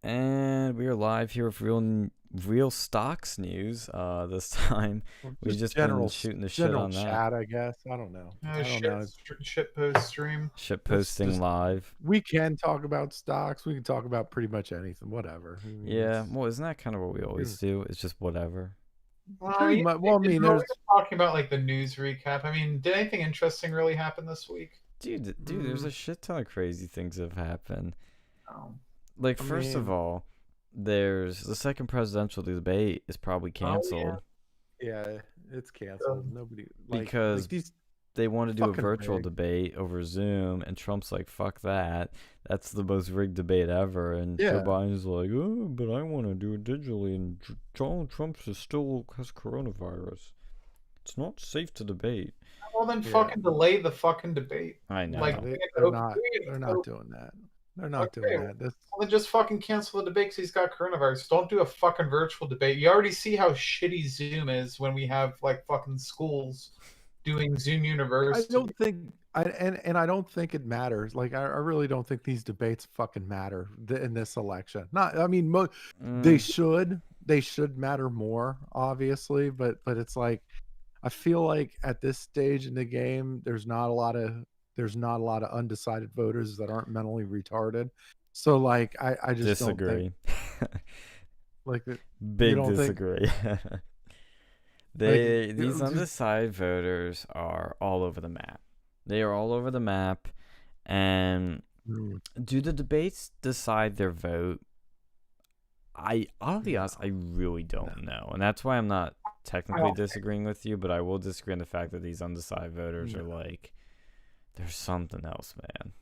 And we are live here with real stocks news. This time Well, we've just been shooting the shit general on that. chat, I guess. I don't know. I don't know. Shit post stream. Shit Let's posting just live. we can talk about stocks. We can talk about pretty much anything, whatever. I mean, Yeah, well, isn't that kind of what we always do? It's just whatever. pretty much. Well, I mean, we're there's talking about like the news recap. I mean, did anything interesting really happen this week? Dude, there's a shit ton of crazy things that have happened. Oh. Like, first of all, there's the second presidential debate is probably canceled. yeah, it's canceled. Nobody because these they want to do a fucking virtual rigged. debate over Zoom, and Trump's like, "Fuck that! That's the most rigged debate ever." And Joe Yeah. Biden's like, "Oh, but I want to do it digitally." And Donald Trump still has coronavirus. It's not safe to debate. Well, then Yeah. fucking delay the fucking debate. I know. Like, they're not doing that. They're not doing that. Well, then just fucking cancel the debate because he's got coronavirus. Don't do a fucking virtual debate. You already see how shitty Zoom is when we have like fucking schools doing Zoom University. I don't think I don't think it matters. Like I really don't think these debates fucking matter in this election. Not I mean they should matter more, obviously, but it's like I feel like at this stage in the game there's not a lot of undecided voters that aren't mentally retarded. So like I just disagree. Don't think, like Big disagree. These just, undecided voters are all over the map. They are all over the map, and do the debates decide their vote? I'll be honest, I really don't know, and that's why I'm not technically disagreeing with you, but I will disagree on the fact that these undecided voters are like, there's something else, man.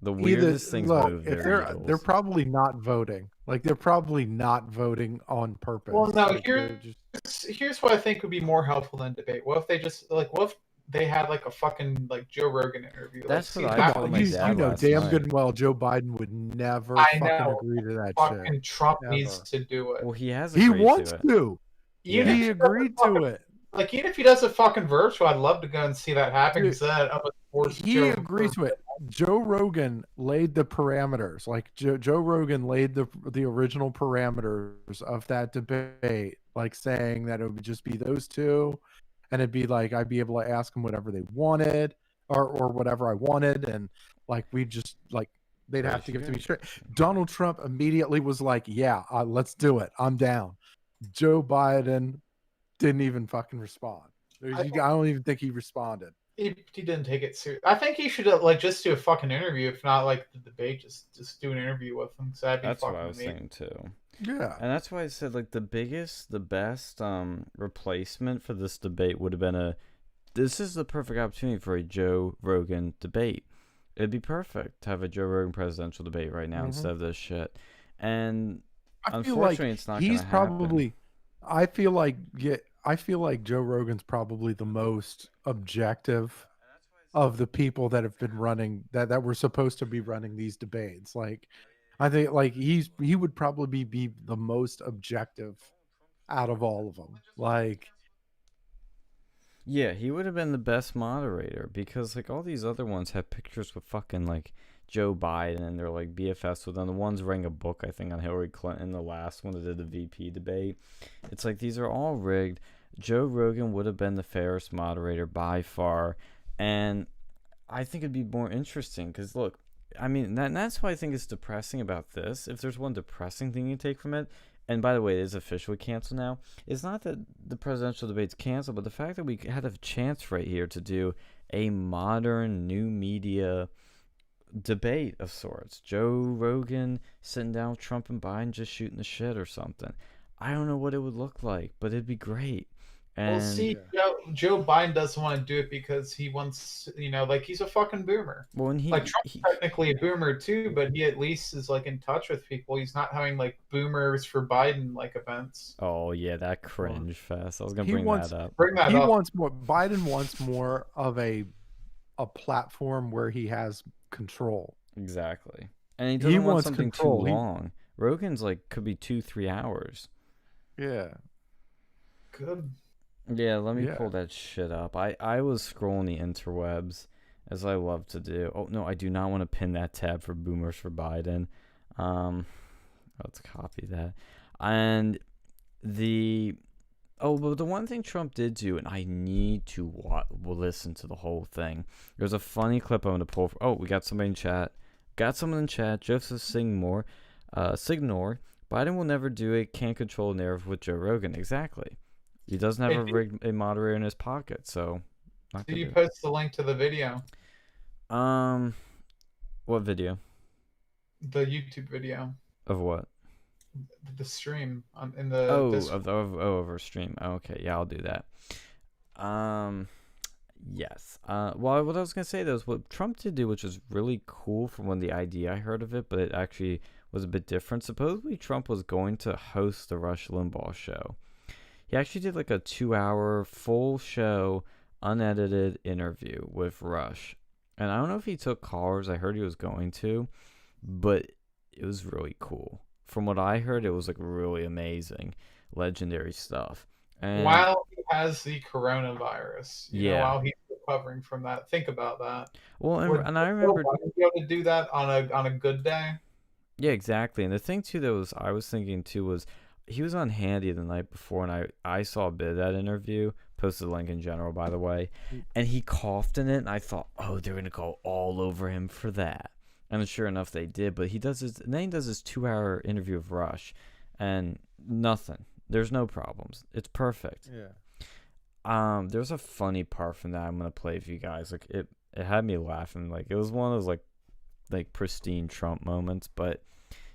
The weirdest things move. If they're probably not voting. Like they're probably not voting on purpose. Well, no. Like, Here's what I think would be more helpful than debate. What if they just what if they had like a fucking like Joe Rogan interview? That's like, what I told my dad. You know last damn night. good and well Joe Biden would never fucking agree to that fucking shit. Trump Ever. needs to do it. Well, he has. He wants to. Yeah. He agreed to it. Like even if he does a fucking virtual, I'd love to go and see that happen. He agrees to it. Joe Rogan laid the parameters. Like Joe Rogan laid the original parameters of that debate, like saying that it would just be those two, and it'd be like I'd be able to ask them whatever they wanted, or whatever I wanted, and like we just like they'd have to give it to me straight. Donald Trump immediately was like, "Yeah, let's do it. I'm down." Joe Biden didn't even fucking respond. I don't even think he responded. He didn't take it serious. I think he should like just do a fucking interview, if not like the debate. Just do an interview with him. So that's what I was saying too. Yeah, and that's why I said like the best replacement for this debate would have been this is the perfect opportunity for a Joe Rogan debate. It'd be perfect to have a Joe Rogan presidential debate right now instead of this shit. And unfortunately, it's not. He's probably. I feel like Joe Rogan's probably the most objective of the people that have been running that were supposed to be running these debates. Like, I think like he would probably be the most objective out of all of them. Like, yeah, he would have been the best moderator because like all these other ones have pictures with fucking like Joe Biden and they're like BFS with them. The one's writing a book, I think, on Hillary Clinton, the last one that did the VP debate. It's like these are all rigged. Joe Rogan would have been the fairest moderator by far, and I think it'd be more interesting because look, I mean that's why I think it's depressing about this. If there's one depressing thing you take from it, and by the way, it is officially canceled now. It's not that the presidential debate's canceled, but the fact that we had a chance right here to do a modern new media debate of sorts. Joe Rogan sitting down with Trump and Biden just shooting the shit or something. I don't know what it would look like, but it'd be great. And well, see, Joe Biden doesn't want to do it because he wants, like he's a fucking boomer. Well, and Trump's technically a boomer too, but he at least is like in touch with people. He's not having like boomers for Biden like events. Oh yeah, that cringe fest. I was gonna bring that up. Wants more. Biden wants more of a platform where he has control. Exactly, and he doesn't want something too long. Rogan's like could be 2-3 hours. Yeah. Good. Yeah, let me pull that shit up. I was scrolling the interwebs, as I love to do. Oh, no, I do not want to pin that tab for Boomers for Biden. Let's copy that. And but the one thing Trump did do, and I need to listen to the whole thing. There's a funny clip I'm going to pull. We got somebody in chat. Joseph Signor. Biden will never do it. Can't control the narrative with Joe Rogan. Exactly. He doesn't have a moderator in his pocket, so. Did you post the link to the video? What video? The YouTube video. Of what? The stream in the of our stream. Okay, yeah, I'll do that. Yes. Well, what I was gonna say though is what Trump did do, which was really cool from when the idea I heard of it, but it actually was a bit different. Supposedly Trump was going to host the Rush Limbaugh show. He actually did like a 2-hour full show, unedited interview with Rush, and I don't know if he took callers. I heard he was going to, but it was really cool. From what I heard, it was like really amazing, legendary stuff. And while he has the coronavirus, you know, while he's recovering from that, think about that. Well, and I remember be able to do that on a good day. Yeah, exactly. And the thing too that I was thinking too was he was on Handy the night before, and I saw a bit of that interview. Posted the link in general, by the way, and he coughed in it, and I thought, oh, they're gonna go all over him for that. And sure enough, they did. But he does his 2-hour interview of Rush, and nothing. There's no problems. It's perfect. Yeah. There's a funny part from that I'm gonna play for you guys. Like it had me laughing. Like it was one of those like pristine Trump moments. But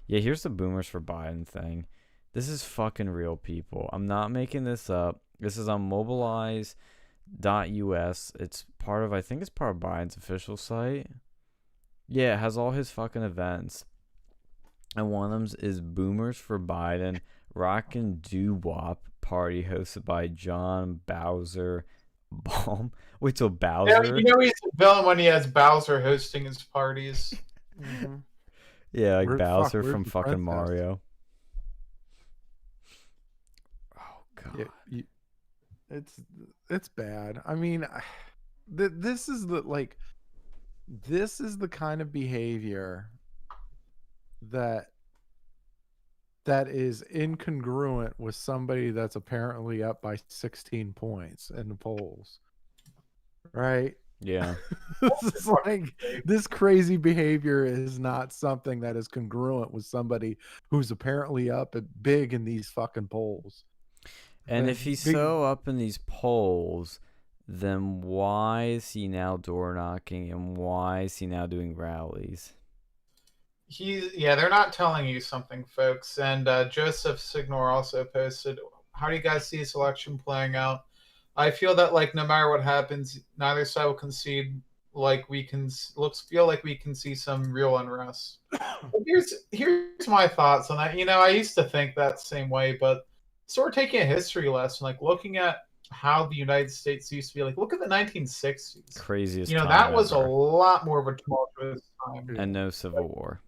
yeah, here's the boomers for Biden thing. This is fucking real, people. I'm not making this up. This is on mobilize.us. It's part of Biden's official site. Yeah, it has all his fucking events. And one of them is Boomers for Biden, Rockin' Doo-Wop party hosted by John Bowser Baum. Wait, so Bowser? Yeah, you know he's a villain when he has Bowser hosting his parties. Mm-hmm. Yeah, like Bowser from fucking Mario. Oh, God. It's bad. I mean, this is the kind of behavior that is incongruent with somebody that's apparently up by 16 points in the polls, right? Yeah. This is this crazy behavior is not something that is congruent with somebody who's apparently up big in these fucking polls. And if he's so up in these polls, then why is he now door knocking, and why is he now doing rallies? They're not telling you something, folks. And Joseph Signor also posted, how do you guys see this election playing out? I feel that no matter what happens, neither side will concede. We can see some real unrest. But here's my thoughts on that. I used to think that same way, but sort of taking a history lesson, looking at how the United States used to be. Look at the 1960s. Craziest. That was a lot more of a tumultuous time. And no Civil War.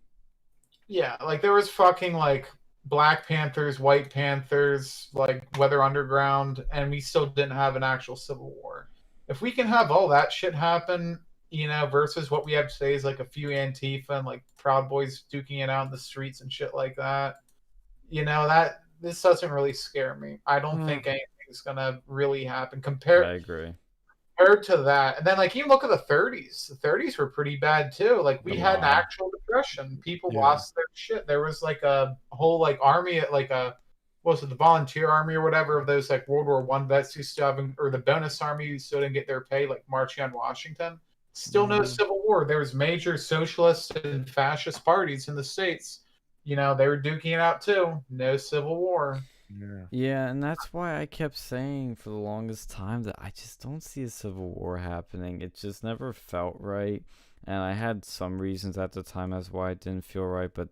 Yeah, there was fucking Black Panthers, White Panthers, Weather Underground, and we still didn't have an actual Civil War. If we can have all that shit happen, versus what we have today is a few Antifa and Proud Boys duking it out in the streets and shit like that. This doesn't really scare me. I don't think anything's gonna really happen I agree. Compared to that. And then even look at the 30s. The 30s were pretty bad too. We had an actual depression. People lost their shit. There was a whole army at what was it, the volunteer army or whatever of those World War I vets who still haven't, or the bonus army who still didn't get their pay, marching on Washington. Still no Civil War. There was major socialist and fascist parties in the States. They were duking it out too. No Civil War. Yeah, and that's why I kept saying for the longest time that I just don't see a Civil War happening. It just never felt right, and I had some reasons at the time as why it didn't feel right. But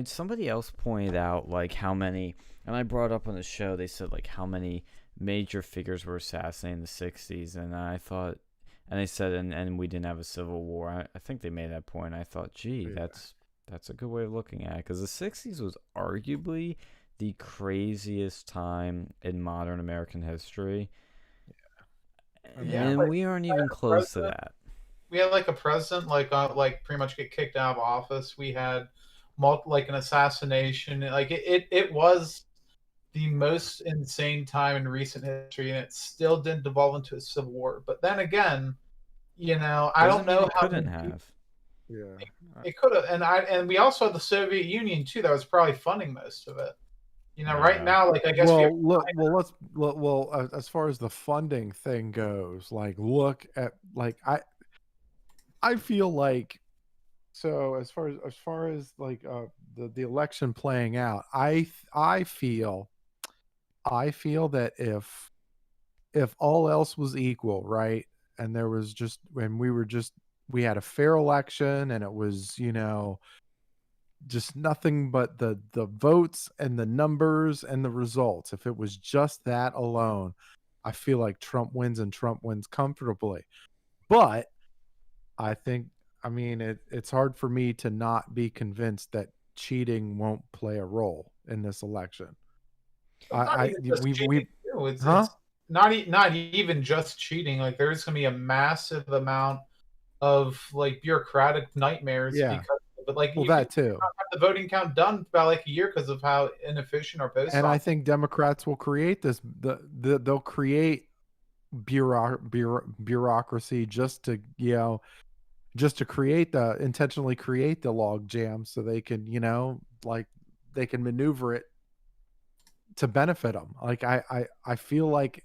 somebody else pointed out how many, and I brought up on the show. They said how many major figures were assassinated in the 60s, and I thought, and they said, and we didn't have a Civil War. I think they made that point. I thought, gee, that's a good way of looking at it, because the 60s was arguably the craziest time in modern American history. And we aren't even close to that. We had a president pretty much get kicked out of office. We had like an assassination. Like it was the most insane time in recent history, and it still didn't devolve into a civil war. But then again, I Doesn't don't mean know it how couldn't many people have. Yeah. it could have, and we also had the Soviet Union too that was probably funding most of it. Right now, like I guess we have. As far as the funding thing goes, like look at like I feel like so as far as like the election playing out, I feel that if all else was equal, right, and there was just when we had a fair election and it was just nothing but the votes and the numbers and the results, if it was just that alone, I feel like Trump wins and Trump wins comfortably. But I think, I mean, it's hard for me to not be convinced that cheating won't play a role in this election. Not even just cheating too. It's not even just cheating. Like there's going to be a massive amount of like bureaucratic nightmares because of it. Like that too. Have the voting count done about like a year because of how inefficient our post. And I think Democrats will create this. They'll create bureaucracy just to intentionally create the log jam so they can like they can maneuver it to benefit them. Like I feel like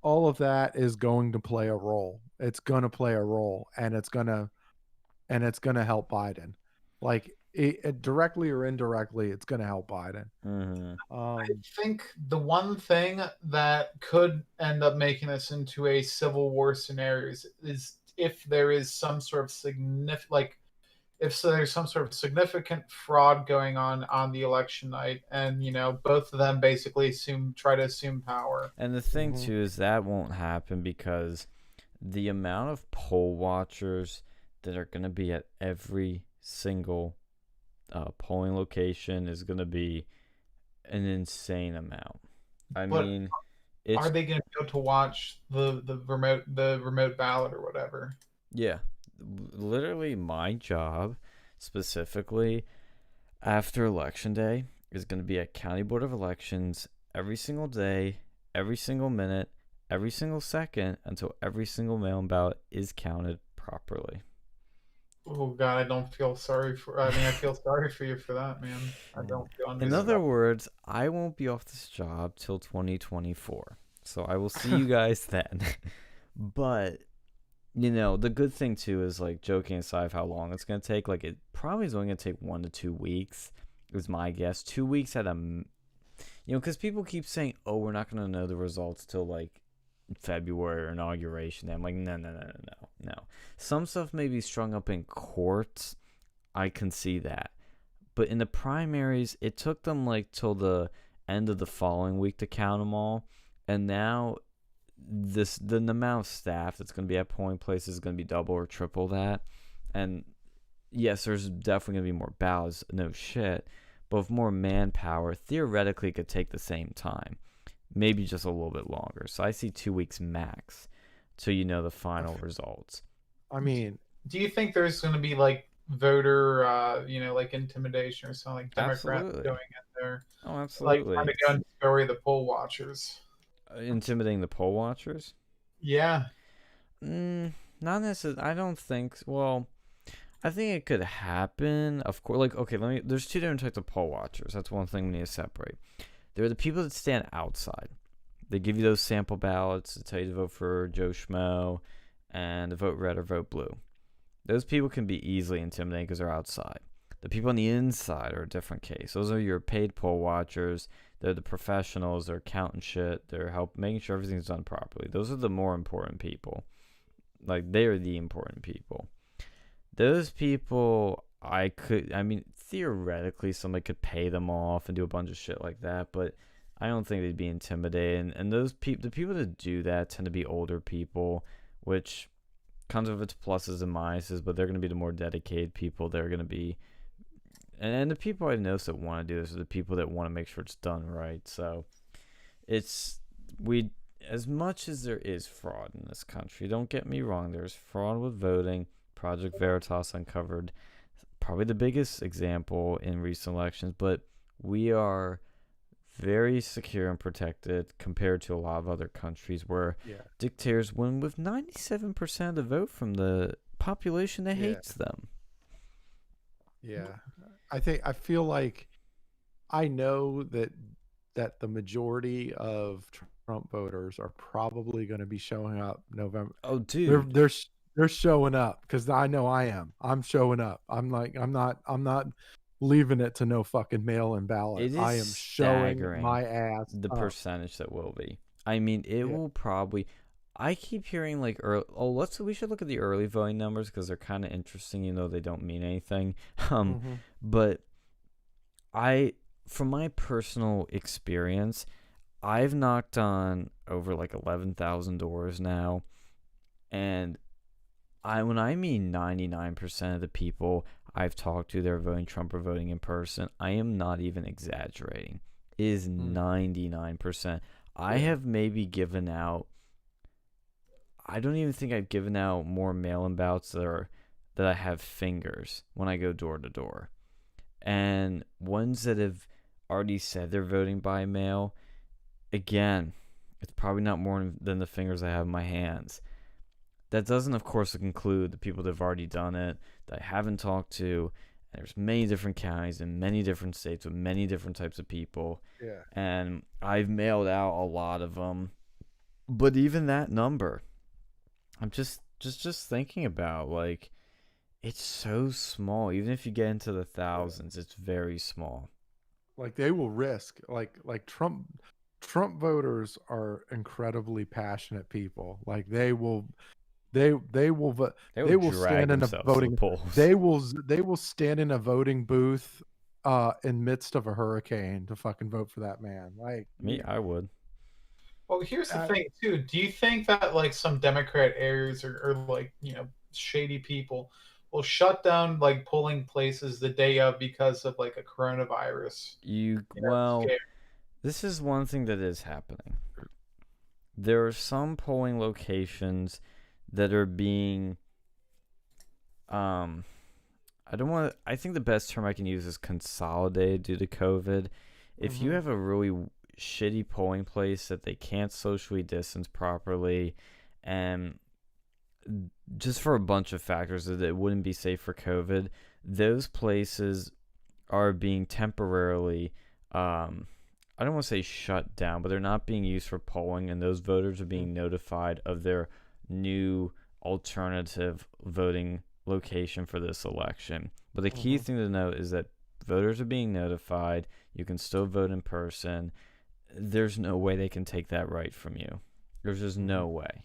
all of that is going to play a role. It's going to play a role, and it's going to help Biden. Like it directly or indirectly, it's going to help Biden. I think the one thing that could end up making this into a civil war scenario is if there is some sort of significant fraud going on the election night, and both of them basically try to assume power. And the thing too is that won't happen because the amount of poll watchers that are going to be at every single polling location is going to be an insane amount. I mean, are they going to be able to watch the remote ballot or whatever? Yeah, literally my job specifically after election day is going to be at County Board of Elections every single day, every single minute, every single second until every single mail-in ballot is counted properly. Oh God, I don't feel sorry for. I mean, I feel sorry for you for that, man. I don't feel. In other words, I won't be off this job till 2024, so I will see you guys then. But the good thing too is, like, joking aside of how long it's gonna take, like it probably is only gonna take 1 to 2 weeks. Is my guess. 2 weeks at because people keep saying, "Oh, we're not gonna know the results till like February or inauguration." I'm like, no. Some stuff may be strung up in courts. I can see that, but in the primaries, it took them like till the end of the following week to count them all, and now the amount of staff that's going to be at polling places is going to be double or triple that. And yes, there's definitely going to be more ballots, no shit, but with more manpower, theoretically it could take the same time, maybe just a little bit longer. So I see 2 weeks max till the final results. I mean, do you think there's going to be like voter like intimidation or something, like Democrats Absolutely. going in there? Oh, absolutely. Like trying to go and scurry the poll watchers. Intimidating the poll watchers? Yeah. Not necessarily. I don't think. Well, I think it could happen. Of course, like, okay, there's two different types of poll watchers. That's one thing we need to separate. There are the people that stand outside. They give you those sample ballots to tell you to vote for Joe Schmo and to vote red or vote blue. Those people can be easily intimidating because they're outside. The people on the inside are a different case. Those are your paid poll watchers. They're the professionals. They're counting shit. They're making sure everything's done properly. Those are the more important people. Like, they are the important people. Those people, theoretically, somebody could pay them off and do a bunch of shit like that, but I don't think they'd be intimidated. And the people that do that tend to be older people, which comes with its pluses and minuses, but they're going to be the more dedicated people. They're going to be, and the people I know that want to do this are the people that want to make sure it's done right. So as much as there is fraud in this country, don't get me wrong, there's fraud with voting. Project Veritas uncovered probably the biggest example in recent elections, but we are very secure and protected compared to a lot of other countries where dictators win with 97% of the vote from the population that hates them. Yeah. I feel like I know that the majority of Trump voters are probably going to be showing up November. Oh, dude. They're showing up because I know I am. I'm showing up. I'm not leaving it to no fucking mail-in ballot. I am showing my ass the up. percentage that will be. I mean, it will probably. I keep hearing like we should look at the early voting numbers because they're kind of interesting, even though they don't mean anything. But from my personal experience, I've knocked on over like 11,000 doors now, and when I mean 99% of the people I've talked to, they're voting Trump or voting in person, I am not even exaggerating. It is 99%. I have maybe given out, I don't even think I've given out more mail-in ballots that I have fingers when I go door to door. And ones that have already said they're voting by mail, again, it's probably not more than the fingers I have in my hands. That doesn't, of course, include the people that have already done it, that I haven't talked to. And there's many different counties in many different states with many different types of people. Yeah. And I've mailed out a lot of them. But even that number, I'm just thinking about, like, it's so small. Even if you get into the thousands, it's very small. Like, they will risk, like Trump voters are incredibly passionate people. Like, they will stand in a voting polls. They will stand in a voting booth in midst of a hurricane to fucking vote for that man. Like me, I would. Well, here's the thing too. Do you think that like some Democrat areas or like, you know, shady people will shut down like polling places the day of because of like a coronavirus? This is one thing that is happening. There are some polling locations that are being I think the best term I can use is consolidated due to COVID. If you have a really shitty polling place that they can't socially distance properly, and just for a bunch of factors that it wouldn't be safe for COVID, those places are being temporarily I don't want to say shut down, but they're not being used for polling, and those voters are being notified of their new alternative voting location for this election. But the key thing to note is that voters are being notified. You can still vote in person. There's no way they can take that right from you. There's just no way.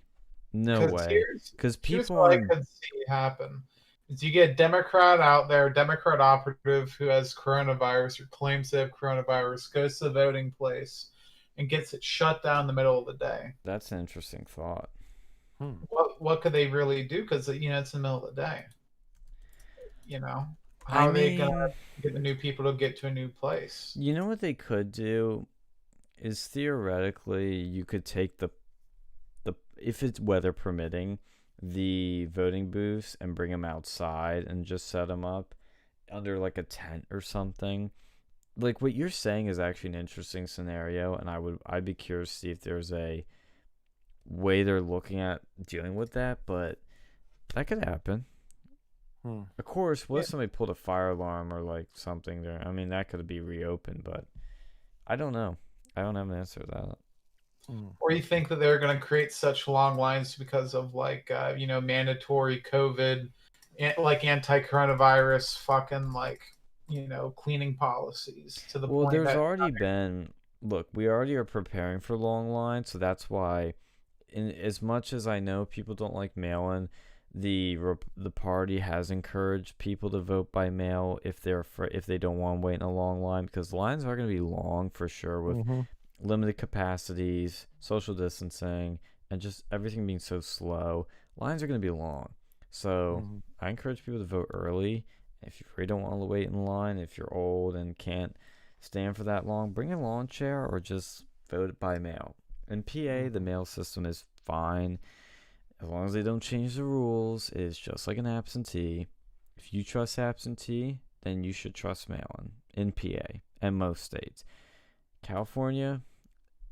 No way. Because here's what I could see happen. Is you get a Democrat out there, Democrat operative who has coronavirus or claims they have coronavirus, goes to the voting place and gets it shut down in the middle of the day. That's an interesting thought. What could they really do? Because, you know, it's in the middle of the day. You know, how are they going to get the new people to get to a new place? You know what they could do is theoretically you could take the if it's weather permitting, the voting booths and bring them outside and just set them up under like a tent or something. Like what you're saying is actually an interesting scenario, and I'd be curious to see if there's a way they're looking at dealing with that, but that could happen. Of course, what if somebody pulled a fire alarm or like something there? I mean, that could be reopened, but I don't know. I don't have an answer to that. Or you think that they're going to create such long lines because of like you know, mandatory COVID, like anti-coronavirus fucking like, you know, cleaning policies to the point Well, there's already been, look, we already are preparing for long lines, so that's why, as much as I know people don't like mail-in, the party has encouraged people to vote by mail if they don't want to wait in a long line, because lines are going to be long for sure with limited capacities, social distancing, and just everything being so slow. Lines are going to be long. So I encourage people to vote early. If you really don't want to wait in line, if you're old and can't stand for that long, bring a lawn chair or just vote by mail. In PA, the mail system is fine. As long as they don't change the rules, it's just like an absentee. If you trust absentee, then you should trust mail-in in PA and most states. California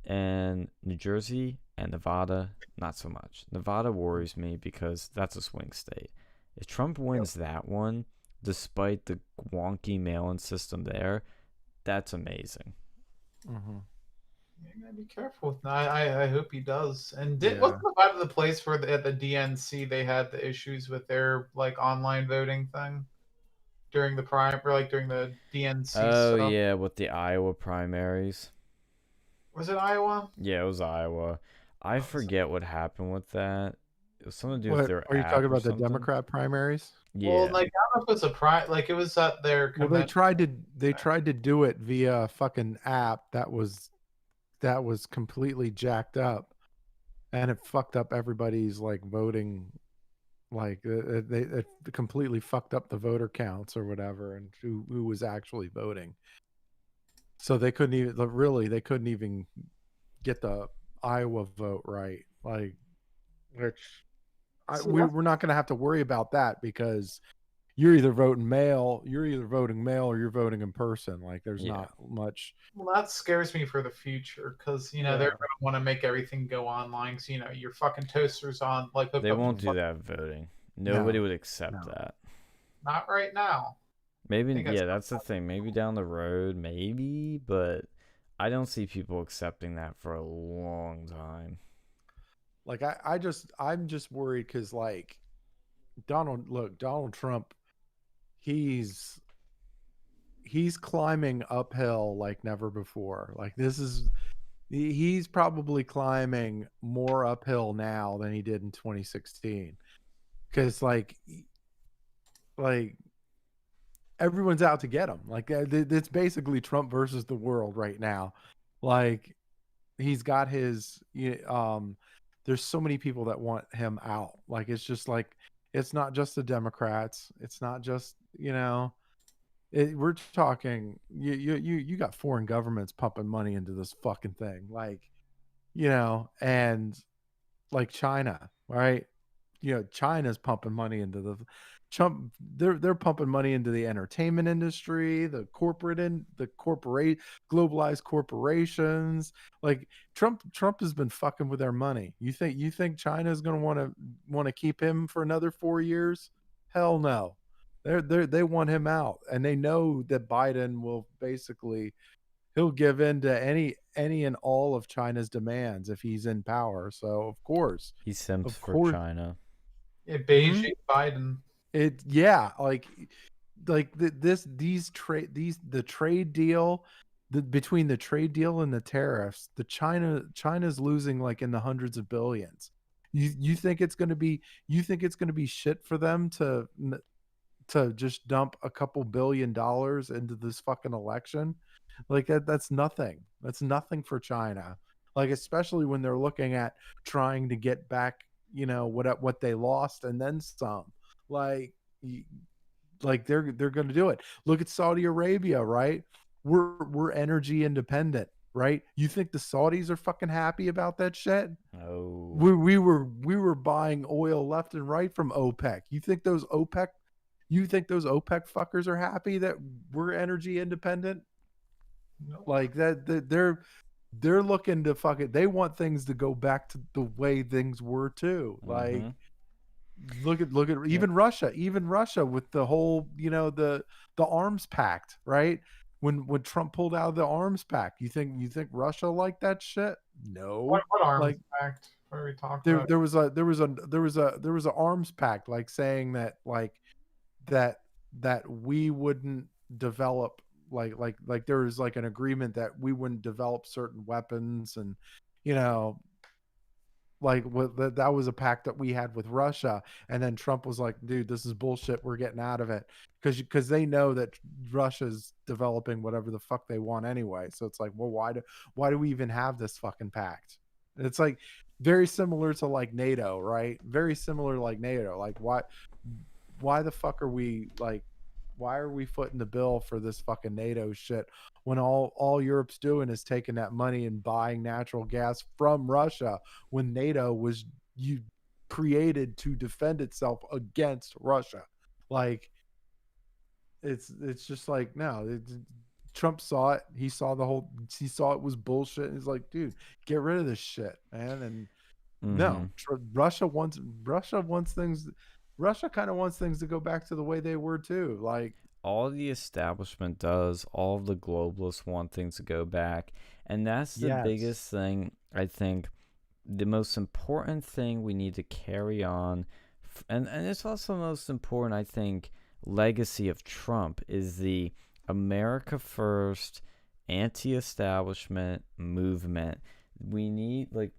and New Jersey and Nevada, not so much. Nevada worries me because that's a swing state. If Trump wins that one, despite the wonky mail-in system there, that's amazing. Mm-hmm. You gotta be careful with that. I hope he does. And Yeah. wasn't about the place where at the DNC they had the issues with their like online voting thing during the during the DNC Oh, stuff? yeah, with the Iowa primaries. Was it Iowa? Yeah, it was Iowa. I forget what happened with that. It was something to do with What their are you app talking or about? The something. Democrat primaries? Yeah. Well, like I don't know if it was like it was at their Well, convention. they tried to do it via a fucking app that was completely jacked up, and it fucked up everybody's like voting. Like it completely fucked up the voter counts or whatever, and who was actually voting. So they couldn't even get the Iowa vote right. Like, which we're not going to have to worry about that because you're either voting mail, or you're voting in person. Like, there's not much. Well, that scares me for the future because they're going to want to make everything go online. Because your fucking toaster's on. Like they won't do that voting. Nobody would accept that. Not right now. Maybe that's the thing. Maybe down the road, maybe, but I don't see people accepting that for a long time. Like I'm just worried because like Donald Trump, he's climbing uphill like never before. Like he's probably climbing more uphill now than he did in 2016 because like everyone's out to get him. Like it's basically Trump versus the world right now. Like he's got his there's so many people that want him out. Like it's just like it's not just the Democrats. It's not just we're talking you got foreign governments pumping money into this fucking thing, like and like China, right? China's pumping money into the Trump. They're pumping money into the entertainment industry, the globalized corporations. Like Trump has been fucking with their money. You think China's going to want to keep him for another 4 years? Hell no. They want him out, and they know that Biden will basically he'll give in to any and all of China's demands if he's in power. So of course he simps for China. Yeah, Beijing Biden. The trade deal, between the trade deal and the tariffs, China's losing like in the hundreds of billions. You think it's going to be shit for them to just dump a couple $1 billion into this fucking election? Like that's nothing. That's nothing for China. Like especially when they're looking at trying to get back, what they lost and then some. Like they're going to do it. Look at Saudi Arabia, right? We're energy independent, right? You think the Saudis are fucking happy about that shit? No. We were buying oil left and right from OPEC. You think those OPEC fuckers are happy that we're energy independent? Nope. Like that they're looking to fuck it. They want things to go back to the way things were too. Like look at even Russia with the whole, the arms pact, right? When Trump pulled out of the arms pact, you think Russia liked that shit? No. What arms pact? What are we talking about? There was a arms pact, like saying that that we wouldn't develop like there was like an agreement that we wouldn't develop certain weapons, and that was a pact that we had with Russia. And then Trump was like, dude, this is bullshit, we're getting out of it, because they know that Russia's developing whatever the fuck they want anyway. So it's like, well, why do we even have this fucking pact? And it's like very similar to like NATO, right? Very similar like NATO. Like why the fuck are we like, why are we footing the bill for this fucking NATO shit when all Europe's doing is taking that money and buying natural gas from Russia, when NATO was created to defend itself against Russia? Like It's just like no. Trump saw it. He saw he saw it was bullshit. And he's like, dude, get rid of this shit, man. And no, Russia wants things. Russia kind of wants things to go back to the way they were too. Like all the establishment does, all of the globalists want things to go back, and that's the biggest thing. I think the most important thing we need to carry on, and it's also the most important, I think, legacy of Trump is the America First anti-establishment movement. We need, like,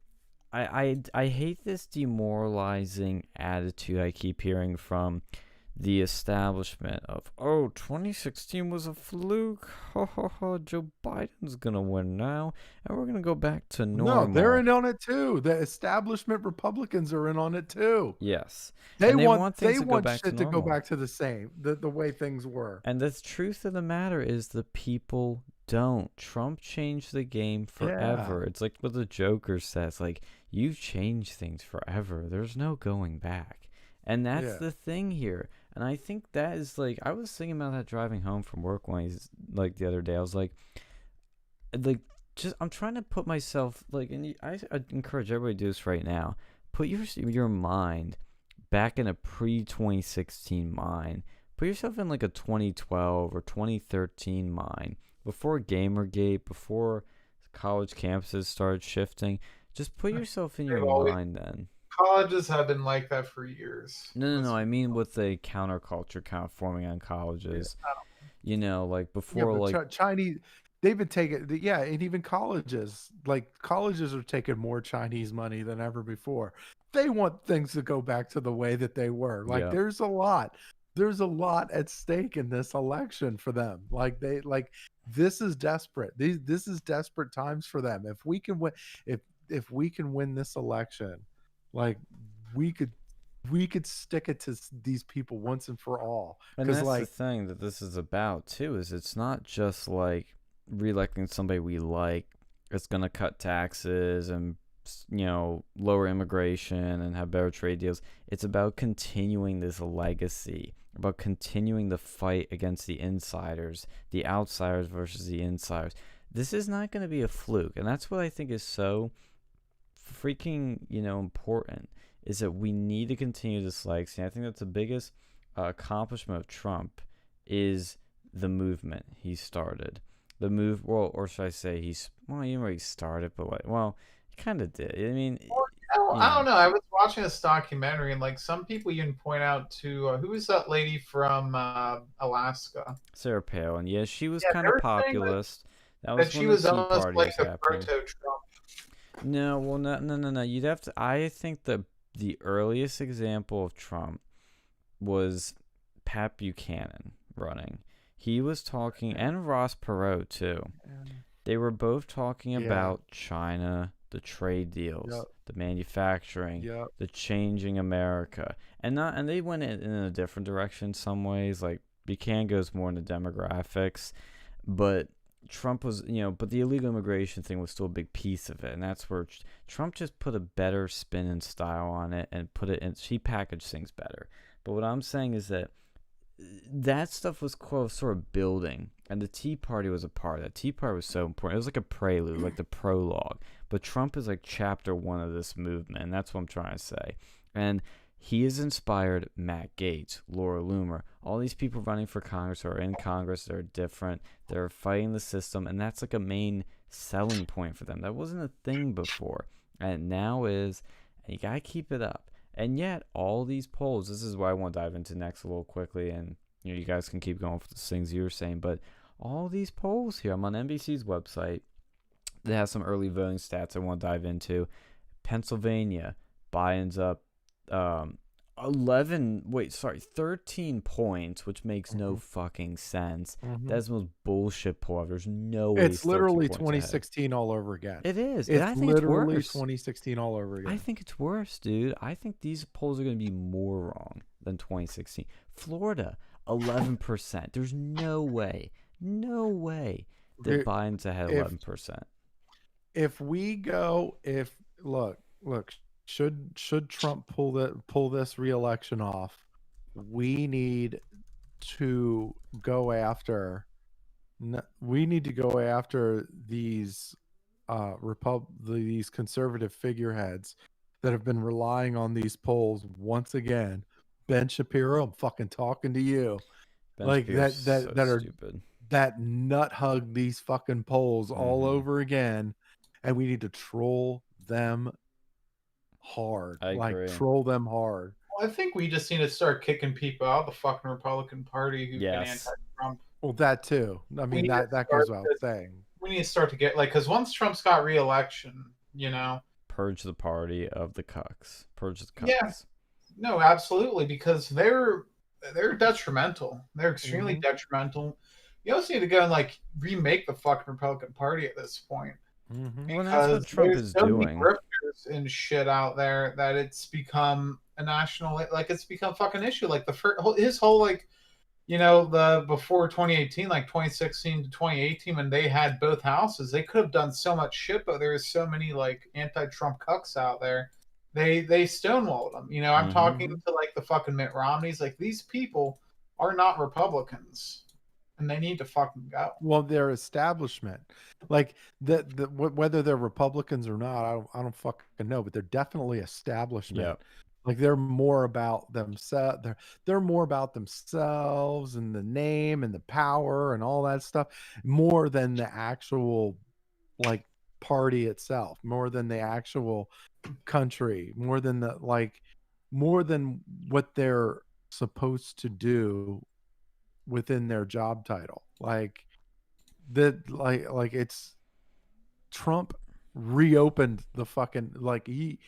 I hate this demoralizing attitude I keep hearing from the establishment of, oh, 2016 was a fluke. Ha ha ha, Joe Biden's gonna win now, and we're gonna go back to normal. No, they're in on it too. The establishment Republicans are in on it too. Yes. They want shit to go back to the way things were. And the truth of the matter is the people don't. Trump changed the game forever. It's like what the Joker says, like, you've changed things forever. There's no going back. And that's the thing here. And I think that is, like, I was thinking about that driving home from work when like the other day. I was like just I'm trying to put myself, like, and I encourage everybody to do this right now. Put your mind back in a pre-2016 mind. Put yourself in like a 2012 or 2013 mind. Before Gamergate, before college campuses started shifting. Just put yourself in your mind then. Colleges have been like that for years. No. I mean, with the counterculture kind of forming on colleges. You know, like before, like Chinese, they've been taking, and even colleges, like colleges are taking more Chinese money than ever before. They want things to go back to the way that they were. Like there's a lot at stake in this election for them. Like this is desperate. This is desperate times for them. If we can win, if we can win this election, like we could stick it to these people once and for all. And that's the thing that this is about too, is it's not just like re-electing somebody we like. It's gonna cut taxes and, you know, lower immigration and have better trade deals. It's about continuing this legacy, about continuing the fight against the insiders, the outsiders versus the insiders. This is not going to be a fluke, and that's what I think is so freaking, you know, important, is that we need to continue this legacy. And I think that's the biggest accomplishment of Trump is the movement he started. The move, well, or should I say he didn't really start it, but he kind of did. I mean, I don't know. I was watching this documentary, and like some people even point out to who is that lady from Alaska? Sarah Palin. Yeah, she was kind of populist. That was she was almost like a proto-Trump. No. You'd have to. I think the earliest example of Trump was Pat Buchanan running. He was talking, and Ross Perot too. They were both talking about China, the trade deals, the manufacturing, the changing America, and they went in a different direction in some ways. Like Buchanan goes more into demographics, but Trump was, but the illegal immigration thing was still a big piece of it, and that's where Trump just put a better spin and style on it and put it in. She packaged things better. But what I'm saying is that stuff was sort of building, and the Tea Party was a part of that. Tea Party was so important. It was like a prelude, like the prologue. But Trump is like chapter one of this movement, and that's what I'm trying to say. And he has inspired Matt Gaetz, Laura Loomer, all these people running for Congress or in Congress. They're different. They're fighting the system, and that's like a main selling point for them. That wasn't a thing before, and it now is, and you got to keep it up. And yet, all these polls, this is what I want to dive into next a little quickly, and you guys can keep going with the things you were saying, but all these polls here, I'm on NBC's website. They have some early voting stats I want to dive into. Pennsylvania, Biden's up 13 points, which makes no fucking sense. That's the most bullshit poll ever. There's no way. It's literally 2016 all over again. It is. It's I think literally it's worse. 2016 all over again. I think it's worse, dude. I think these polls are going to be more wrong than 2016. Florida, 11%. There's no way that Biden's ahead 11%. Look, should Trump pull this re-election off, we need to go after. We need to go after these these conservative figureheads that have been relying on these polls once again. Ben Shapiro, I'm fucking talking to you. Ben Like Shapiro's so that are stupid. that nut hug these fucking polls all over again, and we need to troll them hard. I Like agree. troll them hard. Well, I think we just need to start kicking people out of the fucking Republican Party who've been Yes. anti-Trump. Well, that too. I mean, that goes without saying. We need to start to get because once Trump's got re-election, purge the party of the cucks. Purge the cucks. Yeah. No, absolutely, because they're detrimental. They're extremely detrimental. You also need to go and like remake the fucking Republican Party at this point. Well, that's what Trump is doing. Grifters and shit out there that it's become a national, like it's become a fucking issue. Like his whole like, the before 2018, like 2016 to 2018, when they had both houses, they could have done so much shit, but there's so many like anti-Trump cucks out there. They stonewalled them. I'm talking to like the fucking Mitt Romneys. Like these people are not Republicans, and they need to fucking go. Well, they're establishment, like whether they're Republicans or not, I don't fucking know, but they're definitely establishment. Yep. Like they're more about themselves. They're more about themselves and the name and the power and all that stuff, more than the actual like party itself, more than the actual country, more than what they're supposed to do within their job title. Like it's Trump reopened the fucking, like he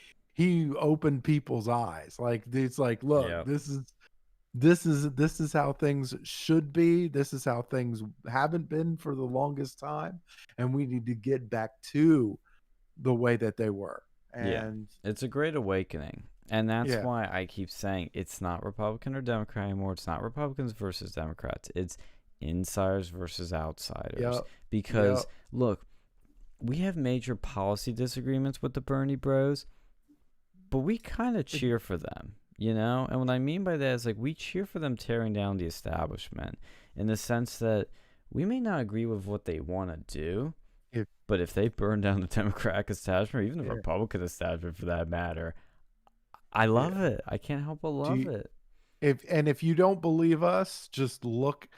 opened people's eyes. Like it's like, look, Yep. this is how things should be. This is how things haven't been for the longest time, and we need to get back to the way that they were. And it's a great awakening. And that's why I keep saying it's not Republican or Democrat anymore. It's not Republicans versus Democrats. It's insiders versus outsiders. Because, look, we have major policy disagreements with the Bernie bros, but we kind of cheer for them, And what I mean by that is, like, we cheer for them tearing down the establishment in the sense that we may not agree with what they want to do, but if they burn down the Democratic establishment, or even the Republican establishment for that matter, I love it. I can't help but love it. If you don't believe us, just look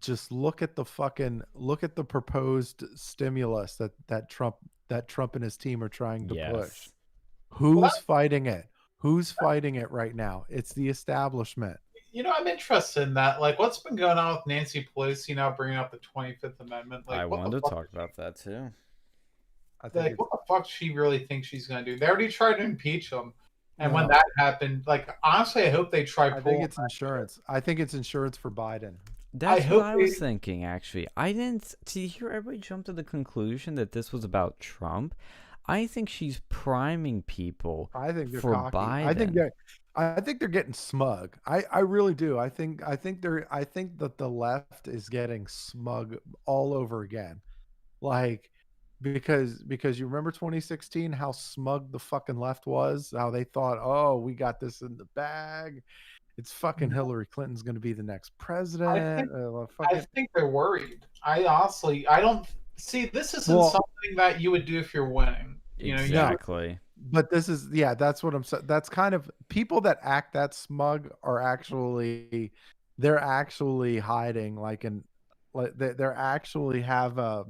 at the proposed stimulus that Trump and his team are trying to push. Who's fighting it? Who's fighting it right now? It's the establishment. I'm interested in that. Like, what's been going on with Nancy Pelosi now bringing up the 25th Amendment? Like, I wanted to talk about that too. I think what the fuck does she really think she's going to do? They already tried to impeach him. And when that happened, like, honestly, I hope they try. I think it's insurance. I think it's insurance for Biden. That's what I was thinking, actually. I didn't see here. Everybody jumped to the conclusion that this was about Trump. I think she's priming people. I think they're for cocky. Biden. I think they're getting smug. I really do. I think that the left is getting smug all over again. Like, because you remember 2016, how smug the fucking left was, how they thought, oh, we got this in the bag. It's fucking Hillary Clinton's going to be the next president. I think they're worried. I don't see, this isn't something that you would do if you're winning. Exactly. But this is, that's what I'm saying. That's kind of, people that act that smug are actually, they're actually hiding, they're actually have a,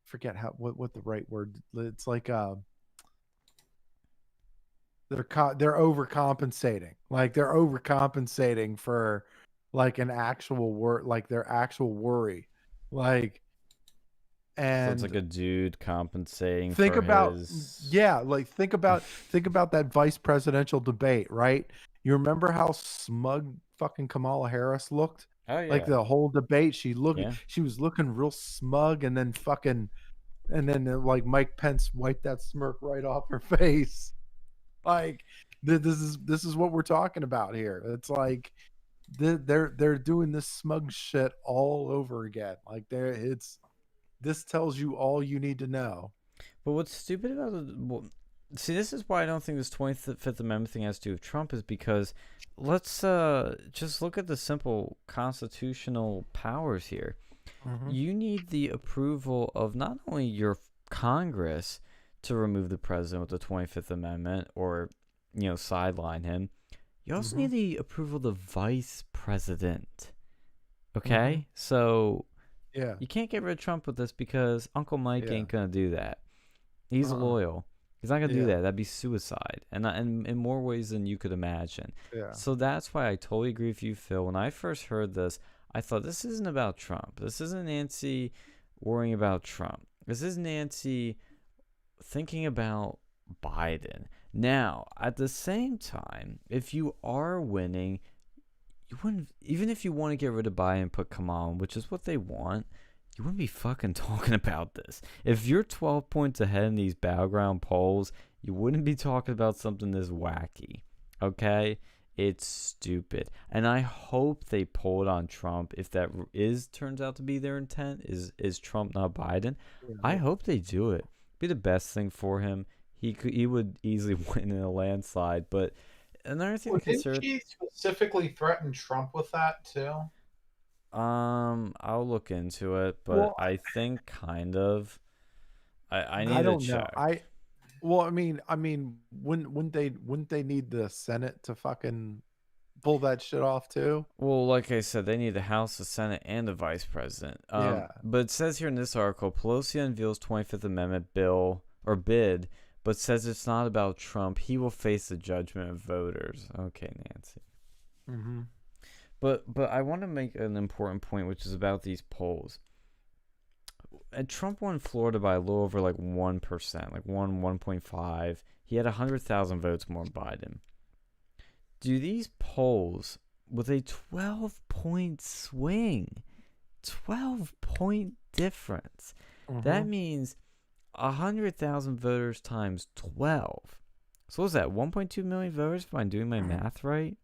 forget what the right word. It's like they're overcompensating. Like they're overcompensating for like an actual like their actual worry. Like, and so it's like a dude compensating. Think for about his... think about that vice presidential debate, right? You remember how smug fucking Kamala Harris looked? Oh, yeah. Like the whole debate, she was looking real smug, and then like Mike Pence wiped that smirk right off her face. Like this is what we're talking about here. It's like they're doing this smug shit all over again. Like this tells you all you need to know. But what's stupid about it? Well, see, this is why I don't think this 25th Amendment thing has to do with Trump, is because let's just look at the simple constitutional powers here. Mhm. You need the approval of not only your Congress to remove the president with the 25th Amendment or, sideline him. You also need the approval of the vice president. Okay? So Yeah. you can't get rid of Trump with this because Uncle Mike Yeah. ain't going to do that. He's loyal. He's not going to do Yeah. that. That'd be suicide. And in more ways than you could imagine. Yeah. So that's why I totally agree with you, Phil. When I first heard this, I thought this isn't about Trump. This isn't Nancy worrying about Trump. This is Nancy thinking about Biden. Now, at the same time, if you are winning, you wouldn't, even if you want to get rid of Biden and put Kamala, which is what they want, you wouldn't be fucking talking about this. If you're 12 points ahead in these battleground polls, you wouldn't be talking about something this wacky. Okay? It's stupid. And I hope they pull it on Trump if that turns out to be their intent, is Trump not Biden. I hope they do it. Be the best thing for him. He would easily win in a landslide, but another thing to consider. Did she specifically threaten Trump with that too? I'll look into it, but I think kind of. I need to check. I mean, wouldn't they need the Senate to fucking pull that shit off too? Well, like I said, they need the House, the Senate, and the Vice President. Yeah. But it says here in this article, Pelosi unveils 25th Amendment bill or bid, but says it's not about Trump. He will face the judgment of voters. Okay, Nancy. Mm-hmm. But I want to make an important point, which is about these polls. And Trump won Florida by a little over 1%, 1.5. He had 100,000 votes more than Biden. Do these polls, with a 12-point swing, 12-point difference, that means 100,000 voters times 12. So what's that, 1.2 million voters if I'm doing my math right?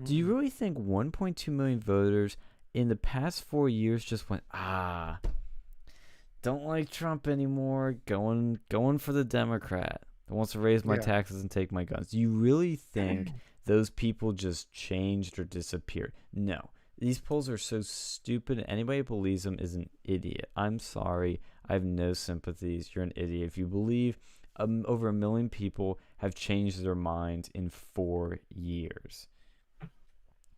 Do you really think 1.2 million voters in the past 4 years just went, don't like Trump anymore, going for the Democrat that wants to raise my taxes and take my guns? Do you really think those people just changed or disappeared? No. These polls are so stupid. Anybody who believes them is an idiot. I'm sorry. I have no sympathies. You're an idiot. If you believe over 1 million people have changed their minds in 4 years.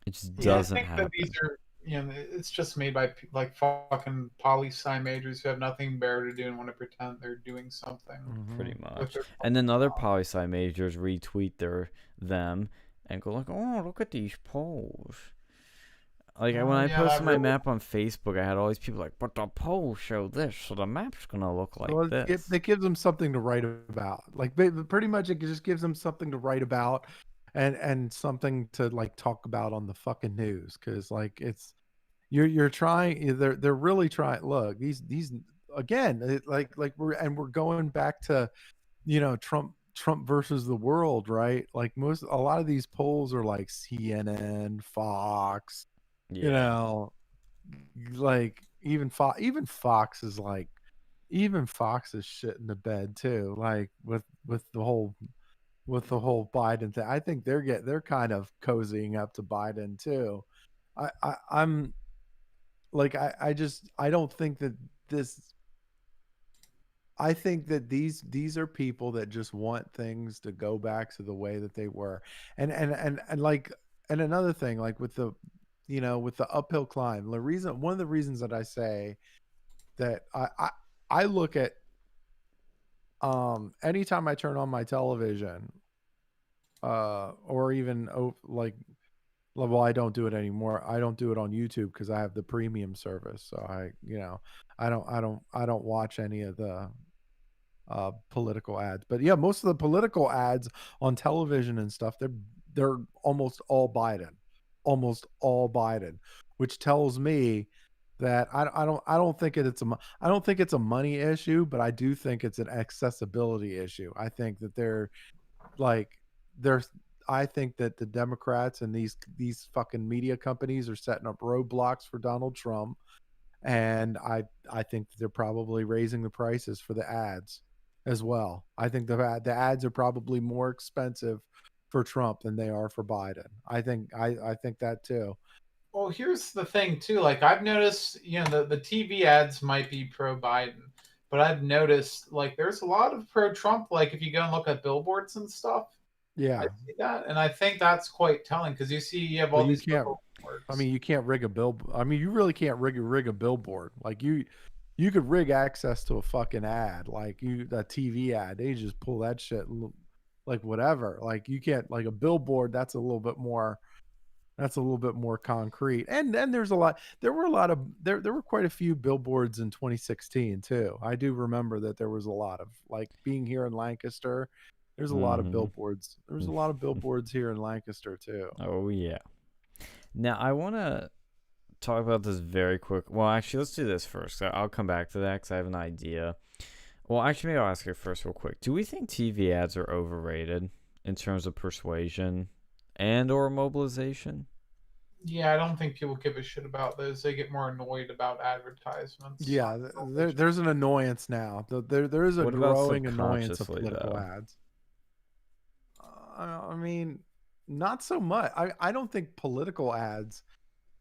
It just doesn't happen. That these are, it's just made by fucking poli-sci majors who have nothing better to do and want to pretend they're doing something. Pretty much. And then other poli-sci majors retweet them and go oh, look at these polls. When I posted my map on Facebook, I had all these people but the polls show this, so the map's gonna look like this. It gives them something to write about. Pretty much, it just gives them something to write about. And something to talk about on the fucking news, because it's you're trying, they're really trying. Look, these again, we're going back to Trump versus the world, right? A lot of these polls are CNN, Fox, even Fox is Fox is shit in the bed too, with the whole Biden thing. I think they're kind of cozying up to Biden too. I'm I don't think that this. I think that these are people that just want things to go back to the way that they were. And another thing, with the with the uphill climb, one of the reasons that I say that I look at anytime I turn on my television, or even well, I don't do it anymore. I don't do it on YouTube because I have the premium service. So I don't watch any of the political ads. But yeah, most of the political ads on television and stuff, they're almost all Biden, which tells me that I don't think it's a money issue, but I do think it's an accessibility issue. I think that I think that the Democrats and these fucking media companies are setting up roadblocks for Donald Trump, and I think that they're probably raising the prices for the ads as well. I think the ads are probably more expensive for Trump than they are for Biden. I think that too. Well, here's the thing too. Like I've noticed, the TV ads might be pro Biden, but I've noticed like there's a lot of pro Trump. Like if you go and look at billboards and stuff, Yeah. I see that, and I think that's quite telling because you have all Well, you these can't. billboards. I mean, you can't rig a bill. I mean, you really can't rig a billboard. Like you could rig access to a fucking ad, like a TV ad. They just pull that shit, like whatever. Like you can't, like a billboard. That's a little bit more. That's a little bit more concrete. And then there's a lot. There were quite a few billboards in 2016 too. I do remember that there was a lot of, like, being here in Lancaster. There's a lot of billboards. There was a lot of billboards here in Lancaster too. Oh yeah. Now I want to talk about this very quick. Well, actually, let's do this first. I'll come back to that because I have an idea. Well, actually, maybe I'll ask you first real quick. Do we think TV ads are overrated in terms of persuasion and or mobilization? Yeah, I don't think people give a shit about those. They get more annoyed about advertisements. Yeah, there's an annoyance now. There is a What about growing annoyance of subconsciously, political though? ads. I mean, not so much. I don't think political ads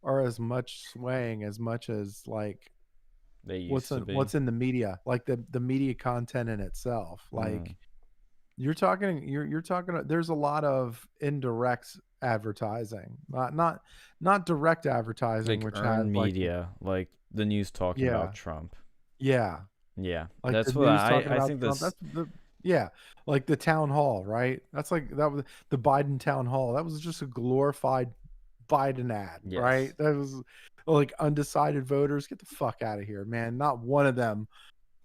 are as much swaying as much as, like, They used to be. what's in the media, like the media content in itself. Like you're talking there's a lot of indirect advertising, not direct advertising, like which earned has media, like the news talking about Trump. yeah, Yeah, like that's the what news talking I about think. Trump. That's Yeah, like the town hall, right? That was the Biden town hall. That was just a glorified Biden ad, Yes. right? That was like undecided voters. Get the fuck out of here, man. Not one of them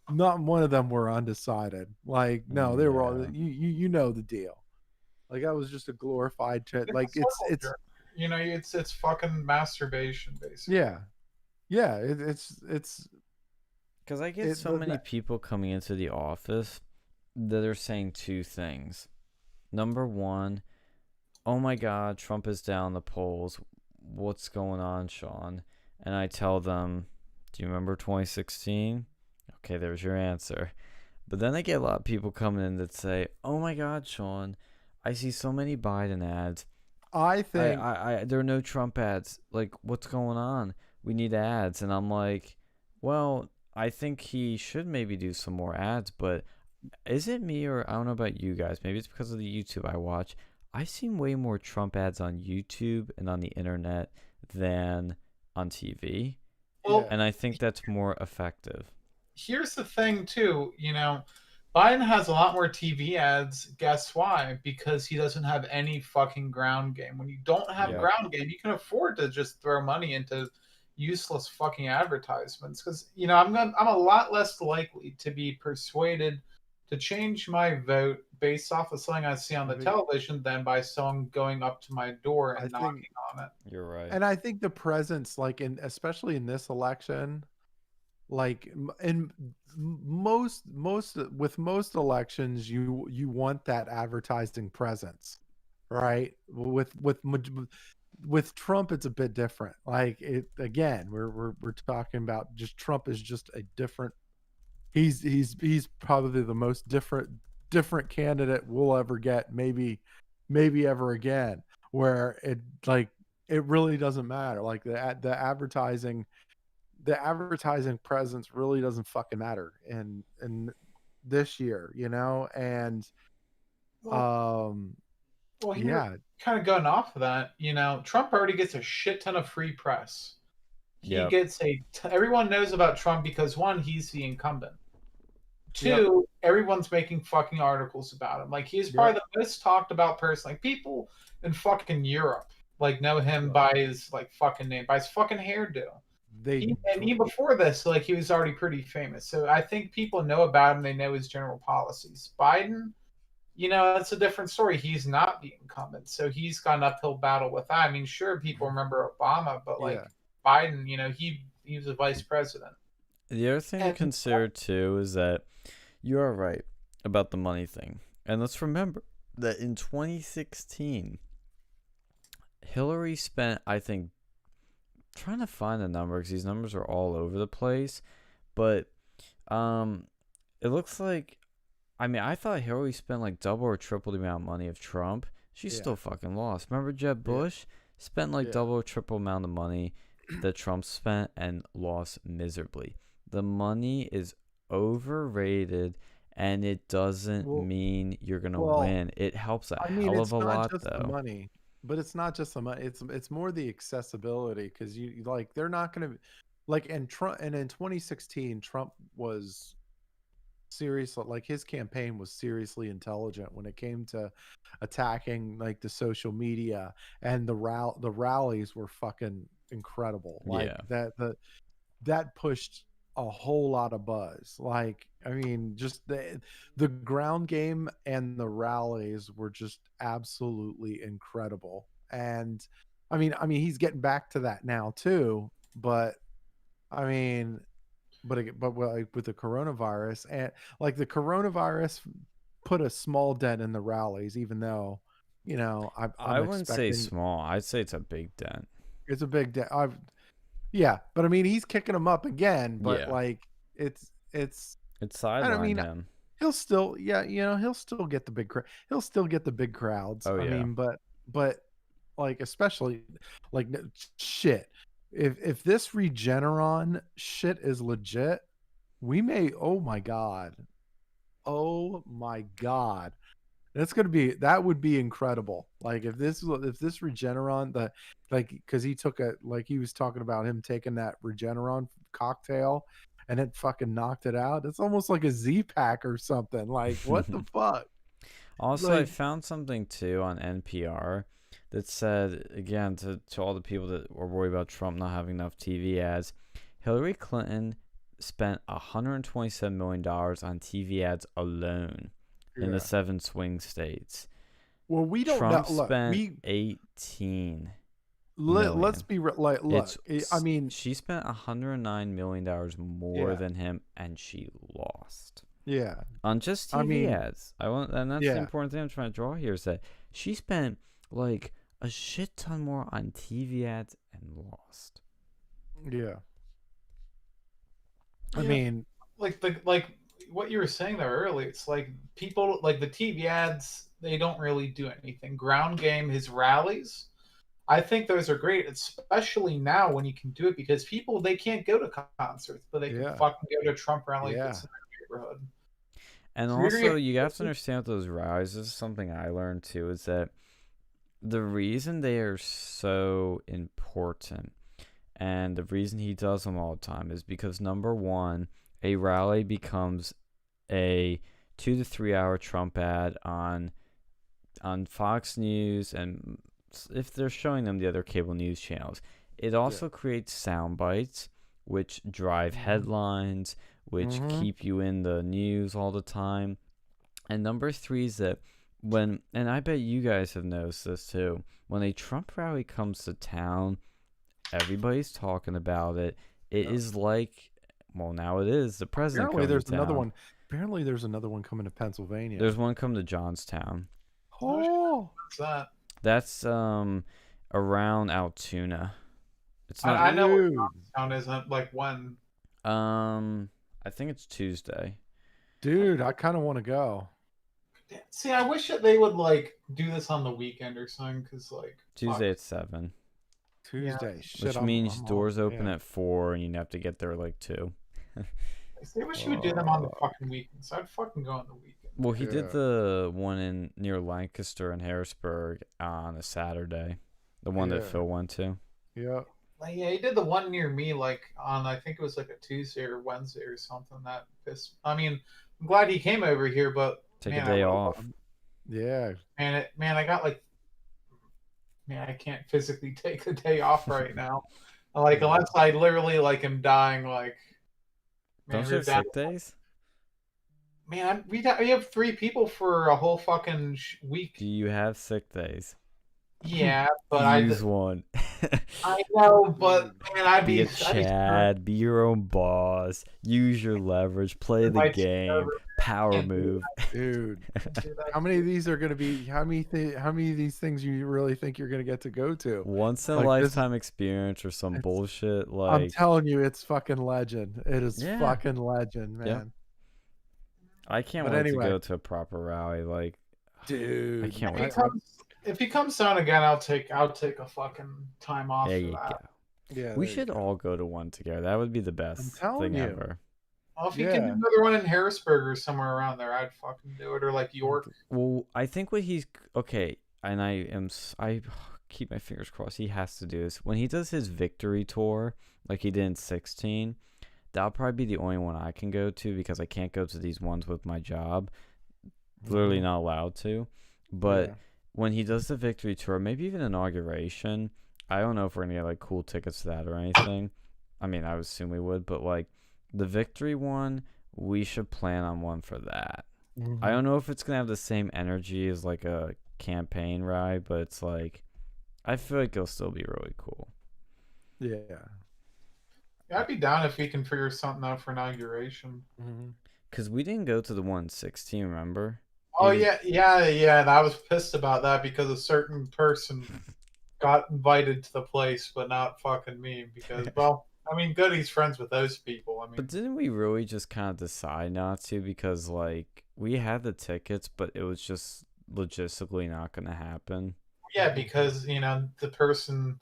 were undecided. Like, no, they were all, Yeah. you know the deal. Like, that was just a glorified like it's fucking masturbation basically. yeah, it's because I get so many people coming into the office that are saying two things. Number one, oh my God, Trump is down the polls. What's going on, Sean? And I tell them, do you remember 2016? Okay, there's your answer. But then I get a lot of people coming in that say, oh my God, Sean, I see so many Biden ads. I think there are no Trump ads. Like, what's going on? We need ads. And I'm like, well, I think he should maybe do some more ads, but is it me, or I don't know about you guys, maybe it's because of the YouTube I watch. I've seen way more Trump ads on YouTube and on the internet than on TV. Well, and I think that's more effective. Here's the thing too, Biden has a lot more TV ads. Guess why? Because he doesn't have any fucking ground game. When you don't have ground game, you can afford to just throw money into useless fucking advertisements. Because I'm a lot less likely to be persuaded to change my vote based off of something I see on the television than by someone going up to my door and knocking on it. You're right. And I think the presence, like, especially in this election, like in most elections, you want that advertising presence, right? With Trump, it's a bit different. Like, it again, we're talking about just Trump is just a different. He's probably the most different candidate we'll ever get, maybe ever again. Where it really doesn't matter. Like the advertising presence really doesn't fucking matter in this year, and kind of going off of that, Trump already gets a shit ton of free press. He gets everyone knows about Trump because, one, he's the incumbent. Two, everyone's making fucking articles about him. Like, he's probably the most talked about person. Like, people in fucking Europe know him by his fucking name, by his fucking hairdo. Even before this, he was already pretty famous. So I think people know about him. They know his general policies. Biden, that's a different story. He's not the incumbent, so he's got an uphill battle with that. I mean, sure, people remember Obama, but Biden, he was a vice president. The other thing to consider too is that you are right about the money thing, and let's remember that in 2016, Hillary spent, I think, trying to find the number because these numbers are all over the place, but it looks like, I mean, I thought Hillary spent double or triple the amount of money of Trump, She Yeah. still fucking lost. Remember Jeb Bush spent like Yeah. double or triple amount of money that Trump spent and lost miserably. The money is overrated, and it doesn't Well, mean you're gonna well, win. It helps a I mean, hell of it's a not lot, just the though. money, but it's not just the money. It's more the accessibility, because you like they're not going to like in Trump, and in 2016 Trump was serious, like his campaign was seriously intelligent when it came to attacking like the social media, and the rallies were fucking incredible. Like Yeah. that pushed a whole lot of buzz. Like, I mean, just the ground game and the rallies were just absolutely incredible. And I mean, he's getting back to that now too. But I mean, but like with the coronavirus, and like the coronavirus put a small dent in the rallies, even though, I'm I wouldn't say expecting small. I'd say it's a big dent. it's a big dent. Yeah, but I mean, he's kicking them up again. But Yeah. like, it's It's I don't sidelined mean, him. he'll still, yeah, he'll still get the he'll still get the big crowds. Oh I yeah. mean, but like, especially like, shit. If this Regeneron shit is legit, we may. Oh my god. Oh my god. That would be incredible. Like if this Regeneron, because he took he was talking about him taking that Regeneron cocktail and it fucking knocked it out. It's almost like a Z pack or something. Like, what the fuck? Also, I Like, found something too on NPR that said, again, to all the people that were worried about Trump not having enough TV ads, Hillary Clinton spent $127 million on TV ads alone in yeah. the 7 swing states. Well, we don't Trump know. Look, spent 18 let's million. be like, look. I mean, she spent $109 million more Yeah. than him, and she lost yeah. on just TV I mean, ads. And that's the Yeah. important thing I'm trying to draw here, is that she spent like a shit ton more on TV ads and lost. Yeah. I Yeah. mean, like what you were saying there earlier, it's like people like the TV ads, they don't really do anything. Ground game, his rallies, I think those are great, especially now when you can do it, because people, they can't go to concerts, but they can Yeah. fucking go to Trump rally Yeah. that's in their neighborhood. And So you're also, gonna- you have to understand with those rallies, this is something I learned too, is that the reason they are so important and the reason he does them all the time is because, number one, a rally becomes a 2 to 3 hour Trump ad on Fox News, and if they're showing them the other cable news channels. It also creates sound bites, which drive headlines, which keep you in the news all the time. And number three is that and I bet you guys have noticed this too, when a Trump rally comes to town, everybody's talking about it. It is like, well, now it is the president. Apparently, there's coming to another town. one. Apparently, there's another one coming to Pennsylvania. There's one coming to Johnstown. Oh, What's that? That's around Altoona. It's not. I know what dude. Johnstown isn't, like when. I think it's Tuesday. Dude, I kind of want to go. See, I wish that they would like do this on the weekend or something, because like Tuesday at 7, Tuesday. Shit, which means doors open at 4, and you'd have to get there like 2. I wish you would do them on the fucking weekends. I'd fucking go on the weekend. Well, he did the one near Lancaster and Harrisburg on a Saturday, the one that Phil went to. Yeah. Like, yeah, he did the one near me, like on, I think it was like a Tuesday or Wednesday or something. That pissed. I mean, I'm glad he came over here, but Take a day off. Yeah. I got like, I can't physically take a day off right now. Like, unless I literally like am dying. Like, Don't you have sick days? Man, we have 3 people for a whole fucking week. Do you have sick days? Yeah, but use one. I know, but man, I'd be a Chad, be your own boss, use your leverage, play the game, power move. Dude, how many of these are going to be, how many of these things you really think you're going to get to go to? Once in a lifetime experience or some bullshit like. I'm telling you, it's fucking legend. It is fucking legend, man. Yeah. I can't wait to go to a proper rally. Like, dude, I can't wait. If he comes down again, I'll take a fucking time off There for you that. go. Yeah, We there you should go. all go to one together. That would be the I'm best telling thing you. ever. Well, if you can do Yeah. another one in Harrisburg or somewhere around there, I'd fucking do it. Or like York. Well, I think what he's okay, and I keep my fingers crossed. He has to do this when he does his victory tour, like he did in 16. That'll probably be the only one I can go to because I can't go to these ones with my job. Literally not allowed to. But Yeah. when he does the victory tour, maybe even inauguration, I don't know if we're gonna get like cool tickets to that or anything. I mean, I would assume we would, but like the victory one, we should plan on one for that. I don't know if it's gonna have the same energy as like a campaign ride, but it's like I feel like it'll still be really cool. Yeah. Yeah, I'd be down if we can figure something out for inauguration. Cause we didn't go to the 116, remember? Oh yeah. And I was pissed about that because a certain person got invited to the place, but not fucking me. Because, well, I mean, good, he's friends with those people. I mean, But didn't we really just kind of decide not to because like we had the tickets, but it was just logistically not gonna happen. yeah, because the person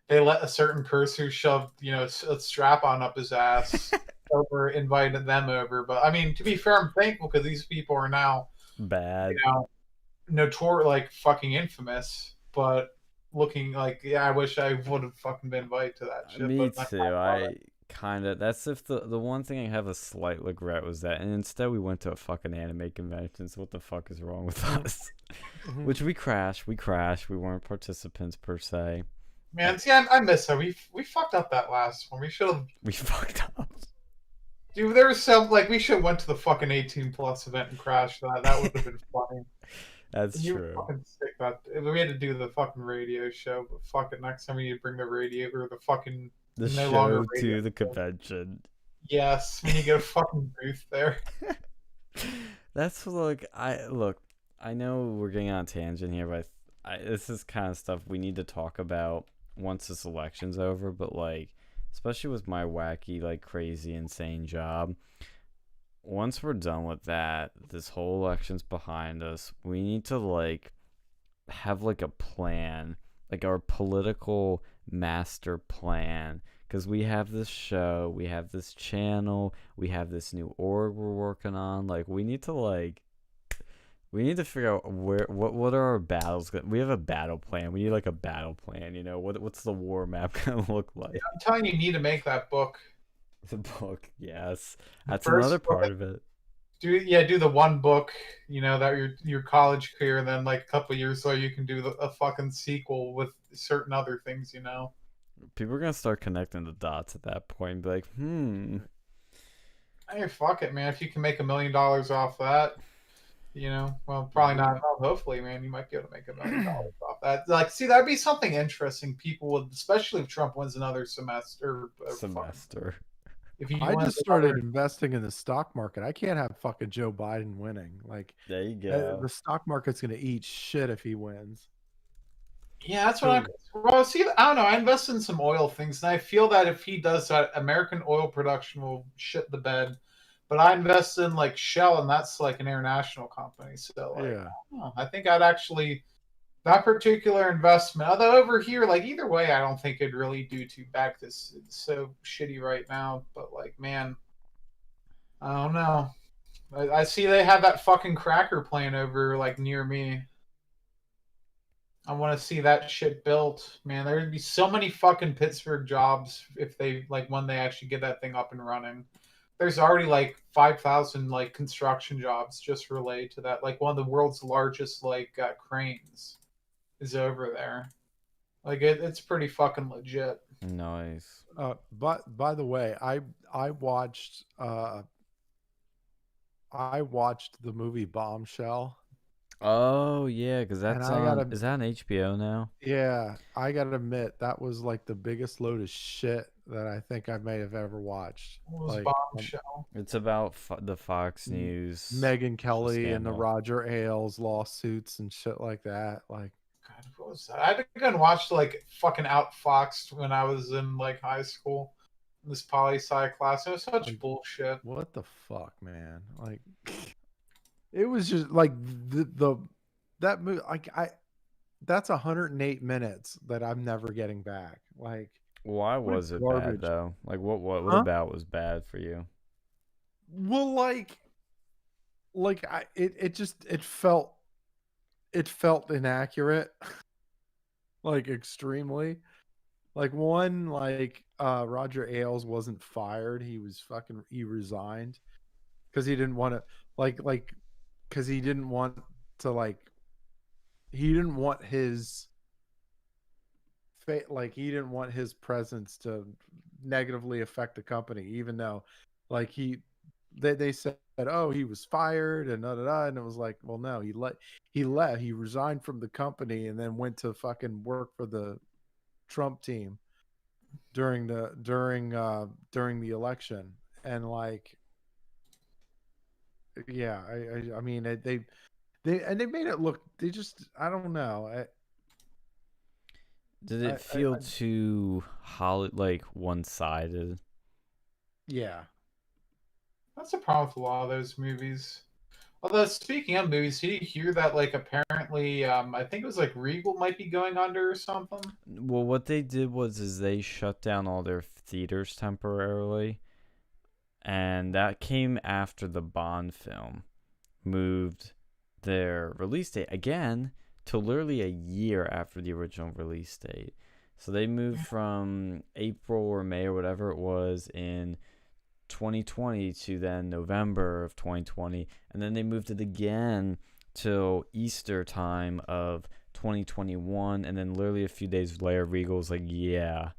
they let a certain person who shoved a strap on up his ass over invited them over. But I mean, to be fair, I'm thankful because these people are now Bad. notorious, like fucking infamous. But looking like, yeah, I wish I would have fucking been invited to that shit. Me But too. I kind of. That's if the one thing I have a slight regret was that, and instead we went to a fucking anime convention. So what the fuck is wrong with us? Which we crashed. We crashed. We weren't participants per se. Man, see, I miss her. We fucked up that last one. We should have. We fucked up. Dude, there was some like we should have went to the fucking 18+ event and crashed that. That would have been funny. That's You true. fucking sick that we had to do the fucking radio show, but fuck it, next time we need to bring the radio or the fucking The no show longer radio to the show. convention. Yes, we need to get a fucking booth there. That's look. I know we're getting on a tangent here, but this is kind of stuff we need to talk about once this election's over. But like, especially with my wacky, like, crazy, insane job. Once we're done with that, this whole election's behind us. We need to like have like a plan, like our political master plan. Because we have this show, we have this channel, we have this new org we're working on. Like, we need to figure out what are our battles. We have a battle plan. We need like a battle plan. You know what's the war map gonna look like? I'm telling you, you need to make that book. The book, yes, that's First another book, part of it. do the one book, that your college career, and then like a couple years later you can do a fucking sequel with certain other things. People are gonna start connecting the dots at that point and be like, Hey, fuck it, man. If you can make $1 million off that, well, probably not. Well, hopefully, man, you might be able to make $1 million off that. Like, see, that'd be something interesting. People would, especially if Trump wins another semester. If he I wins just started another- investing in the stock market. I can't have fucking Joe Biden winning. Like, there you go. the stock market's gonna eat shit if he wins. Yeah, that's what I'm. Well, see, I don't know. I invest in some oil things, and I feel that if he does that, American oil production will shit the bed. But I invest in like Shell, and that's like an international company. So, like, Yeah. I think I'd actually that particular investment. Although over here, like either way, I don't think it'd really do too bad because it's so shitty right now. But like, man, I don't know. I see they have that fucking cracker plant over like near me. I want to see that shit built, man. There'd be so many fucking Pittsburgh jobs if they like when they actually get that thing up and running. There's already like 5,000 like construction jobs just related to that. Like one of the world's largest like cranes is over there. Like it's pretty fucking legit. Nice. But by the way, I watched the movie Bombshell. Oh yeah, because that's And I on. gotta- Is that on HBO now? Yeah, I gotta admit that was like the biggest load of shit that I think I may have ever watched. What was Like, Bombshell? It's about the Fox News. Megyn Kelly and the scandal. Roger Ailes lawsuits and shit like that. Like, God, what was that? I had to go and watch like fucking Outfoxed when I was in like high school. This poli sci class. It was such bullshit. what the fuck, man? Like, it was just like that movie. Like, that's 108 minutes that I'm never getting back. Like, Why what was it bad garbage. though? Like what Huh? about was bad for you? Well, it just it felt inaccurate, like extremely. Like one, Roger Ailes wasn't fired. He resigned because he didn't want to because he didn't want to he didn't want his he didn't want his presence to negatively affect the company, even though like they said, oh, he was fired and da da da, and it was like, well, no, he resigned from the company and then went to fucking work for the Trump team during the election. And yeah, I mean they made it look, they just, I don't know. Did it feel too like one-sided? Yeah. That's a problem with a lot of those movies. Although speaking of movies, did you hear that like apparently I think it was like Regal might be going under or something? Well, what they did is they shut down all their theaters temporarily, and that came after the Bond film moved their release date again to literally a year after the original release date. So they moved from April or May or whatever it was in 2020 to then November of 2020, and then they moved it again till Easter time of 2021, and then literally a few days later Regal's like, yeah,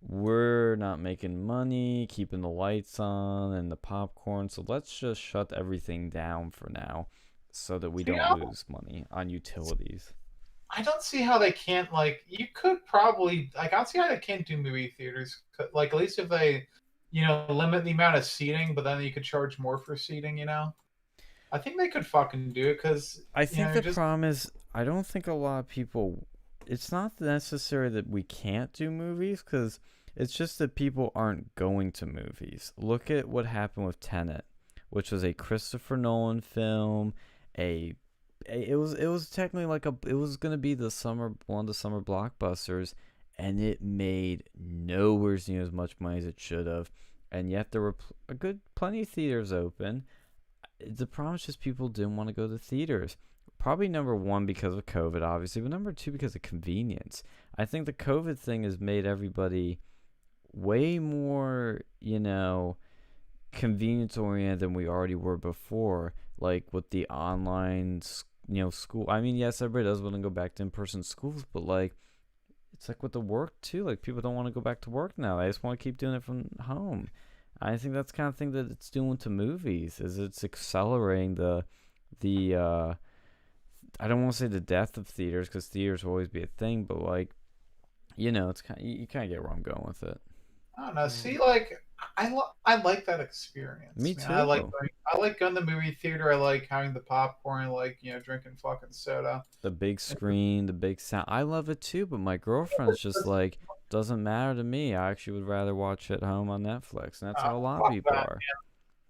we're not making money keeping the lights on and the popcorn, so let's just shut everything down for now so that we don't lose money on utilities. I don't see how they can't, like, you could probably, like, I don't see how they can't do movie theaters. Like, at least if they, limit the amount of seating, but then you could charge more for seating. I think they could fucking do it because, I think the problem is, I don't think a lot of people, it's not necessary that we can't do movies, because it's just that people aren't going to movies. Look at what happened with Tenet, which was a Christopher Nolan film. It was technically like it was gonna be one of the summer blockbusters, and it made nowhere near as much money as it should have, and yet there were plenty of theaters open. The problem is just people didn't want to go to theaters. Probably number one because of COVID, obviously, but number two because of convenience. I think the COVID thing has made everybody way more, convenience oriented than we already were before. Like with the online, school. I mean, yes, everybody does want to go back to in-person schools, but like, it's like with the work too. Like people don't want to go back to work now. They just want to keep doing it from home. I think that's the kind of thing that it's doing to movies. Is it's accelerating the I don't want to say the death of theaters, because theaters will always be a thing, but like, it's kind of, you kind of get where I'm going with it. I don't know. See, like, I like that experience. Me Man. too. I like going to the movie theater. I like having the popcorn. I like drinking fucking soda. The big screen, the big sound. I love it too, but my girlfriend's just like, doesn't matter to me. I actually would rather watch it at home on Netflix, and that's how a lot of people are.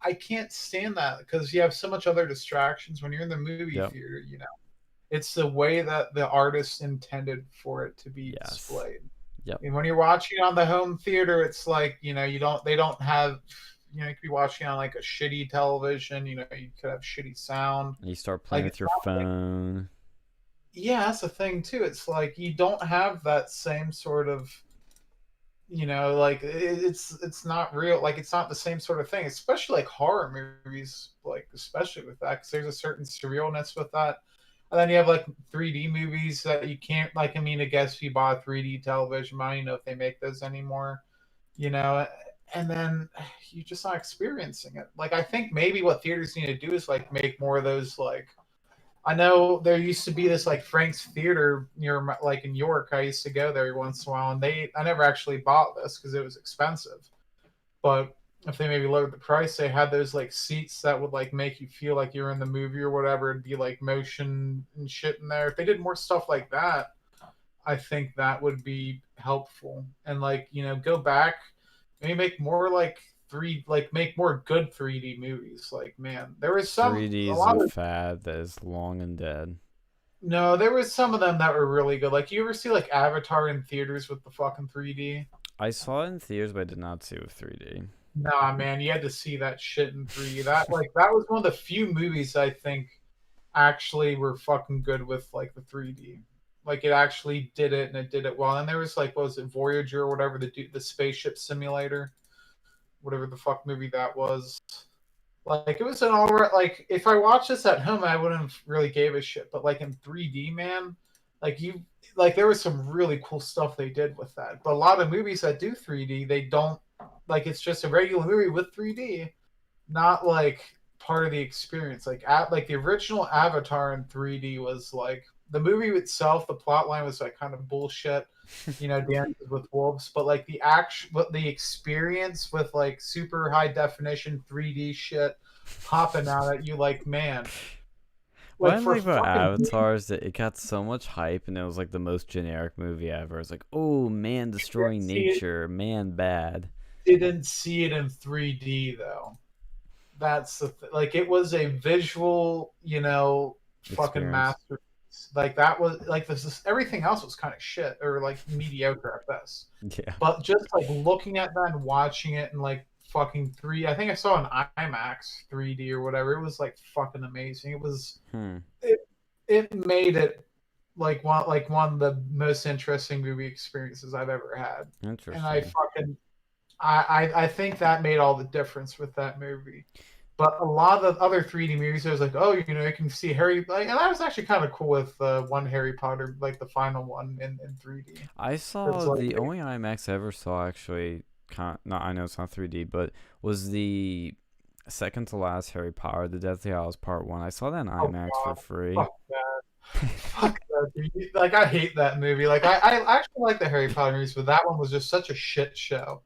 I can't stand that because you have so much other distractions when you're in the movie theater. It's the way that the artist intended for it to be displayed. Yep. And when you're watching on the home theater, it's like, they don't have, you could be watching on like a shitty television, you could have shitty sound. You start playing with your phone. Yeah, that's the thing too. It's like you don't have that same sort of, like it's not real. Like it's not the same sort of thing, especially like horror movies, like especially with that, because there's a certain surrealness with that. And then you have like 3D movies that you can't, like, I mean, I guess if you bought a 3D television, I don't even know if they make those anymore, and then you're just not experiencing it. Like, I think maybe what theaters need to do is like make more of those, like, I know there used to be this like Frank's Theater near, like in York. I used to go there once in a while, and I never actually bought this because it was expensive. But if they maybe lowered the price, they had those like seats that would like make you feel like you're in the movie or whatever. It'd be like motion and shit in there. If they did more stuff like that, I think that would be helpful. And like, go back, maybe make more like make more good 3D movies. Like, man, there was some 3D is a fad that is long and dead. No, there was some of them that were really good. Like, you ever see like Avatar in theaters with the fucking 3D? I saw it in theaters, but I did not see it with 3D. Nah, man, you had to see that shit in 3D. That was one of the few movies I think actually were fucking good with like the 3D. Like, it actually did it and it did it well. And there was like, what was it, Voyager or whatever, the spaceship simulator, whatever the fuck movie that was. Like, it was an alright. Like, if I watched this at home, I wouldn't have really gave a shit. But like in 3D, man, like there was some really cool stuff they did with that. But a lot of movies that do 3D, they don't. Like, it's just a regular movie with 3D, not like part of the experience. Like the original Avatar in 3D was like the movie itself. The plot line was like kind of bullshit, Dances with Wolves. But like the experience with like super high definition 3D shit popping out at you, like, man. What I Like, for like about fucking Avatar is that it got so much hype, and it was like the most generic movie ever. It's like, oh, man destroying nature, man bad. didn't see it in 3D though. That's like, it was a visual, fucking Experience. masterpiece. Like, that was like, everything else was kind of shit or like mediocre at best. Yeah. But just like looking at that and watching it in like fucking three, I think I saw an IMAX 3D or whatever. It was like fucking amazing. Hmm. It made it like one of the most interesting movie experiences I've ever had. And Interesting. I think that made all the difference with that movie. But a lot of the other 3D movies, I was like, oh, you can see Harry, like, and I was actually kind of cool with one Harry Potter, like the final one in 3D. I It's saw like, the only IMAX I ever saw actually. No, I know it's not 3D, but was the second to last Harry Potter, The Deathly Hallows Part 1. I saw that in oh IMAX for god, free. fuck that, fuck that, dude. Like, I hate that movie. Like, I actually like the Harry Potter movies, but that one was just such a shit show.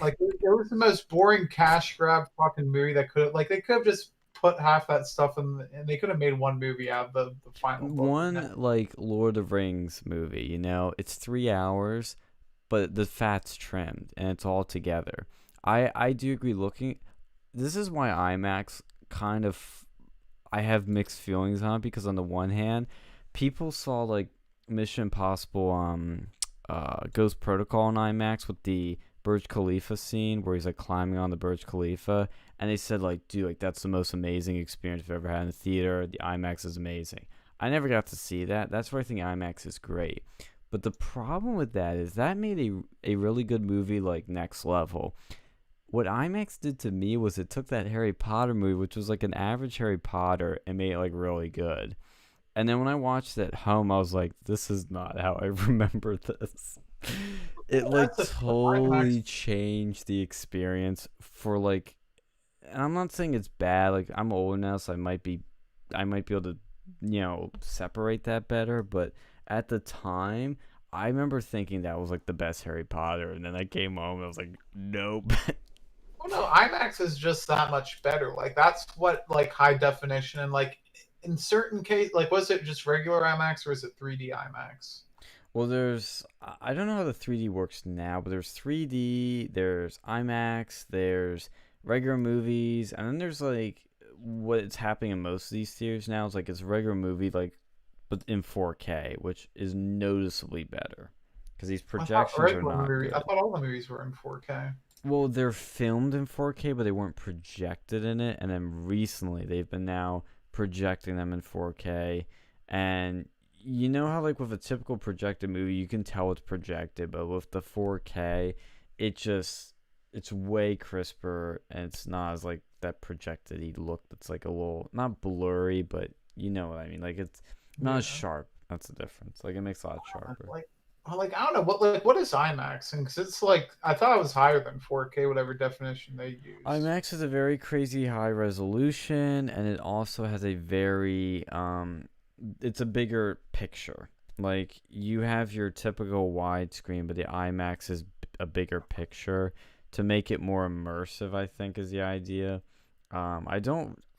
Like, it was the most boring cash grab fucking movie that they could have just put half that stuff in, and they could have made one movie out of the final book. One like Lord of Rings movie, it's 3 hours, but the fat's trimmed and it's all together. I do agree. This is why IMAX kind of I have mixed feelings on it, because on the one hand, people saw like Mission Impossible Ghost Protocol in IMAX with the Burj Khalifa scene where he's like climbing on the Burj Khalifa, and they said like, dude, like that's the most amazing experience I've ever had in the theater. The IMAX is amazing. I never got to see that. That's where I think IMAX is great. But the problem with that is that made a really good movie like next level. What IMAX did to me was it took that Harry Potter movie, which was like an average Harry Potter, and made it like really good. And then when I watched it at home, I was like, this is not how I remember this. It like That's the IMAX. totally changed the experience for like, and I'm not saying it's bad. Like, I'm old now, so I might be able to, separate that better. But at the time, I remember thinking that was like the best Harry Potter, and then I came home and I was like, nope. Oh no, IMAX is just that much better. Like, that's what, like, high definition, and like in certain case, like, was it just regular IMAX or is it 3D IMAX? Well, I don't know how the 3D works now, but there's 3D, there's IMAX, there's regular movies, and then there's like what's happening in most of these theaters now is like it's a regular movie, like, but in 4K, which is noticeably better because these projections are not I good. thought all the movies were in 4K. Well, they're filmed in 4K, but they weren't projected in it, and then recently they've been now projecting them in 4K, and you know how like with a typical projected movie you can tell it's projected, but with the 4K it's way crisper, and it's not as like that projected-y look that's like a little not blurry, but you know what I mean, like it's not as Yeah. sharp. That's the difference. Like, it makes it a lot sharper. I don't know what is IMAX, and because it's like, I thought it was higher than 4K, whatever definition they use. IMAX is a very crazy high resolution, and it also has a very it's a bigger picture. Like, you have your typical widescreen, but the IMAX is a bigger picture to make it more immersive, I think, is the idea.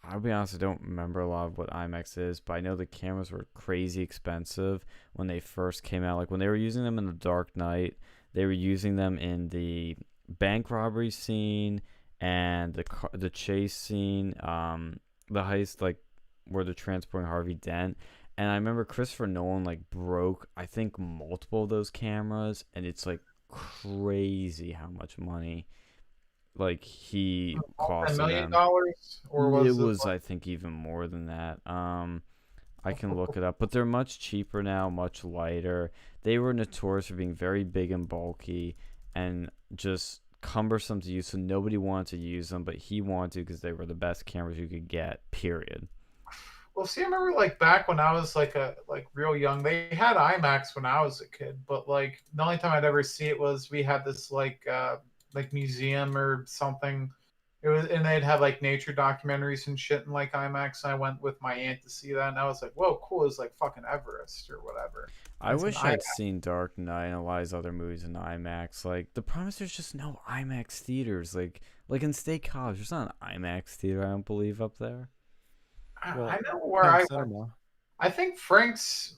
I'll be honest, I don't remember a lot of what IMAX is, but I know the cameras were crazy expensive when they first came out. Like, when they were using them in The Dark Knight, they were using them in the bank robbery scene and the chase scene, the heist, like where they're transporting Harvey Dent. And I remember Christopher Nolan like broke, I think, multiple of those cameras, and it's like crazy how much money like he costed $multi-million, them. or It was it was, I think, even more than that. I can look it up, but they're much cheaper now, much lighter. They were notorious for being very big and bulky and just cumbersome to use, so nobody wanted to use them, but he wanted to because they were the best cameras you could get. Period. Well, see, I remember like back when I was like real young, they had IMAX when I was a kid, but like the only time I'd ever see it was we had this like museum or something. It was, and they'd have like nature documentaries and shit in like IMAX. And I went with my aunt to see that, and I was like, "Whoa, cool!" It's like fucking Everest or whatever. I And it's an wish IMAX. I'd seen Dark Knight and a lot of these other movies in IMAX. Like the problem is there's just no IMAX theaters. Like in State College, there's not an IMAX theater. I don't believe up there. Well, I know where Penn I went. Cinema. I think Frank's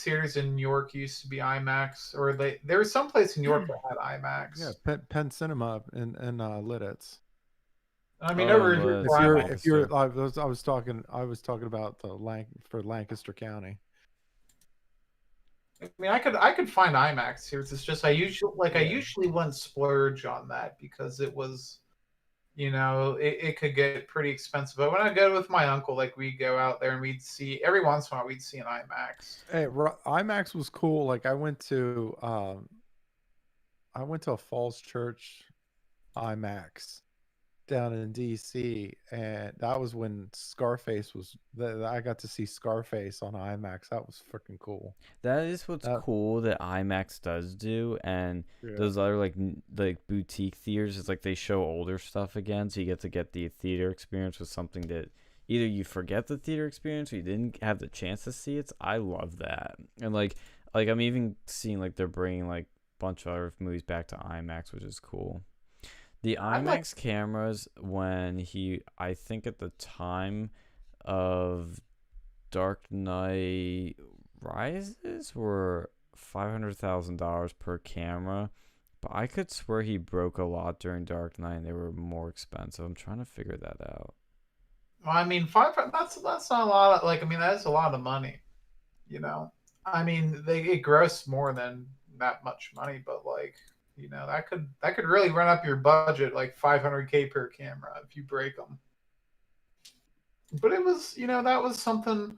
theaters in New York used to be IMAX, or there was some place in New York that had IMAX. Yeah, Penn Cinema in Lidditz. I mean, Oh, over and here, Liz, If you're, Lancaster. I was talking about the for Lancaster County. I mean, I could find IMAX here. It's just I usually wouldn't splurge on that because it was, it could get pretty expensive. But when I go with my uncle, like we'd go out there and we'd see every once in a while we'd see an IMAX. Hey, IMAX was cool. Like I went to a Falls Church IMAX down in DC, and that was when Scarface was. I got to see Scarface on IMAX. That was freaking cool. That is what's cool that IMAX does do, and those other like boutique theaters is like they show older stuff again, so you get the theater experience with something that either you forget the theater experience or you didn't have the chance to see it. I love that, and like I'm even seeing like they're bringing like a bunch of other movies back to IMAX, which is cool. The IMAX cameras, I think at the time of Dark Knight Rises were $500,000 per camera, but I could swear he broke a lot during Dark Knight and they were more expensive. I'm trying to figure that out. Well, I mean, that's not a lot. I mean, that's a lot of money. I mean, it grossed more than that much money, but that could really run up your budget like 500K per camera if you break them. But it was, that was something.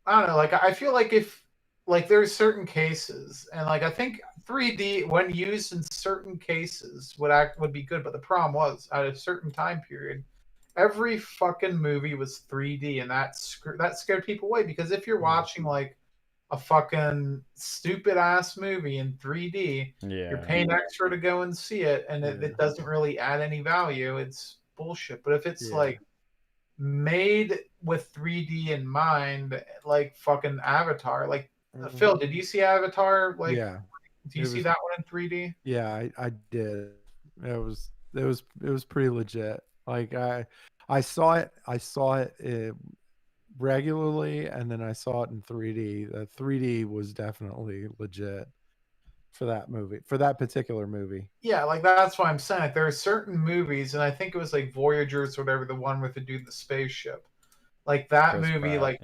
I don't know. Like I feel like if there's certain cases, and I think 3D when used in certain cases would be good. But the problem was at a certain time period, every fucking movie was 3D, and that scared people away because if you're watching like a fucking stupid ass movie in 3D, you're paying extra to go and see it, and it doesn't really add any value. It's bullshit. But if it's like made with 3D in mind, like fucking Avatar, Phil, did you see Avatar? Do you see that one in 3D? Yeah, I did. It was pretty legit. Like I saw it regularly, and then I saw it in 3D. The 3D was definitely legit for that particular movie. Yeah, that's why I'm saying. Like, there are certain movies, and I think it was like Voyagers or whatever, the one with the dude in the spaceship. Like that Chris movie, Pratt,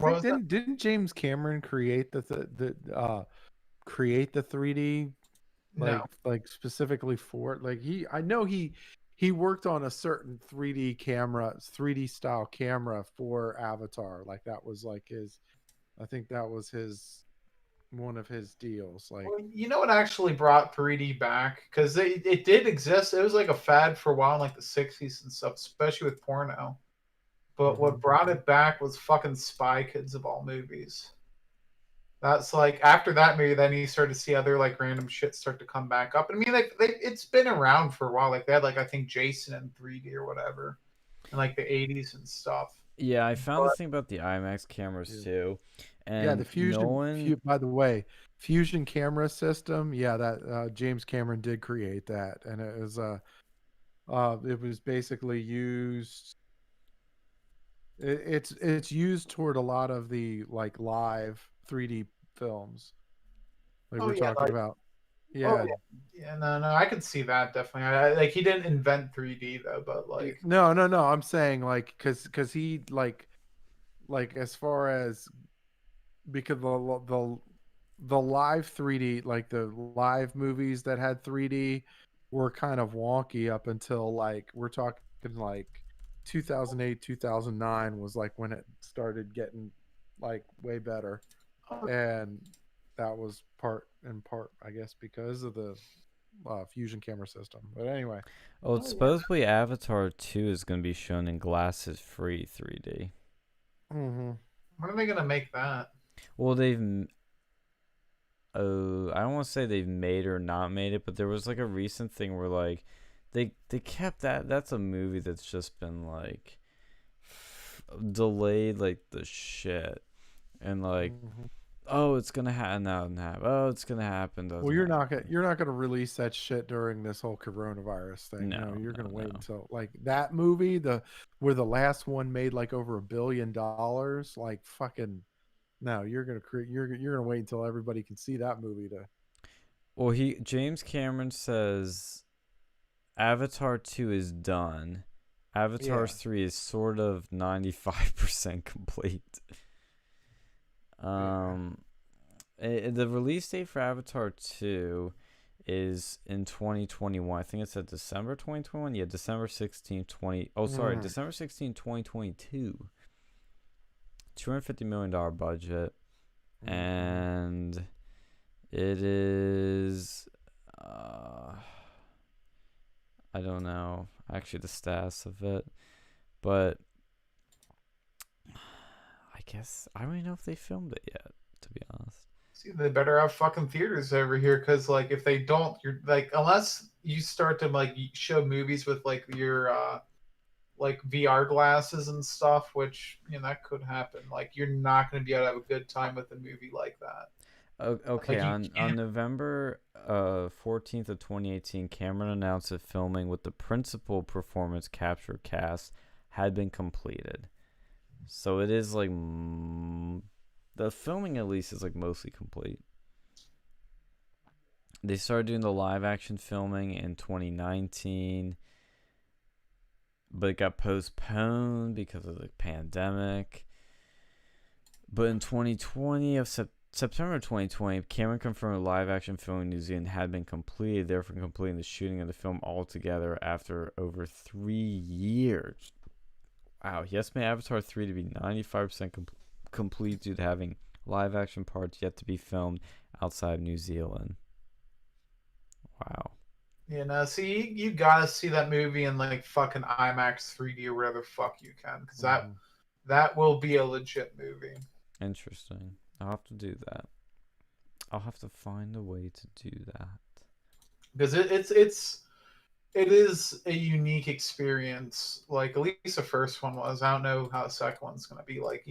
I think didn't James Cameron create the 3D like specifically for it? Like I know he worked on a certain 3D style camera for Avatar. Like that was like I think that was one of his deals. Like, well, you know what actually brought 3D back? Because it did exist. It was like a fad for a while in like the 60s and stuff, especially with porno. But what brought it back was fucking Spy Kids of all movies. That's like after that movie, then you start to see other like random shit start to come back up. I mean, it's been around for a while. Like they had I think Jason in 3D or whatever, in like the 80s and stuff. Yeah, I found the thing about the IMAX cameras too, and the Fusion. By the way, Fusion camera system. Yeah, that James Cameron did create that, and it was basically used. It's used toward a lot of the like live 3D films, like we're talking about. Yeah. No, I could see that definitely. He didn't invent 3D though, but no. I'm saying because he like as far as because the live 3D, like the live movies that had 3D were kind of wonky up until like we're talking like 2008, 2009 was like when it started getting like way better. And that was in part, I guess, because of the fusion camera system. But anyway. Oh, it's supposedly Avatar 2 is going to be shown in glasses-free 3D. Mm-hmm. When are they gonna make that? Well, they've. Oh, I don't want to say they've made or not made it, but there was like a recent thing where like they kept that. That's a movie that's just been like delayed like the shit, and like oh, it's gonna happen now and happen. Oh, it's gonna happen. Well, you're not gonna release that shit during this whole coronavirus thing. No, you're gonna wait no. until like that movie, where the last one made like over $1 billion. Like fucking, no, you're gonna wait until everybody can see that movie to. Well, James Cameron says Avatar 2 is done. Avatar 3 is sort of 95% complete. The release date for Avatar 2 is in 2021. I think it said December 2021. Yeah, December 16, 20. Oh, sorry, December 16, 2022. $250 million budget. And it is. I don't know actually the stats of it, but I guess I don't even know if they filmed it yet, to be honest. See, they better have fucking theaters over here, because like if they don't, you're like, unless you start to like show movies with like your like VR glasses and stuff, which that could happen. Like you're not going to be able to have a good time with a movie like that. Okay, like on November 14th of 2018, Cameron announced that filming with the principal performance capture cast had been completed. So it is like the filming at least is like mostly complete. They started doing the live action filming in 2019, but it got postponed because of the pandemic. But in 2020 of September 2020, Cameron confirmed live action filming in New Zealand had been completed, therefore completing the shooting of the film altogether after over 3 years. Wow, he estimated Avatar 3 to be 95% complete due to having live action parts yet to be filmed outside of New Zealand. Wow. See, you gotta see that movie in like fucking IMAX 3D or whatever the fuck you can, because that will be a legit movie. Interesting. I'll have to do that. I'll have to find a way to do that. Because it is a unique experience. Like at least the first one was. I don't know how the second one's gonna be. Like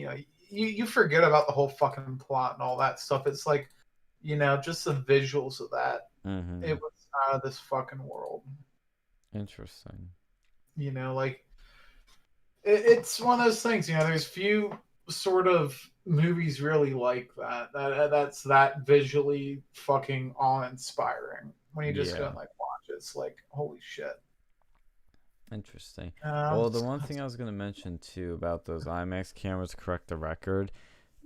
you forget about the whole fucking plot and all that stuff. It's like just the visuals of that. Mm-hmm. It was out of this fucking world. Interesting. Like it's one of those things. There's few sort of movies really like that's that visually fucking awe-inspiring when you just go and like watch it. It's like holy shit. Interesting. Well, the one thing I was going to mention too about those IMAX cameras, correct the record,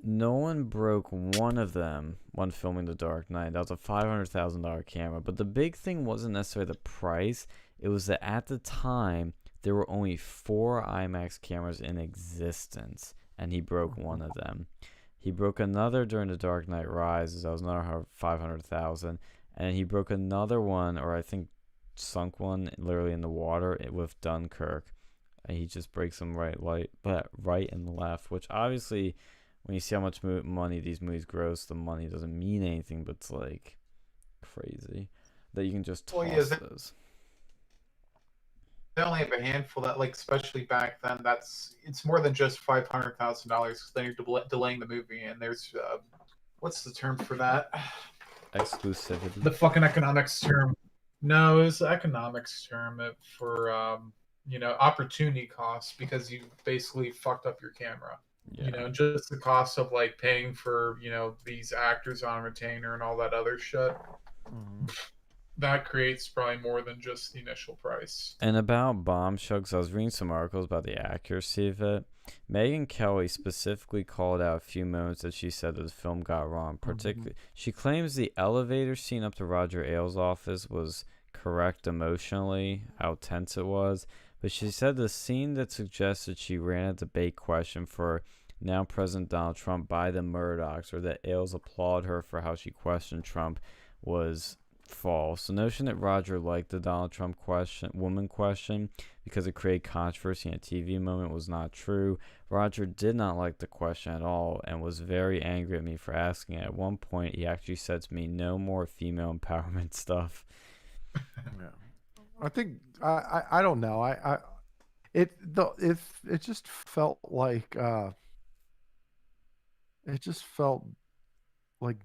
no one broke one of them when filming The Dark Knight. That was a $500,000 camera, but the big thing wasn't necessarily the price. It was that at the time there were only 4 IMAX cameras in existence, and he broke one of them. He broke another during The Dark Knight Rises. That was another $500,000, and he broke another one, or I think sunk one, literally in the water with Dunkirk. And he just breaks them right and left, which obviously, when you see how much money these movies gross, the money doesn't mean anything, but it's like crazy that you can just toss those. They only have a handful that, like, especially back then, it's more than just $500,000 because then you're delaying the movie, and there's what's the term for that? Exclusivity. The fucking economics term. No, it's the economics term for opportunity costs, because you basically fucked up your camera. Yeah. Just the cost of like paying for these actors on retainer and all that other shit. that creates probably more than just the initial price. And about Bombshell, because I was reading some articles about the accuracy of it. Megyn Kelly specifically called out a few moments that she said that the film got wrong. Particularly, she claims the elevator scene up to Roger Ailes' office was correct emotionally, how tense it was. But she said the scene that suggested she ran a debate question for now President Donald Trump by the Murdochs, or that Ailes applauded her for how she questioned Trump, was false. The notion that Roger liked the Donald Trump woman question, because it created controversy in a TV moment, was not true. Roger did not like the question at all and was very angry at me for asking it. At one point, he actually said to me, "No more female empowerment stuff." Yeah. I think I don't know. It just felt like it just felt like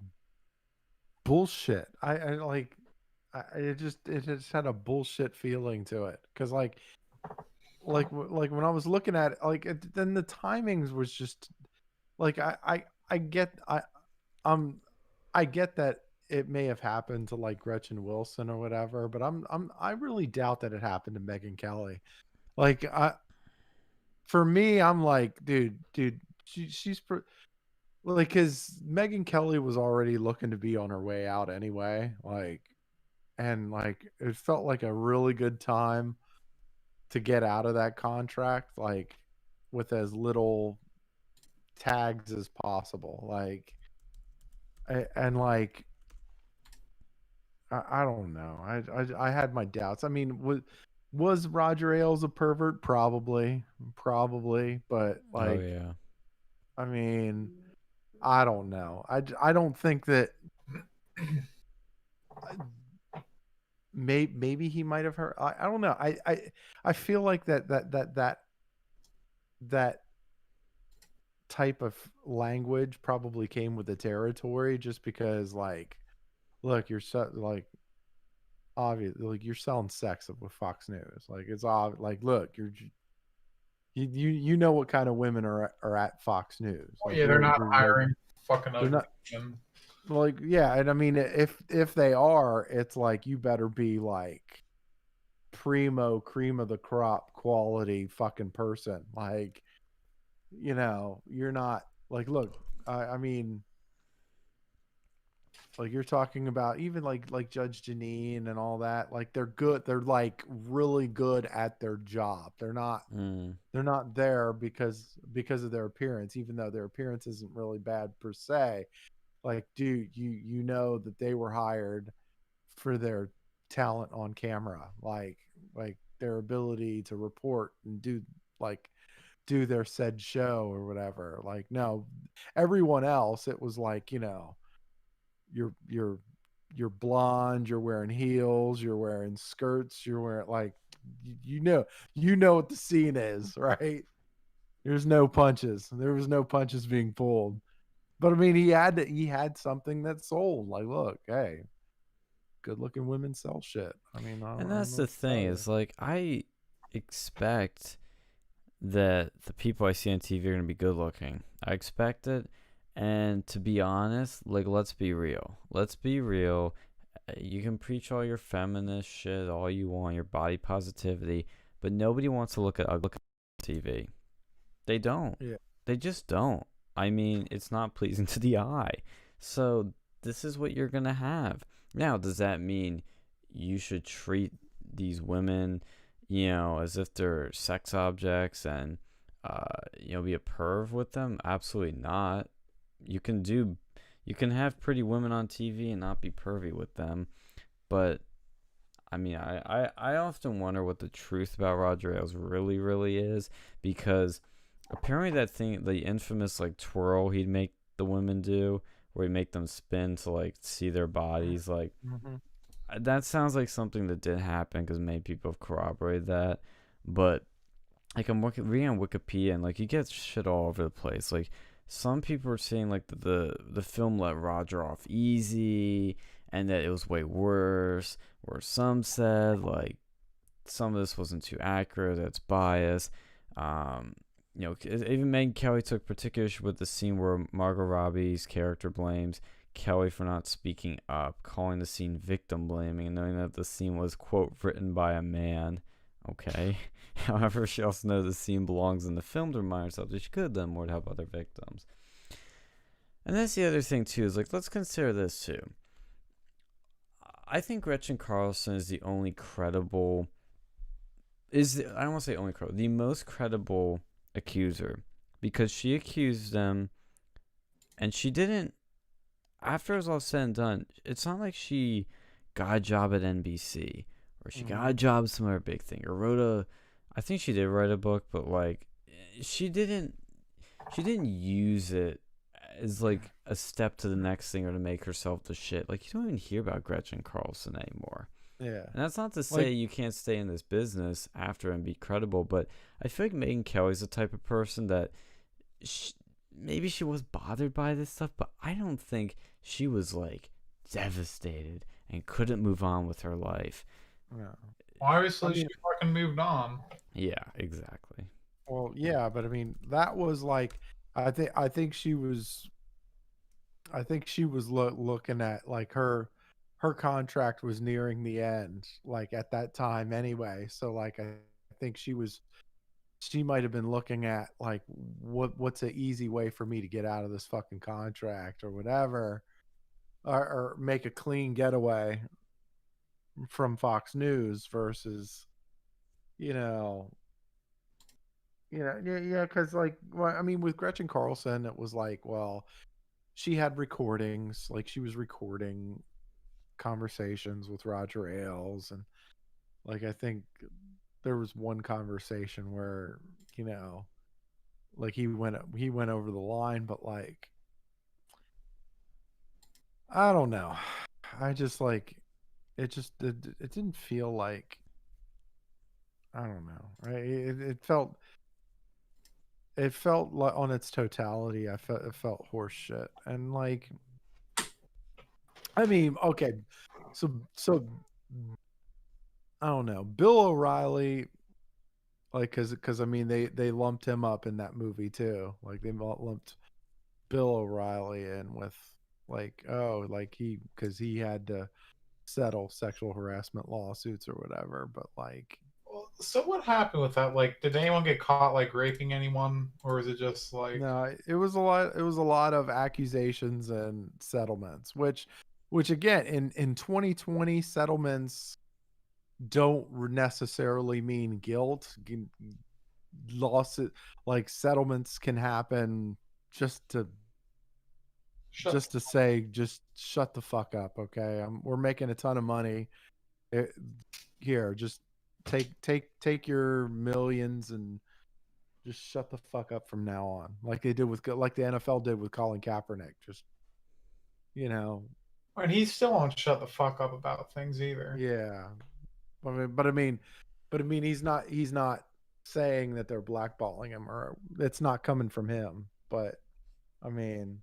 bullshit. It just had a bullshit feeling to it, because like when I was looking at it, then the timings was just like I get I get that it may have happened to like Gretchen Wilson or whatever, but I really doubt that it happened to Megyn Kelly. Like for me, I'm like, dude, she's like, because Megyn Kelly was already looking to be on her way out anyway. And it felt like a really good time to get out of that contract, like with as little tags as possible. I don't know. I had my doubts. I mean, was Roger Ailes a pervert? Probably, but Oh yeah. I mean, I don't know. I don't think that. Maybe he might have heard. I don't know. I feel like that type of language probably came with the territory, just because look, you're obvious, like you're selling sex with Fox News. Like it's look, you know what kind of women are at Fox News. Yeah, they're not hiring fucking ugly women. Yeah, and I mean, if they are, it's like you better be like primo cream of the crop quality fucking person. Like, you're not look, I mean, like you're talking about even like Judge Janine and all that. Like they're good. They're like really good at their job. They're not there because of their appearance, even though their appearance isn't really bad per se. Like, dude, you know that they were hired for their talent on camera, like their ability to report and do their said show or whatever. Like, no, everyone else, it was like, you're blonde, you're wearing heels, you're wearing skirts, you're wearing you know what the scene is, right? There was no punches being pulled. But I mean, he had something that sold. Like, look, hey, good looking women sell shit. I mean, And that's the thing, is like, I expect that the people I see on TV are gonna be good looking. I expect it. And to be honest, like, let's be real. You can preach all your feminist shit all you want, your body positivity, but nobody wants to look at ugly TV. They don't. Yeah. They just don't. I mean, it's not pleasing to the eye. So this is what you're going to have. Now, does that mean you should treat these women, as if they're sex objects and, be a perv with them? Absolutely not. You can have pretty women on TV and not be pervy with them. But, I mean, I often wonder what the truth about Roger Ailes really, really is, because apparently that thing, the infamous twirl he'd make the women do, where he'd make them spin to see their bodies, that sounds like something that did happen, because many people have corroborated that. But I'm reading on Wikipedia, and you get shit all over the place. Some people are saying the film let Roger off easy, and that it was way worse. Where some said some of this wasn't too accurate, that's biased. Even Megyn Kelly took particular issue with the scene where Margot Robbie's character blames Kelly for not speaking up, calling the scene victim blaming, and knowing that the scene was, quote, written by a man. Okay. However, she also knows the scene belongs in the film to remind herself that she could have done more to help other victims. And that's the other thing, too, is like, let's consider this, too. I think Gretchen Carlson is the only credible, I don't want to say only credible, the most credible accuser, because she accused them, and she didn't, after it was all said and done, it's not like she got a job at NBC, or she got a job at some other big thing, or I think she did write a book, but like, she didn't use it as like a step to the next thing or to make herself the shit. Like, you don't even hear about Gretchen Carlson anymore. Yeah. And that's not to say Like, you can't stay in this business after and be credible, but I feel like Megyn Kelly's the type of person that maybe she was bothered by this stuff, but I don't think she was like devastated and couldn't move on with her life. yeah. Obviously, I mean, she fucking moved on. Yeah, exactly. well, yeah, but I mean, that was like, I think she was looking at like her contract was nearing the end, like at that time anyway. So like, I think she might have been looking at like what's an easy way for me to get out of this fucking contract or whatever, or make a clean getaway from Fox News versus, you know, yeah, because like, well, I mean, with Gretchen Carlson, it was like, well, she had recordings, like she was recording conversations with Roger Ailes, and like I think there was one conversation where, you know, like he went over the line, but like, I don't know, I just like it didn't feel like, I don't know, right? It felt like on its totality, it felt horse shit. And like, I mean, okay, so I don't know, Bill O'Reilly, like, because I mean, they lumped him up in that movie too, like they lumped Bill O'Reilly in with, like, oh, like because he had to settle sexual harassment lawsuits or whatever, but like, So what happened with that? Like, did anyone get caught like raping anyone, or is it just like? no, it was a lot. It was a lot of accusations and settlements, which again, in 2020, settlements don't necessarily mean guilt. Lawsuit, like settlements can happen just to say, just shut the fuck up, okay? We're making a ton of money. Here, just take your millions and just shut the fuck up from now on, like they did with, like the NFL did with Colin Kaepernick. Just, you know, And he still won't shut the fuck up about things either. yeah. I mean, he's not saying that they're blackballing him, or it's not coming from him. But I mean,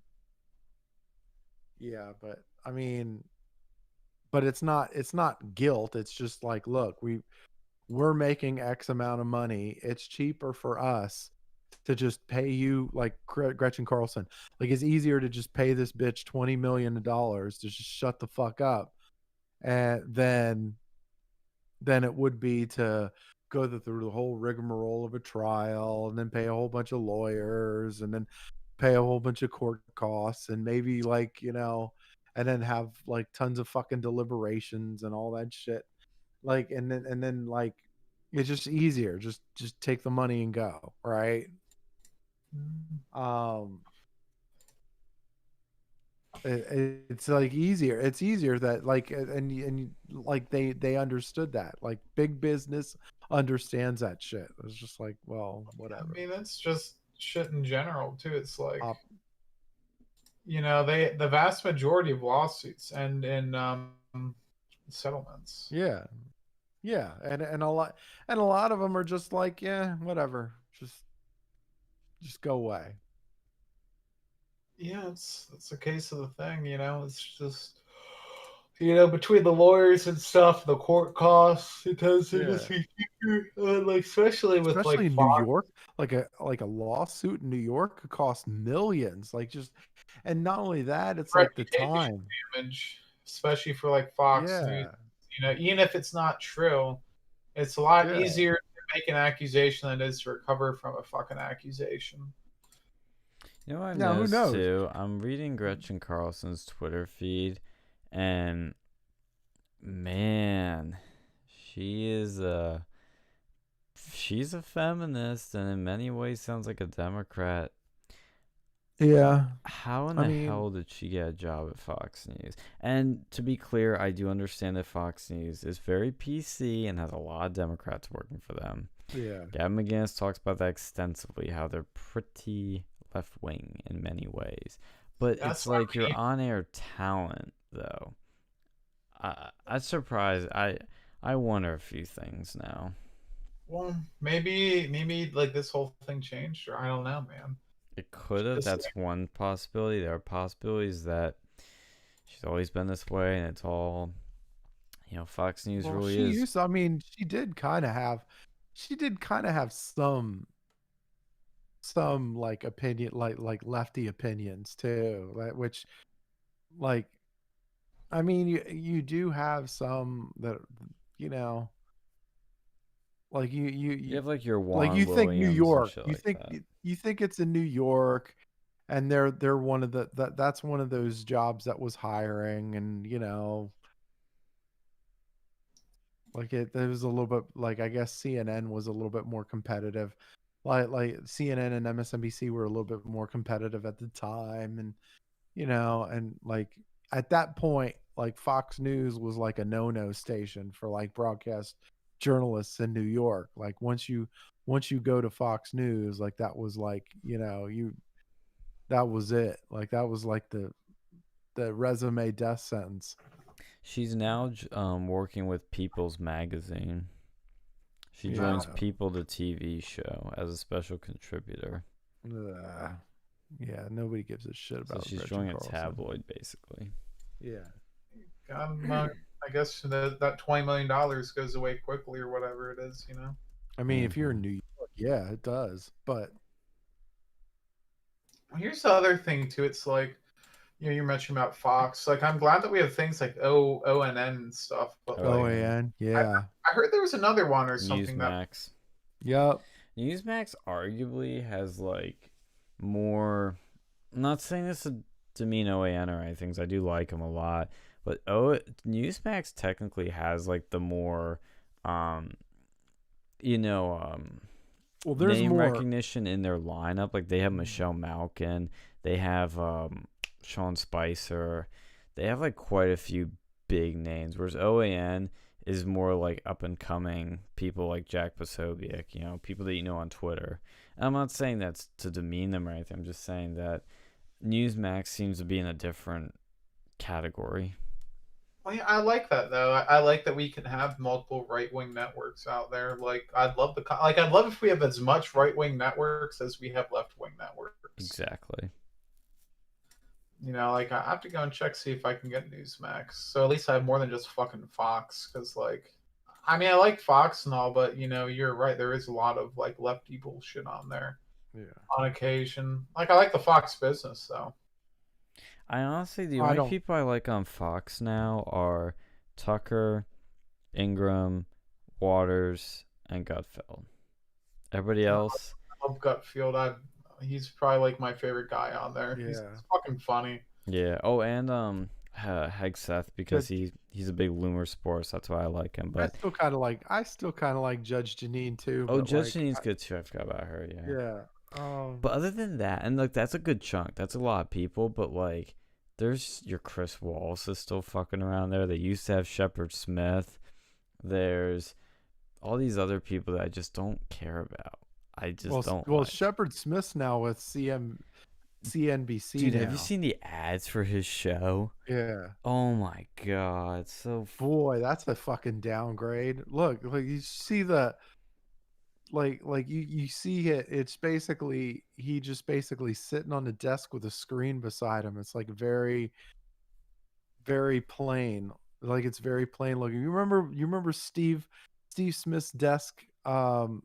yeah, but I mean, but it's not guilt. It's just like, look, we're making X amount of money. It's cheaper for us to just pay you, like Gretchen Carlson. Like, it's easier to just pay this bitch $20 million to just shut the fuck up, and than it would be to go through the whole rigmarole of a trial, and then pay a whole bunch of lawyers, and then pay a whole bunch of court costs, and maybe, like, you know, and then have like tons of fucking deliberations and all that shit. Like, and then like, it's just easier. Just take the money and go, right? It's like easier. It's easier that, like, and like they understood that. Like, big business understands that shit. It's just like, well, whatever. I mean, that's just shit in general too. It's like, you know, the vast majority of lawsuits end in settlements. Yeah, yeah, and a lot of them are just like, yeah, whatever, just go away. Yeah, it's a case of the thing, you know. It's just between the lawyers and stuff, the court costs, it tends to just Yeah. be cheaper. Like especially with Especially like in New Fox York, like a lawsuit in New York could cost millions. Like just, and not only that, it's like the reputation time. damage, especially for like Fox News. Yeah. Even if it's not true, it's a lot Yeah. easier to make an accusation than it is to recover from a fucking accusation. You know what I've Now who noticed knows? too? I'm reading Gretchen Carlson's Twitter feed, and man, she is she's a feminist, and in many ways sounds like a Democrat. Yeah. How in I the mean, hell did she get a job at Fox News? And to be clear, I do understand that Fox News is very PC and has a lot of Democrats working for them. yeah. Gavin McGinnis talks about that extensively, how they're pretty left wing in many ways. But That's it's what like I your mean. on air talent, though. I'm surprised. I wonder a few things now. Well, maybe like this whole thing changed, or I don't know, man. It could have. Just That's one possibility. There are possibilities that she's always been this way, and it's all, Fox News Well, really she is. used to, I mean, she did kind of have some like opinion, like lefty opinions too, like, which, like, I mean, you do have some that, you know, like You have like your like Juan you think New Williams and York, shit like that. you think it's in New York, and they're one of that's one of those jobs that was hiring, and like there was a little bit, like, I guess CNN was a little bit more competitive. Like CNN and MSNBC were a little bit more competitive at the time, and and like at that point, like Fox News was like a no-no station for like broadcast journalists in New York. Like once you go to Fox News, like that was like, that was it. Like that was like the resume death sentence. She's now working with People's Magazine. She joins Yeah. People, the TV show, as a special contributor. Uh, yeah, nobody gives a shit So about she's Gretchen joining a Carlson. tabloid, basically. Yeah. I guess that $20 million goes away quickly or whatever it is. I mean, if you're in Mm-hmm. New York, yeah, it does. But Here's the other thing too. It's like you mentioned about Fox. Like I'm glad that we have things like ONN and stuff, but like OAN. OAN, I, yeah. I heard there was another one or something that Newsmax. Yep. Newsmax arguably has like more. I'm not saying this to demean OAN or anything, 'cause I do like them a lot. But Newsmax technically has like the more, um, you know, um, Well, there's name more. recognition in their lineup. Like they have Michelle Malkin, they have Sean Spicer, they have like quite a few big names. Whereas OAN is more like up and coming people like Jack Posobiec, people that you know on Twitter. And I'm not saying that's to demean them or anything. I'm just saying that Newsmax seems to be in a different category. Well, yeah, I like that though. I like that we can have multiple right wing networks out there. Like I'd love if we have as much right wing networks as we have left wing networks. Exactly. Like I have to go and check see if I can get Newsmax. So at least I have more than just fucking Fox. Because like, I mean, I like Fox and all, but you're right. There is a lot of like lefty bullshit on there Yeah. on occasion. Like I like the Fox Business though. I honestly, the I only don't. people I like on Fox now are Tucker, Ingram, Waters, and Gutfeld. Everybody else, I love Gutfield. He's probably like my favorite guy on there. He's Yeah. fucking funny. yeah. Oh, and Hegseth, because But he's a big Loomer Sports. That's why I like him. But I still kind of like Judge Janine too. oh, But Judge like, Janine's good too. I forgot about her. Yeah. yeah. But other than that, and like that's a good chunk. That's a lot of people. But like, there's your Chris Wallace is still fucking around there. They used to have Shepard Smith. There's all these other people that I just don't care about. I just don't Well, like. Shepard Smith's now with CNBC Dude, now. have you seen the ads for his show? Yeah. Oh my god, so Boy, that's a fucking downgrade. Look, like you see the like you see it. It's basically he just basically sitting on the desk with a screen beside him. It's like very very plain. Like it's very plain looking. You remember Steve Smith's desk, or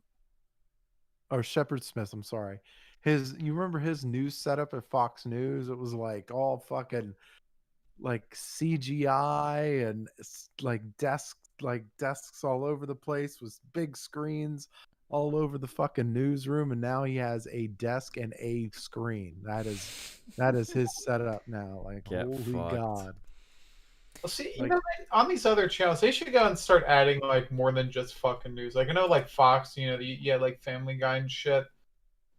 Shepard Smith, I'm sorry. You remember his news setup at Fox News? It was like all fucking like CGI and like desks all over the place with big screens all over the fucking newsroom, and now he has a desk and a screen. That is his setup now. Like, Get holy fucked. God. Well, see, Like, on these other channels, they should go and start adding like more than just fucking news. Like I know, like Fox, you had like Family Guy and shit.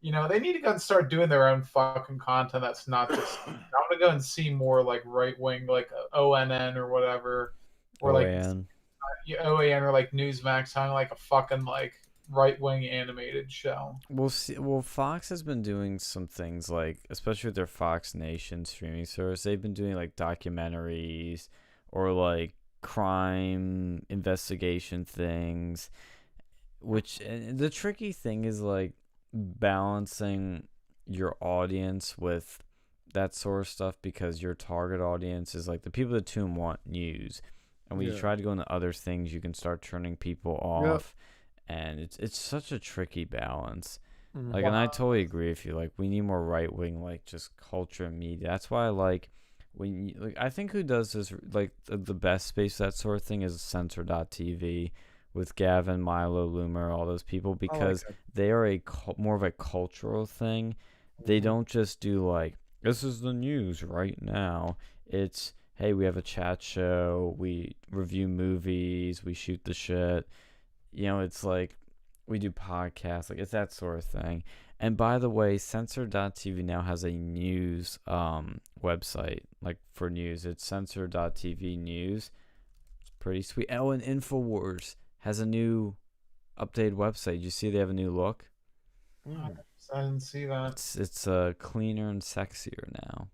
They need to go and start doing their own fucking content. That's not just. I want to go and see more like right wing, like ONN or whatever, or like OAN. OAN or like Newsmax, having like a fucking like right wing animated show. We'll see. Well, Fox has been doing some things like, especially with their Fox Nation streaming service, they've been doing like documentaries or like crime investigation things. Which, and the tricky thing is like balancing your audience with that sort of stuff, because your target audience is like the people that tune want news, and when you try to go into other things, you can start turning people off. And it's such a tricky balance. Like, and I totally agree with you. Like, we need more right wing, like, just culture and media. That's why I like when you, like, I think who does this like the best space that sort of thing is Censor.tv with Gavin, Milo, Loomer, all those people, because they are more of a cultural thing. They don't just do like, this is the news right now. It's, hey, we have a chat show, we review movies, we shoot the shit. It's like we do podcasts, like it's that sort of thing. And by the way, Censor.tv now has a news website, like for news. It's Censor.tv news. It's pretty sweet. Oh, and InfoWars has a new updated website. You see they have a new look? I didn't see that. It's cleaner and sexier now.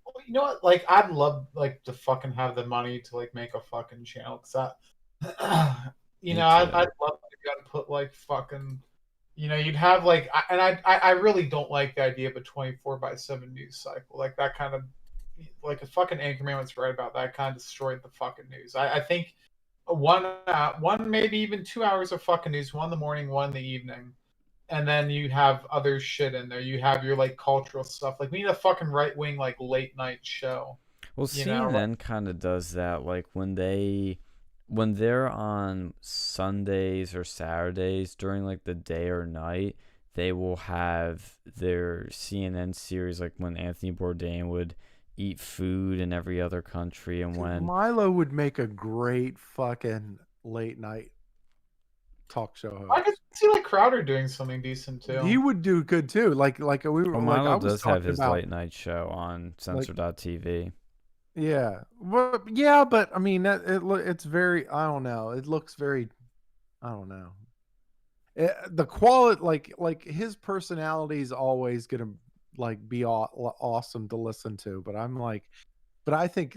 Well, you know what? Like, I'd love like to fucking have the money to like make a fucking channel, because that, I'd love to go and put like fucking, you'd have like, I really don't like the idea of a 24/7 news cycle. Like that kind of, like a fucking Anchorman was right about that, kind of destroyed the fucking news. I think one maybe even 2 hours of fucking news, one in the morning, one in the evening, and then you have other shit in there. You have your like cultural stuff. Like we need a fucking right wing like late night show. Well, CNN kind of does that. Like when they're on Sundays or Saturdays during like the day or night, they will have their CNN series, like when Anthony Bourdain would eat food in every other country, and when Milo would make a great fucking late night talk show host. I could see like Crowder doing something decent too. He would do good too. Like we were. Milo I was does have his about, late night show on Censor.tv. Yeah, well, yeah, but I mean it's very. I don't know. It looks very. I don't know. The quality, like his personality is always gonna like be awesome to listen to. But I think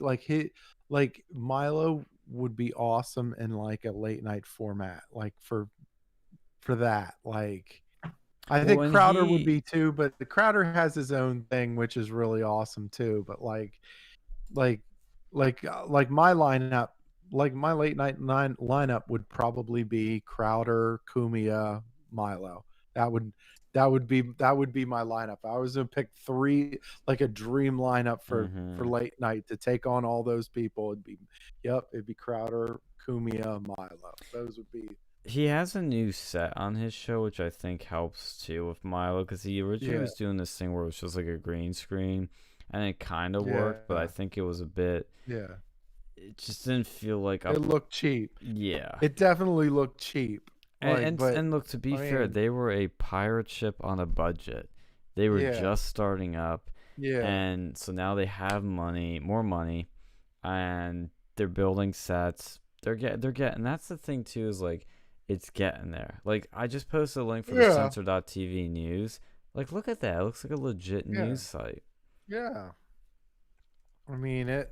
like Milo would be awesome in like a late night format, like for that. Like I think Crowder would be too, but the Crowder has his own thing, which is really awesome too. But like my lineup, like my late night lineup would probably be Crowder, Kumia, Milo. That would be my lineup. I was gonna pick three, like a dream lineup for late night to take on all those people. It'd be Crowder, Kumia, Milo. Those would be. He has a new set on his show, which I think helps too with Milo, because he originally was doing this thing where it was just like a green screen, and it kind of worked, but I think it was a bit. Yeah. It just didn't feel like it looked cheap. Yeah. It definitely looked cheap. And look, to be fair, they were a pirate ship on a budget. They were just starting up. Yeah. And so now they have more money, and they're building sets. They're getting. That's the thing too, is like it's getting there. Like I just posted a link for the Censor.tv news. Like look at that. It looks like a legit news site. Yeah. I mean it.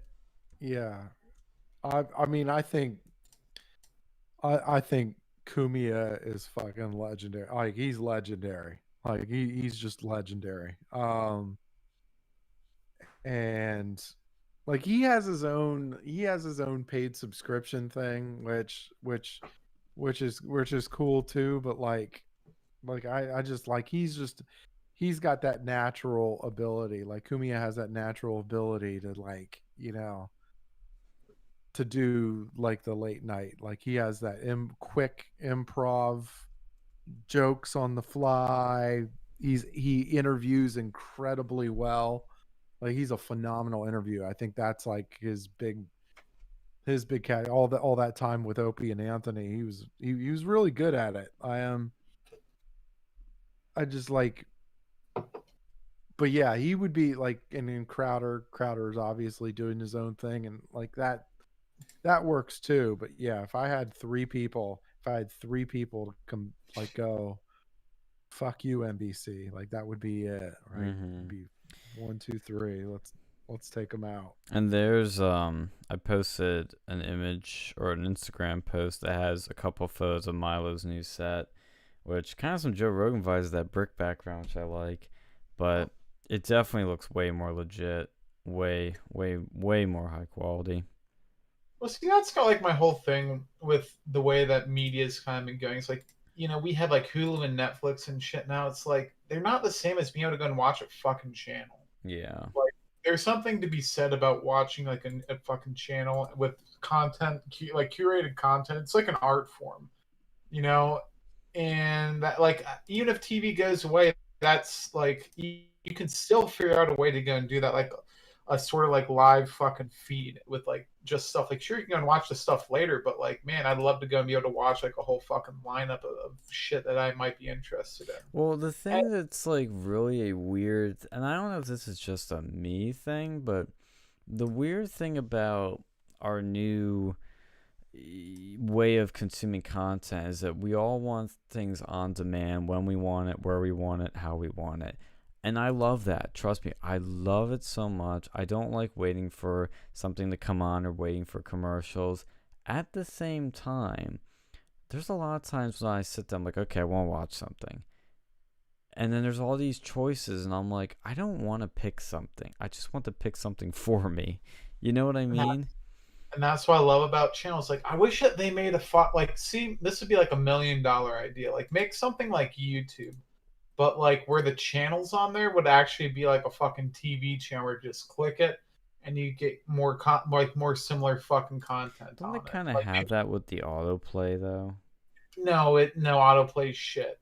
Yeah. I mean I think Kumia is fucking legendary. Like he's legendary. Like he's just legendary. And Like he has his own paid subscription thing, which is cool too. But like I just like he's got that natural ability. Like Kumiya has that natural ability to like to do like the late night. Like he has that quick improv jokes on the fly. He interviews incredibly well. Like he's a phenomenal interviewer. I think that's like his big cat. All that time with Opie and Anthony, he was really good at it. I just like, but yeah, he would be like, and then Crowder's obviously doing his own thing, and like that works too. But yeah, if I had three people to come like go, fuck you NBC, like that would be it, right? It'd be 1, 2, 3. Let's take them out. And there's I posted an image or an Instagram post that has a couple photos of Milo's new set, which kind of some Joe Rogan vibes, that brick background, which I like, but it definitely looks way more legit, way more high quality. Well, see, that's kind of like my whole thing with the way that media's kind of been going. It's like, we have like Hulu and Netflix and shit now. It's like they're not the same as being able to go and watch a fucking channel. Yeah. Like, there's something to be said about watching like a fucking channel with content, like curated content. It's like an art form, and that, like, even if TV goes away, that's like you can still figure out a way to go and do that, like a sort of like live fucking feed with like just stuff. Like, sure, you can go and watch the stuff later, but like, man, I'd love to go and be able to watch like a whole fucking lineup of shit that I might be interested in. Well, the thing that's like really a weird, and I don't know if this is just a me thing, but the weird thing about our new way of consuming content is that we all want things on demand, when we want it, where we want it, how we want it. And I love that. Trust me, I love it so much. I don't like waiting for something to come on or waiting for commercials. At the same time, there's a lot of times when I sit down like, okay, I want to watch something. And then there's all these choices, and I'm like, I don't want to pick something. I just want to pick something for me. You know what I mean? And that's what I love about channels. Like, I wish that they made see, this would be like $1 million idea. Like, make something like YouTube, but like where the channels on there would actually be like a fucking TV channel where you just click it and you get more more similar fucking content. Don't they kind of have that with the autoplay though? No autoplay shit.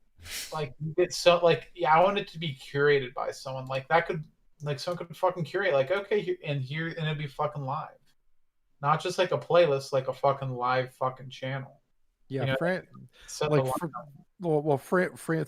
Like, it's so like, yeah, I want it to be curated by someone. Like, that could, like, someone could fucking curate, like, okay, and it'd be fucking live, not just like a playlist, like a fucking live fucking channel. Yeah, France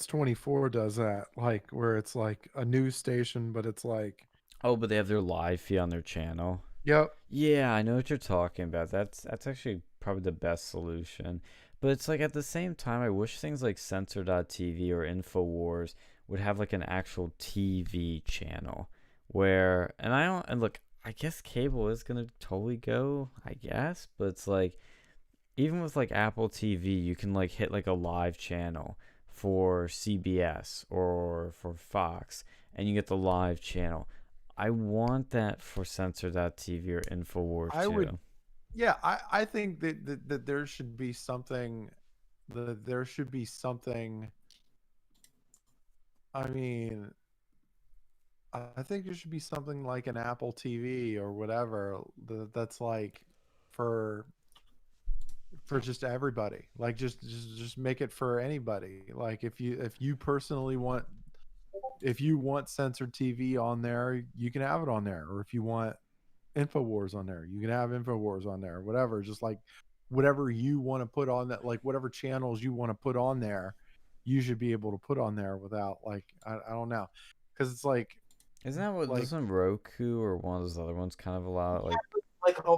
24 does that, like where it's like a news station, but it's like, oh, but they have their live feed on their channel. Yep. Yeah, I know what you're talking about. That's actually probably the best solution. But it's like, at the same time, I wish things like Censor.tv or InfoWars would have like an actual TV channel where, and look, I guess cable is gonna totally go, I guess, but it's like, even with like Apple TV, you can like hit like a live channel for CBS or for Fox, and you get the live channel. I want that for Censor.tv or InfoWars too. Yeah, I think that there should be something. There should be something. I mean, I think there should be something like an Apple TV or whatever that's like for just everybody. Like just make it for anybody. Like if you personally want, if you want censored TV on there, you can have it on there. Or if you want InfoWars on there, you can have InfoWars on there. Whatever, just like whatever you want to put on that, like whatever channels you want to put on there, you should be able to put on there without like I don't know, because it's like, isn't that what, like, doesn't Roku or one of those other ones kind of allow it?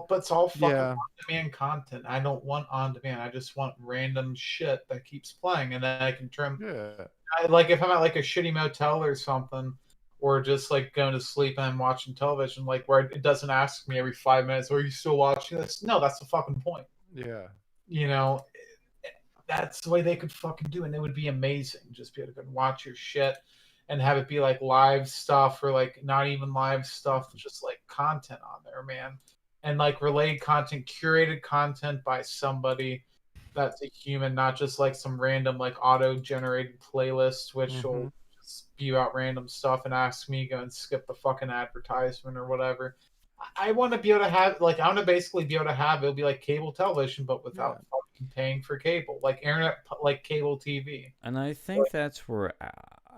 But it's all fucking on-demand content. I don't want on-demand. I just want random shit that keeps playing, and then I can turn. Yeah. Like if I'm at like a shitty motel or something, or just like going to sleep and I'm watching television, like where it doesn't ask me every 5 minutes, "Are you still watching this?" No, that's the fucking point. Yeah. That's the way they could fucking do it, and it would be amazing. Just be able to go and watch your shit. and have it be like live stuff or like not even live stuff, just like content on there, man. And like related content, curated content by somebody that's a human, not just like some random like auto-generated playlist, which will just spew out random stuff and ask me to go and skip the fucking advertisement or whatever. I want to be able to have like I want to basically be able to have it'll be like cable television, but without fucking paying for cable, like internet, like cable TV. And I think that's where,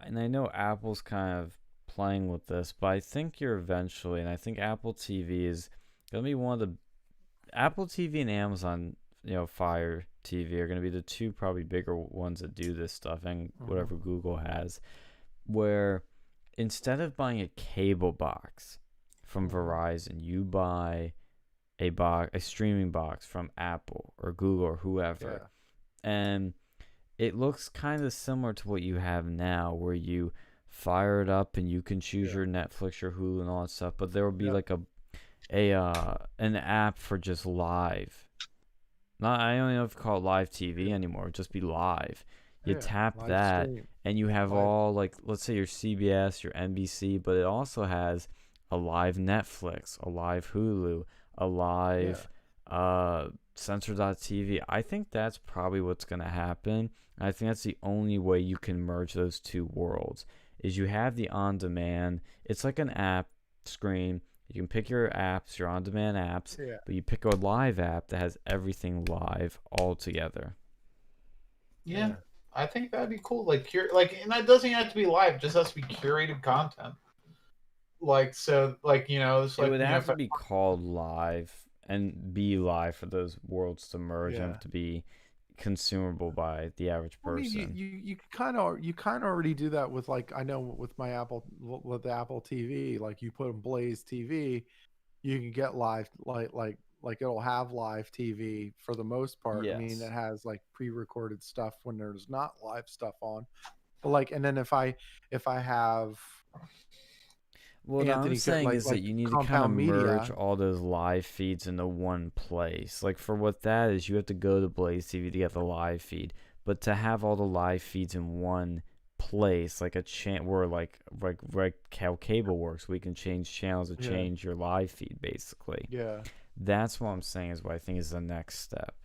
and I know Apple's kind of playing with this, but I think you're eventually, and I think Apple TV is gonna be one of the Apple TV and Amazon, Fire TV are gonna be the two probably bigger ones that do this stuff, and whatever Google has, where instead of buying a cable box from Verizon, you buy a streaming box from Apple or Google or whoever, and it looks kind of similar to what you have now, where you fire it up and you can choose your Netflix, your Hulu, and all that stuff. But there will be like an app for just live. Not I don't know if you call it live TV anymore. It'll just be live. You tap that, stream. And you have all like, let's say your CBS, your NBC, but it also has a live Netflix, a live Hulu, a live Censor.tv. I think that's probably what's going to happen. I think that's the only way you can merge those two worlds, is you have the on-demand. It's like an app screen. You can pick your apps, your on-demand apps, but you pick a live app that has everything live all together. Yeah, I think that'd be cool. Like, and that doesn't have to be live. It just has to be curated content. Like, so, like, it's like, it would have to be called live and be live for those worlds to merge and to be consumable by the average person. I mean, you kind of already do that with, like, I know with the Apple TV, like you put in Blaze TV, you can get live, like it'll have live TV for the most part. I mean, it has like pre-recorded stuff when there's not live stuff on, but like, and then if I have what I'm saying is that you need to kind of merge all those live feeds into one place. Like, for what that is, you have to go to Blaze TV to get the live feed. But to have all the live feeds in one place, like where like how cable works, we can change channels to change your live feed, basically. Yeah. That's what I'm saying is what I think is the next step.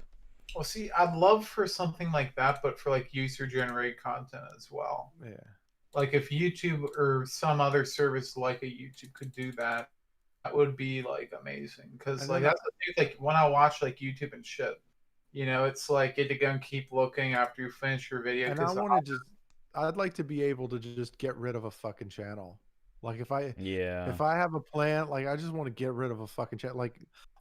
Well, see, I'd love for something like that, but for like user-generated content as well. Yeah. Like if YouTube or some other service like a YouTube could do that, that would be like amazing. Because like that's the thing. Like when I watch like YouTube and shit, it's like you have to go and keep looking after you finish your video. And I'd like to be able to just get rid of a fucking channel. Like if I have a plan, like I just want to get rid of a fucking channel.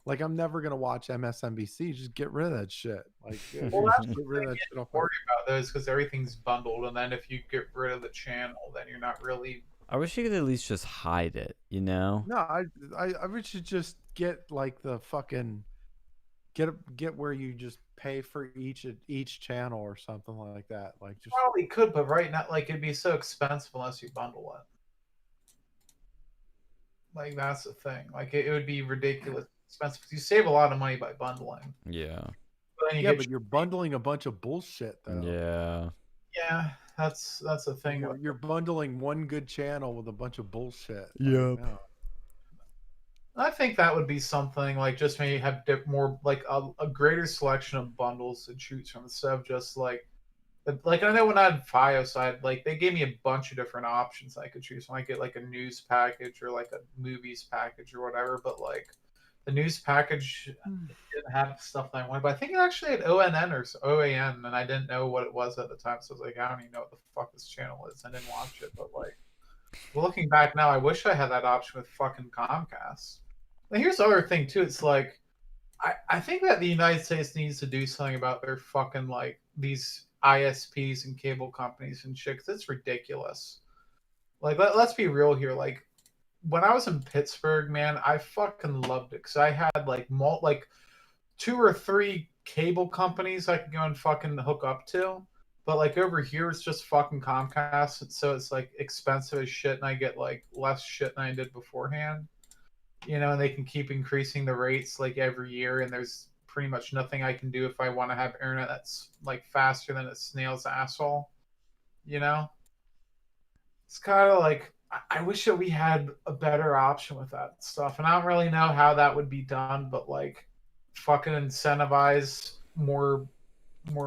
Like I'm never gonna watch MSNBC. Just get rid of that shit. Like, well, that's get rid of that shit. Worry about those because everything's bundled, and then if you get rid of the channel, then you're not really. I wish you could at least just hide it. No, I wish you just get like the fucking get where you just pay for each channel or something like that. Like just probably could, but right now, like it'd be so expensive unless you bundle it. Like that's the thing. Like it would be ridiculous expensive. You save a lot of money by bundling. Yeah. But you're bundling a bunch of bullshit though. Yeah. Yeah, that's the thing. You're bundling one good channel with a bunch of bullshit. Yep. I think that would be something like just maybe have more like a greater selection of bundles to choose from instead of just like I know when I had Fios, they gave me a bunch of different options I could choose from. I get like a news package or like a movies package or whatever, but like the news package didn't have stuff that I wanted. But I think it actually had ONN or OAN, and I didn't know what it was at the time, so I was like, I don't even know what the fuck this channel is. I didn't watch it, but like looking back now, I wish I had that option with fucking Comcast. Now, here's the other thing too. It's like I think that the United States needs to do something about their fucking like these ISPs and cable companies and shit, 'cause it's ridiculous. Like let's be real here. Like when I was in Pittsburgh, man, I fucking loved it because I had like 2 or 3 cable companies I could go and fucking hook up to. But like over here, it's just fucking Comcast, so it's like expensive as shit, and I get like less shit than I did beforehand. And they can keep increasing the rates like every year, and there's pretty much nothing I can do if I want to have internet that's like faster than a snail's asshole. it's kind of like I wish that we had a better option with that stuff, and I don't really know how that would be done, but like, fucking incentivize more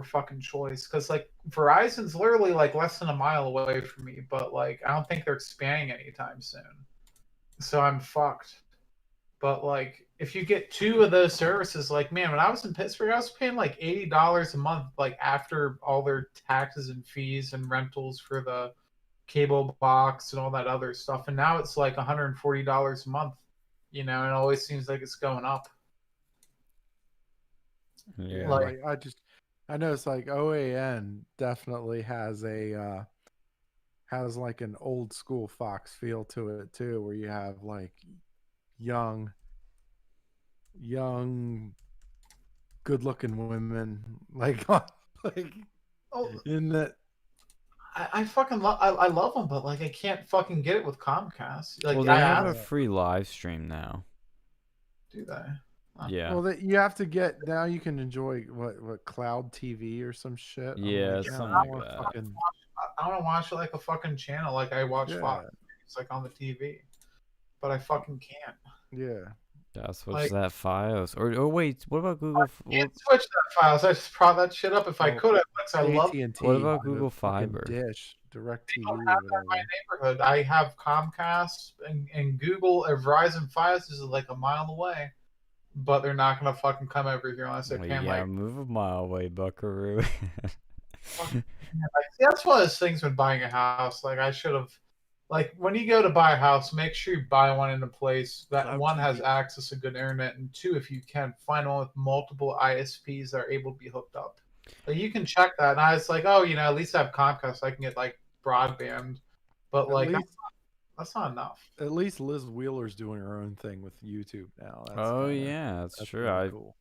fucking choice, because like Verizon's literally like less than a mile away from me, but like I don't think they're expanding anytime soon, so I'm fucked. But like, if you get two of those services, like man, when I was in Pittsburgh, I was paying like $80 a month, like after all their taxes and fees and rentals for the cable box and all that other stuff. And now it's like $140 a month, and it always seems like it's going up. Yeah. Like, I know it's like OAN definitely has has like an old school Fox feel to it too, where you have like young good looking women like oh, in that. I fucking love I love them, but like I can't fucking get it with Comcast. Like, Well, they I have have a free live stream now. to do that. Yeah. Well, that you have to get now. You can enjoy what Cloud TV or some shit. Yeah, like, something I like wanna that. fucking- I want to watch it like a fucking channel, like I watch Yeah. Fox. It's like on the TV, but I fucking can't. Yeah. Yeah, switch Like- that Fios. Or wait, what about Google? I can't switch that files. I just prop that shit up if I Oh, could. I love AT&T. What about the Google fucking Fiber? Dish, Direct TV, don't or have that in my whatever. neighborhood. I have Comcast and Google. Verizon Fios is like a mile away, but they're not gonna fucking come over here unless I Well, can. yeah, Like, move a mile away, Buckaroo. see, that's one of those things when buying a house. Like, I should have. Like, when you go to buy a house, make sure you buy one in a place that Cloud one has TV. access to good internet, and two, if you can, find one with multiple ISPs that are able to be hooked up. Like, you can check that, and I was like, oh, at least I have Comcast, so I can get like broadband. But like, that's not enough. At least Liz Wheeler's doing her own thing with YouTube now. That's Oh kinda- yeah, that's true. pretty cool.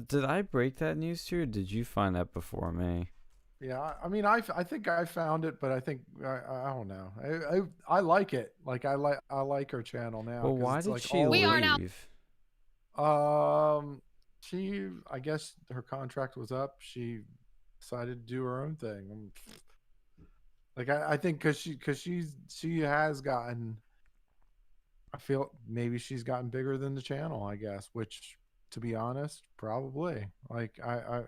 Did I break that news to you, or did you find that before me? Yeah, I mean, I think I found it, but I think I don't know. I like it. Like I like her channel now. Well, 'cause why it's did like she all- We are now- leave? I guess her contract was up. She decided to do her own thing. Like I think because she has gotten. I feel maybe she's gotten bigger than the channel. I guess, which to be honest, probably. Like I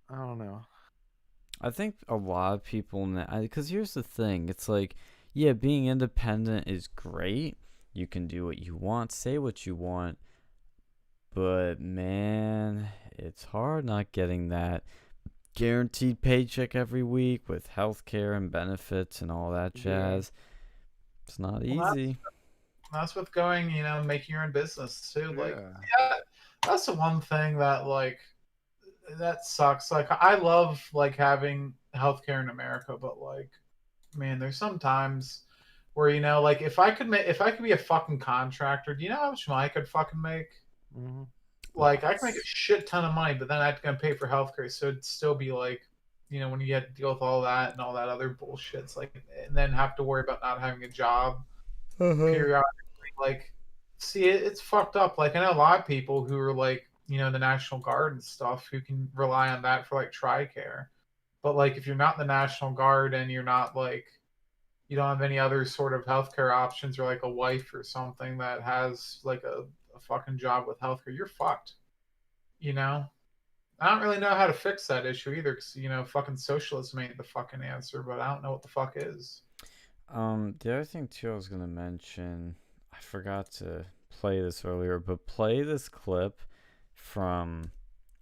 don't know. I think a lot of people now, because here's the thing, it's like, yeah, being independent is great. You can do what you want, say what you want, but man, it's hard not getting that guaranteed paycheck every week with healthcare and benefits and all that Yeah. jazz. It's not easy. That's with going, making your own business too. Like, Yeah. that's the one thing that like that sucks. Like, I love like having healthcare in America, but like, man, there's some times where like if I could be a fucking contractor, do you know how much money I could fucking make? Mhm. Like, I could make a shit ton of money, but then I'd gonna pay for healthcare, so it'd still be like, when you had to deal with all that and all that other bullshit, it's like, and then have to worry about not having a job periodically. Like, see, it's fucked up. Like, I know a lot of people who are like, the National Guard and stuff, who can rely on that for like TRICARE. But like, if you're not in the National Guard and you're not like, you don't have any other sort of healthcare options, or like a wife or something that has like a fucking job with healthcare, you're fucked. I don't really know how to fix that issue either, because fucking socialism ain't the fucking answer, but I don't know what the fuck is. The other thing too I was gonna mention, I forgot to play this earlier, but play this clip from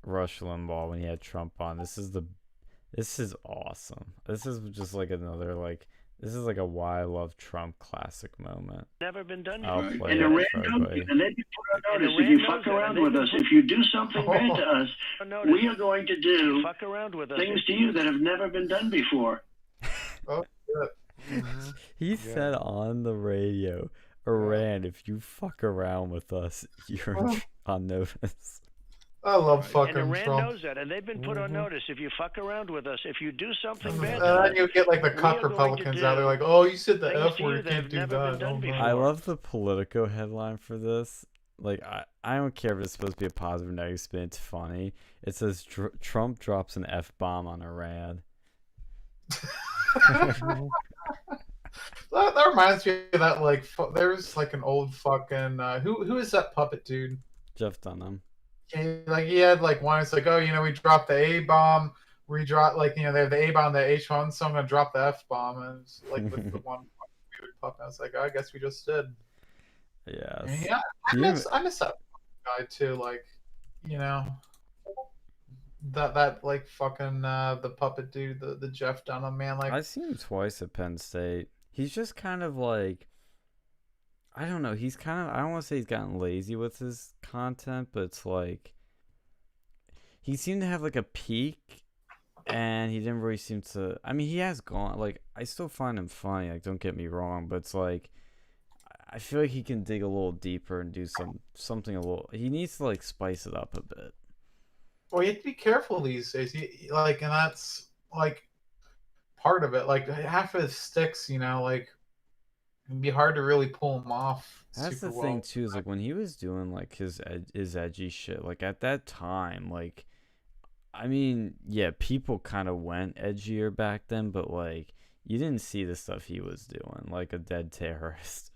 Rush Limbaugh when he had Trump on. This is awesome. This is just like another this is like a why I love Trump classic moment. Never been done I'll before. play And it Iran for knows everybody. it, and they put on And notice if Iran you knows fuck it, and around they with us, if you do something bad to us, Notice. we are going to do Fuck around with us. things to you that have never been done before. Oh, shit. Mhm. He said on the radio, Iran, if you fuck around with us, you're on notice. I love And fucking Iran Trump. knows that, and they've been put on Mhm. notice. If you fuck around with us, if you do something bad And to us, then you get like the we are cuck going to Republicans out there do like, oh, you said the things F to word, you you that can't have do never been that. done Oh, before. no. I love the Politico headline for this. Like, I don't care if it's supposed to be a positive or negative spin. It's funny. It says Trump drops an F-bomb on Iran. That reminds me of that, like, there's like an old fucking who is that puppet dude? Jeff Dunham. Like he had like one. It's like, oh, we dropped the A bomb. We dropped, like, they have the A bomb, the H1, so I'm gonna drop the F bomb, and it's like with the one weird puppet. I was like, oh, I guess we just did. Yes. Yeah, I miss that guy too. Like, you know, that like fucking the puppet dude, the Jeff Dunham man. Like, I've seen him twice at Penn State. He's just kind of like, I don't know. He's kind of, I don't want to say he's gotten lazy with his content, but it's like he seemed to have like a peak, and he didn't really seem to. I mean, he has gone. Like, I still find him funny. Like, don't get me wrong, but it's like I feel like he can dig a little deeper and do something a little. He needs to like spice it up a bit. well, you have to be careful these days. Like, and that's like part of it. Like, half of his sticks, like, it'd be hard to really pull him off. That's the thing too. Is like when he was doing like his edgy shit. Like at that time, like, I mean, yeah, people kind of went edgier back then, but like you didn't see the stuff he was doing, like a dead terrorist.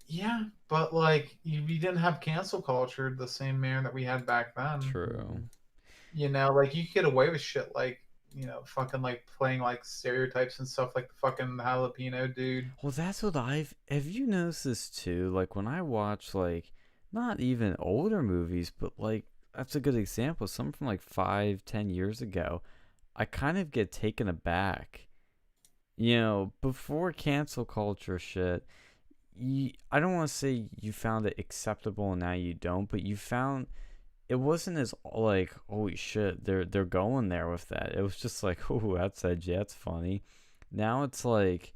Yeah, but like you didn't have cancel culture the same manner that we had back then. True. Like you could get away with shit like, fucking like playing like stereotypes and stuff like the fucking jalapeno dude. Well, that's what have you noticed this too? Like when I watch like not even older movies, but like that's a good example. Some from like 5-10 years ago, I kind of get taken aback. Before cancel culture shit, I don't want to say you found it acceptable and now you don't, but you found it wasn't as like, holy shit, they're going there with that. It was just like, oh, that's edgy, that's funny. Now it's like,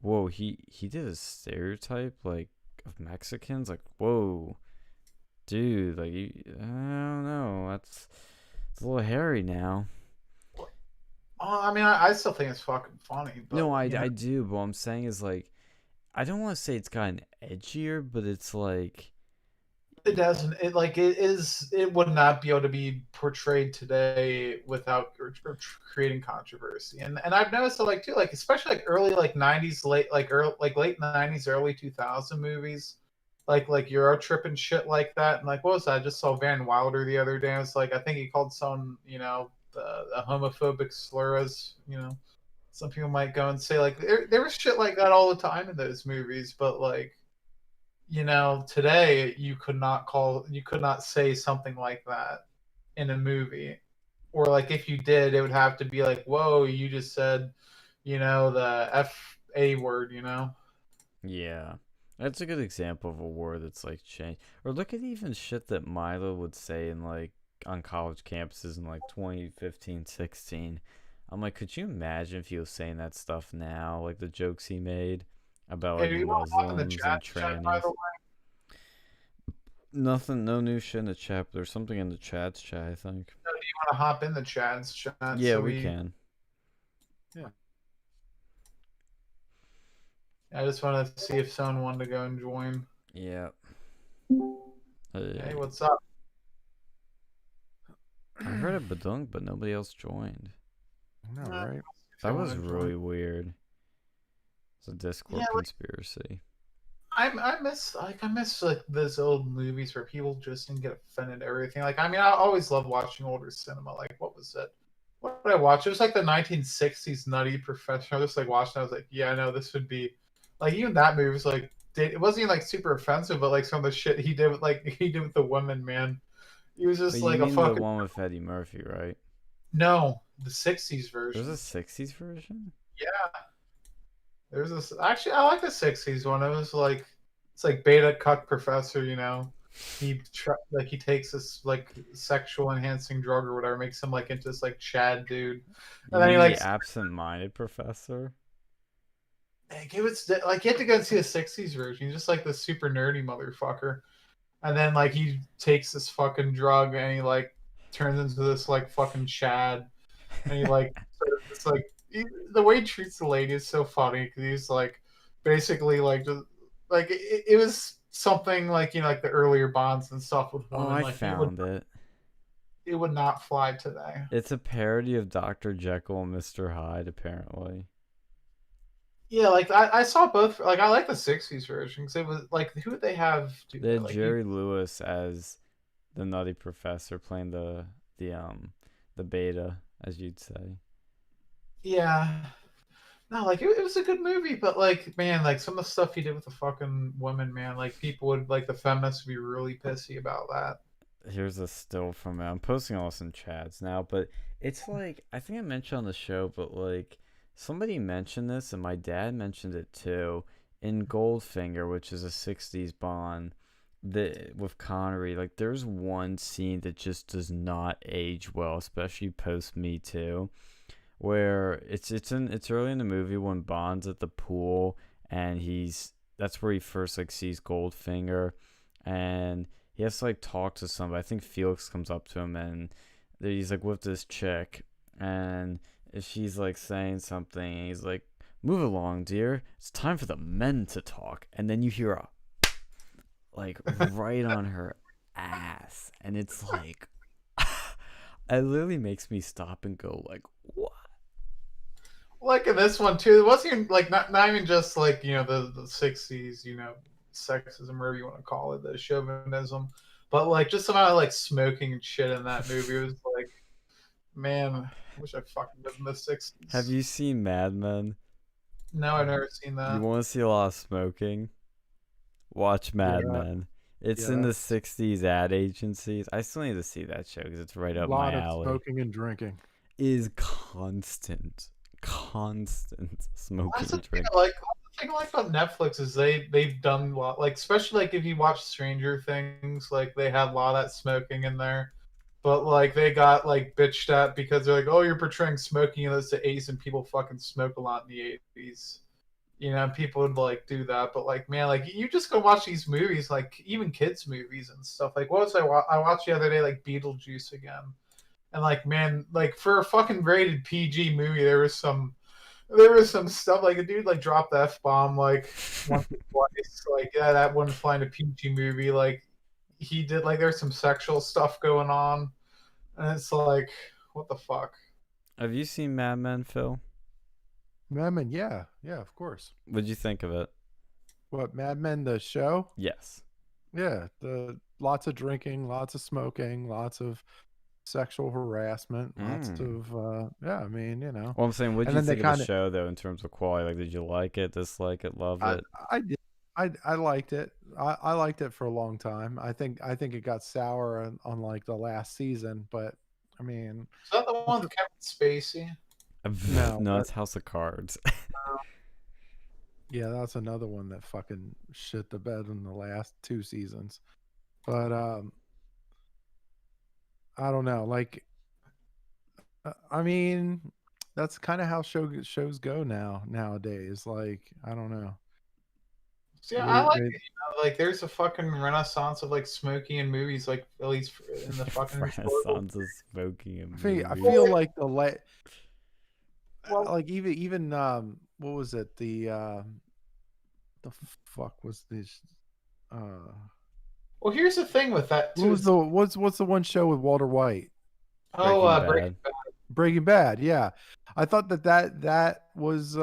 whoa, he did a stereotype like of Mexicans, like, whoa, dude, like, I don't know, it's a little hairy now. I mean, I still think it's fucking funny. But, no, I do, but what I'm saying is like, I don't want to say it's gotten edgier, but it's like it doesn't. It would not be able to be portrayed today without or creating controversy. And I've noticed that, like, too, like especially like early like 90s, late 90s, early 2000 movies, like Euro Trip and shit like that. And like, what was that? I just saw Van Wilder the other day. It's like, I think he called someone, the homophobic slur, as some people might go and say, like, there was shit like that all the time in those movies, but like, today you could not say something like that in a movie, or like if you did, it would have to be like, whoa, you just said, the F-A word, Yeah, that's a good example of a word that's like changed. Or look at even shit that Milo would say in like on college campuses in like 2015, 16. I'm like, could you imagine if he was saying that stuff now? Like the jokes he made about like Muslims and trannies. Nothing, no new shit in the chat. There's something in the chat's chat, I think. Do you want to hop in the chat's chat? Yeah, so we can. Yeah. I just wanted to see if someone wanted to go and join. Yeah. Hey, what's up? I heard a badunk, but nobody else joined. No, right? That was really weird. It's a Discord conspiracy. I miss like those old movies where people just didn't get offended at everything. Like, I mean, I always love watching older cinema. Like, what was it? What did I watch? It was like the 1960s Nutty Professor. I just like watching. I was like, yeah, I know this would be like, even that movie was like, it wasn't even like super offensive, but like some of the shit he did with the women, man. He was just like a fucking. The one with Eddie Murphy, right? No, the 60s version. There's a 60s version? Yeah. There's this. Actually, I like the 60s one. It was like, it's like beta cuck professor, He takes this like sexual enhancing drug or whatever, makes him like into this like Chad dude. And then he like absent-minded professor. Like, it was like, you have to go and see the 60s version. He's just like this super nerdy motherfucker. And then like he takes this fucking drug and he like turns into this like fucking Chad. And he like it's like the way he treats the lady is so funny because he's like basically like just like it was something like like the earlier Bonds and stuff with women. I like, found it. It would not fly today. It's a parody of Dr. Jekyll and Mr. Hyde, apparently. Yeah, like I saw both. Like I like the '60s version because it was like who would they have do They that? had Like Jerry Lewis as the Nutty Professor playing the um the beta, as you'd say. yeah. No, like it was a good movie, but like man, like some of the stuff he did with the fucking women, man, like people would like the feminists would be really pissy about that. Here's a still from it. I'm posting all this in chats now, but it's like I think I mentioned on the show, but like somebody mentioned this, and my dad mentioned it too. In Goldfinger, which is a '60s Bond, with Connery, like there's one scene that just does not age well, especially post Me Too, where it's early in the movie when Bond's at the pool and that's where he first like sees Goldfinger, and he has to like talk to somebody. I think Felix comes up to him and he's like with this chick, and she's like saying something, and he's like, "Move along, dear. It's time for the men to talk." And then you hear a like right on her ass, and it's like, it literally makes me stop and go like, "What?" Like in this one too, it wasn't even like not even just like the '60s, sexism, whatever you want to call it, the chauvinism, but like just somehow like smoking and shit in that movie. It was like, man, I wish I fucking lived in the Have '60s. you seen Mad Men? No, I've never seen You that. want to see a lot of smoking? Watch Mad Yeah, Men. It's yeah, in the that's '60s ad agencies. I still need to see that show because it's right a up my lot of alley. smoking and drinking. Is constant smoking That's the and thing drinking. I like. The thing I like about Netflix is they've done a lot, like especially like if you watch Stranger Things, like they have a lot of that smoking in there. But like they got like bitched at because they're like, oh, you're portraying smoking in this to Ace, and people fucking smoke a lot in the '80s. People would like do that, but like, man, like you just go watch these movies, like even kids' movies and stuff. Like, what was I watched the other day, like Beetlejuice again, and like, man, like for a fucking rated PG movie, there was some stuff like a dude like dropped the F bomb like once or twice. Like, yeah, that wouldn't fly in a PG movie. Like he did like there's some sexual stuff going on, and it's like, what the fuck? Have you seen Mad Men, Phil? Mad Men, yeah, yeah, of course. What'd you think of it? What, Mad Men the show? Yes. Yeah, the lots of drinking, lots of smoking, lots of sexual harassment, lots Mm. of yeah, I mean, Well, I'm saying, what'd and you then they think of the kind of show though, in terms of quality? Like, did you like it, dislike it, love I it? I did I liked it. I liked it for a long time. I think it got sour on like the last season, but I mean, Is that the one with Kevin Spacey? no, No, it's House of Cards. yeah, that's another one that fucking shit the bed in the last two seasons. But I don't know. Like, I mean, that's kind of how shows go nowadays. Like, I don't know. See, I like They it. Like there's a fucking renaissance of like smoking in movies, like at least in the fucking historical. Renaissance of smoking in I movies. feel like Well, like even what was it, the fuck was this uh well, here's the thing with that what too. was what's the one show with Walter White? Breaking Breaking Bad. Bad. Breaking Bad. Yeah, I thought that was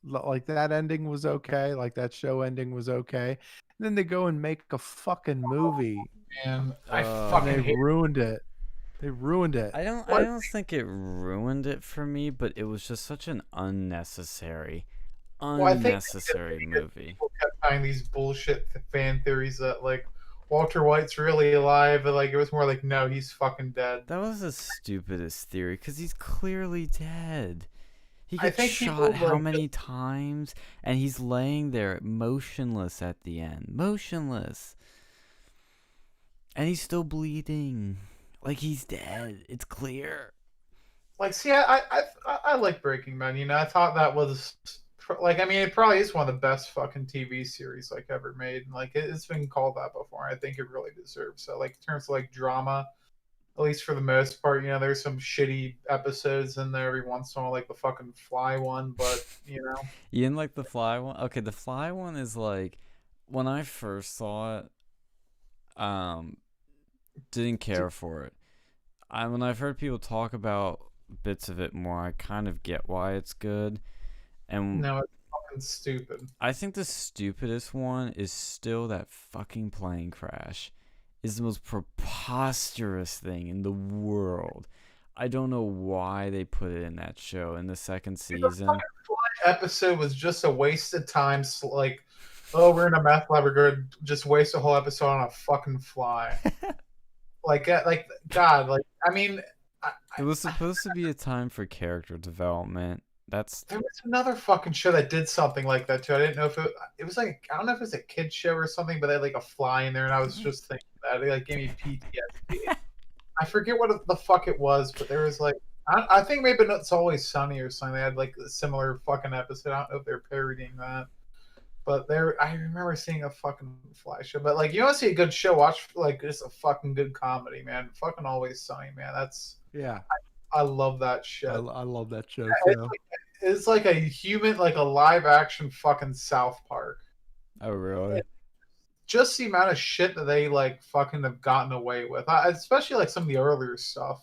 like that ending was okay, like that show ending was okay. And then they go and make a fucking movie And I and they fucking hate. ruined it. They ruined it. I don't think it ruined it for me, but it was just such an Well, I think unnecessary movie. people kept finding these bullshit fan theories that like Walter White's really alive, and like it was more like no, he's fucking dead. That was the stupidest theory, because he's clearly dead. He I gets think people shot how like many times, and he's laying there motionless at the end. Motionless. And he's still bleeding. Like he's dead. It's clear. like see, I like Breaking Bad. I thought that was like I mean it probably is one of the best fucking TV series like ever made. And, like it's been called that before. I think it really deserves so. Like in terms of like drama, at least for the most part, there's some shitty episodes in there every once in a while, like the fucking Fly one. But You didn't like the Fly one? Okay, the Fly one is like, when I first saw it, didn't care for it. When I've heard people talk about bits of it more, I kind of get why it's good. And No, it's fucking stupid. I think the stupidest one is still that fucking plane crash. Is the most preposterous thing in the world. I don't know why they put it in that show in the second season. Episode was just a waste of time. Like, oh, we're in a meth lab. We're gonna just waste a whole episode on a fucking fly. like God. Like, I mean, It was supposed to be a time for character development. there was another fucking show that did something like that too. I didn't know if it was like, I don't know if it was a kid show or something, but they had like a fly in there, and I was just thinking that it like gave me PTSD. I forget what the fuck it was, but there was like, I think maybe It's Always Sunny or something. They had like a similar fucking episode. I don't know if they're parodying that, but I remember seeing a fucking fly show. But like, you want to see a good show? Watch like just a fucking good comedy, man. Fucking Always Sunny, man. I love that shit. I love that show too. It's like a human, like a live action fucking South Park. Oh, really? Just the amount of shit that they like fucking have gotten away with, especially like some of the earlier stuff,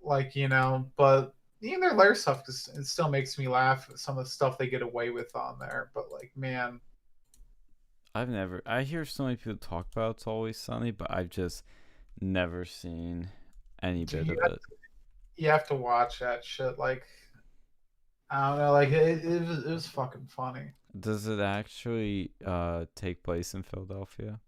like, you know. But even their later stuff, it still makes me laugh at some of the stuff they get away with on there. But like, man, I hear so many people talk about It's Always Sunny, but I've just never seen any bit of it. You have to watch that shit. Like, I don't know, like it was fucking funny. Does it actually take place in Philadelphia?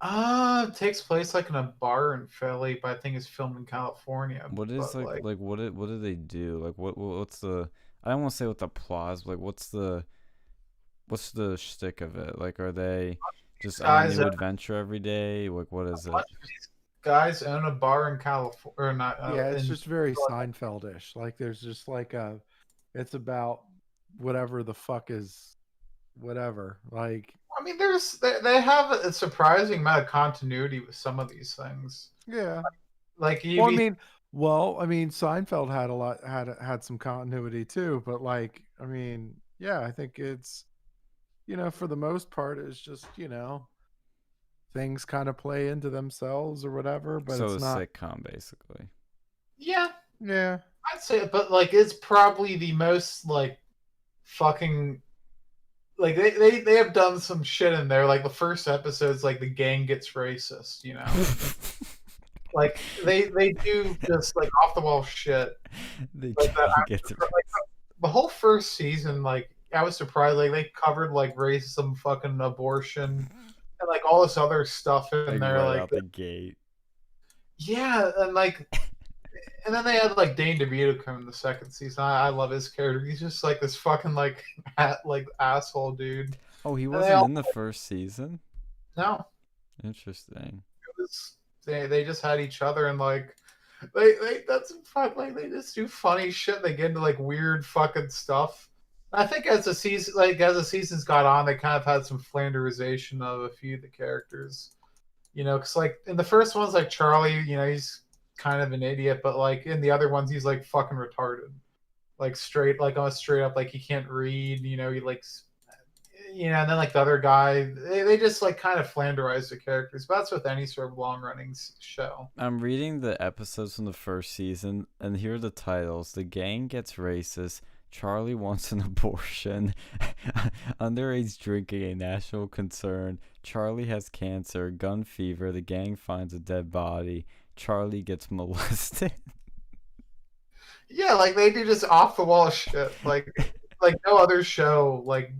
It takes place like in a bar in Philly, but I think it's filmed in California. What is but, like what do they do? Like what's the, I don't want to say what the plot is, but like what's the shtick of it? Like, are they just on a new adventure every day? Like, what is it? These guys own a bar in California, or not? Yeah, it's just very Seinfeld-ish. Like, there's just like it's about whatever the fuck is whatever. Like, I mean, they have a surprising amount of continuity with some of these things. yeah. Like, Well, I mean, Seinfeld had some continuity too, but like, I mean, yeah, I think it's, you know, for the most part, it's just, you know, things kind of play into themselves or whatever, but So it's a not. sitcom, basically. yeah, Yeah. I'd say it, but like, it's probably the most like fucking, like they have done some shit in there. Like the first episode's like the gang gets racist, you know. Like they do just like off the wall shit. They Like get to like, the whole first season, like I was surprised. Like they covered like racism, fucking abortion, and like all this other stuff in there. right Like out the gate. yeah, and like, and then they had like Dane DeVito come in the second season. I love his character. He's just like this fucking like asshole dude. Oh, he wasn't in the first season? No, Interesting. it was, they just had each other, and like they that's fun. Like they just do funny shit. They get into like weird fucking stuff. I think as the seasons got on, they kind of had some flanderization of a few of the characters. You know, because like in the first ones, like Charlie, you know, he's kind of an idiot, but like in the other ones, he's like fucking retarded. Like straight up, like he can't read. You know, he likes, you know, and then like the other guy, they just like kind of flanderize the characters. But that's with any sort of long running show. I'm reading the episodes from the first season, and here are the titles: The Gang Gets Racist, Charlie Wants an Abortion, Underage Drinking a National Concern, Charlie Has Cancer, Gun Fever, The Gang Finds a Dead Body, Charlie Gets Molested. Yeah, like they do just off the wall shit. Like no other show like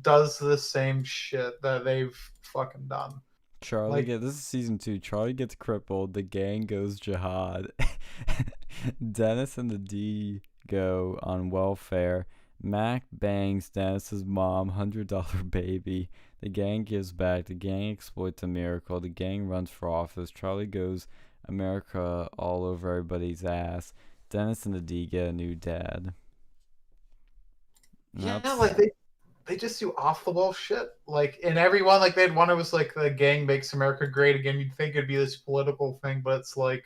does the same shit that they've fucking done. Charlie this is season 2. Charlie gets crippled. The gang goes jihad. Dennis and the D go on welfare. Mac bangs Dennis's mom. $100 baby. The gang gives back. The gang exploits a miracle. The gang runs for office. Charlie goes America all over everybody's ass. Dennis and the D get a new dad. Yeah, like they just do off the wall shit. Like in everyone, like they had one. It was like the gang makes America great again. You'd think it'd be this political thing, but it's like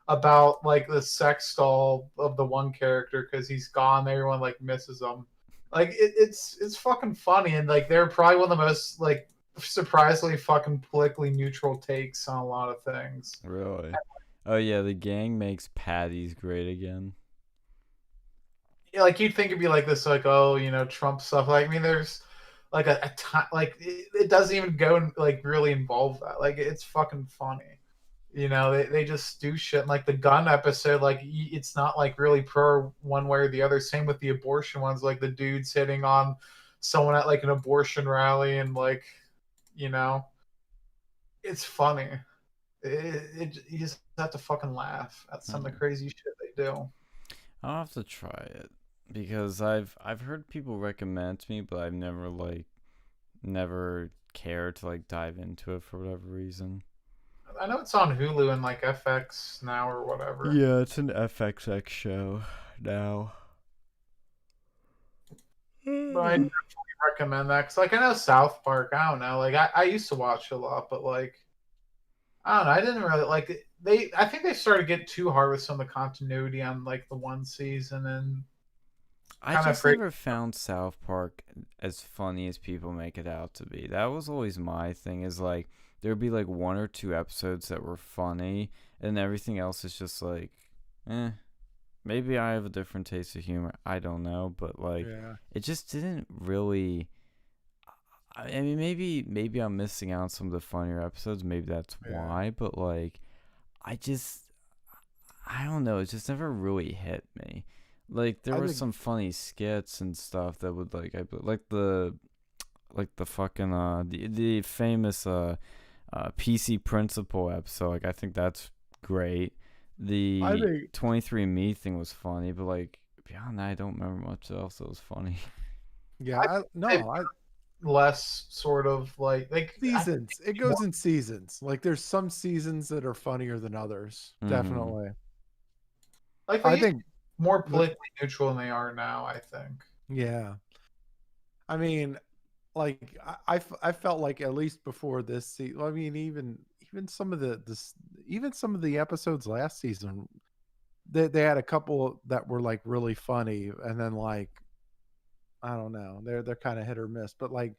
about like the sex doll of the one character because he's gone. Everyone like misses him. Like it's fucking funny, and like they're probably one of the most like surprisingly fucking politically neutral takes on a lot of things. Really? Oh yeah, the gang makes patties great again. like you'd think it'd be like this, like, oh, you know, Trump stuff. Like, I mean, there's like a time, like it doesn't even go and like really involve that. Like, it's fucking funny. You know, they just do shit. Like the gun episode, like it's not like really pro one way or the other. Same with the abortion ones, like the dudes hitting on someone at like an abortion rally, and like, you know, it's funny. You just have to fucking laugh at some of the crazy shit they do. I'll have to try it because I've heard people recommend to me, but I've never cared to like dive into it for whatever reason. I know it's on Hulu and like FX now or whatever. Yeah, it's an FXX show now. But I definitely recommend that because, like, I know South Park. I don't know. Like, I used to watch a lot, but like, I don't know. I didn't really like it. I think they started to get too hard with some of the continuity on like the one season, and I kind of just never found South Park as funny as people make it out to be. That was always my thing. Is like there'd be like one or two episodes that were funny, and everything else is just like, eh. Maybe I have a different taste of humor. I don't know, but like, it just didn't really. I mean, maybe I'm missing out on some of the funnier episodes. Maybe that's why. But like, I don't know. It just never really hit me. Like there were some funny skits and stuff that would like the fucking the famous PC Principal episode. Like I think that's great. The 23andMe thing was funny, but like beyond that, I don't remember much else that was funny. Yeah, less sort of like seasons. It goes in seasons. Like there's some seasons that are funnier than others. Definitely. Like I think more politically neutral than they are now. I think. Yeah. I mean, like I felt like at least before this season. I mean, even some of the episodes last season, they had a couple that were like really funny, and then like I don't know, they're kind of hit or miss. But like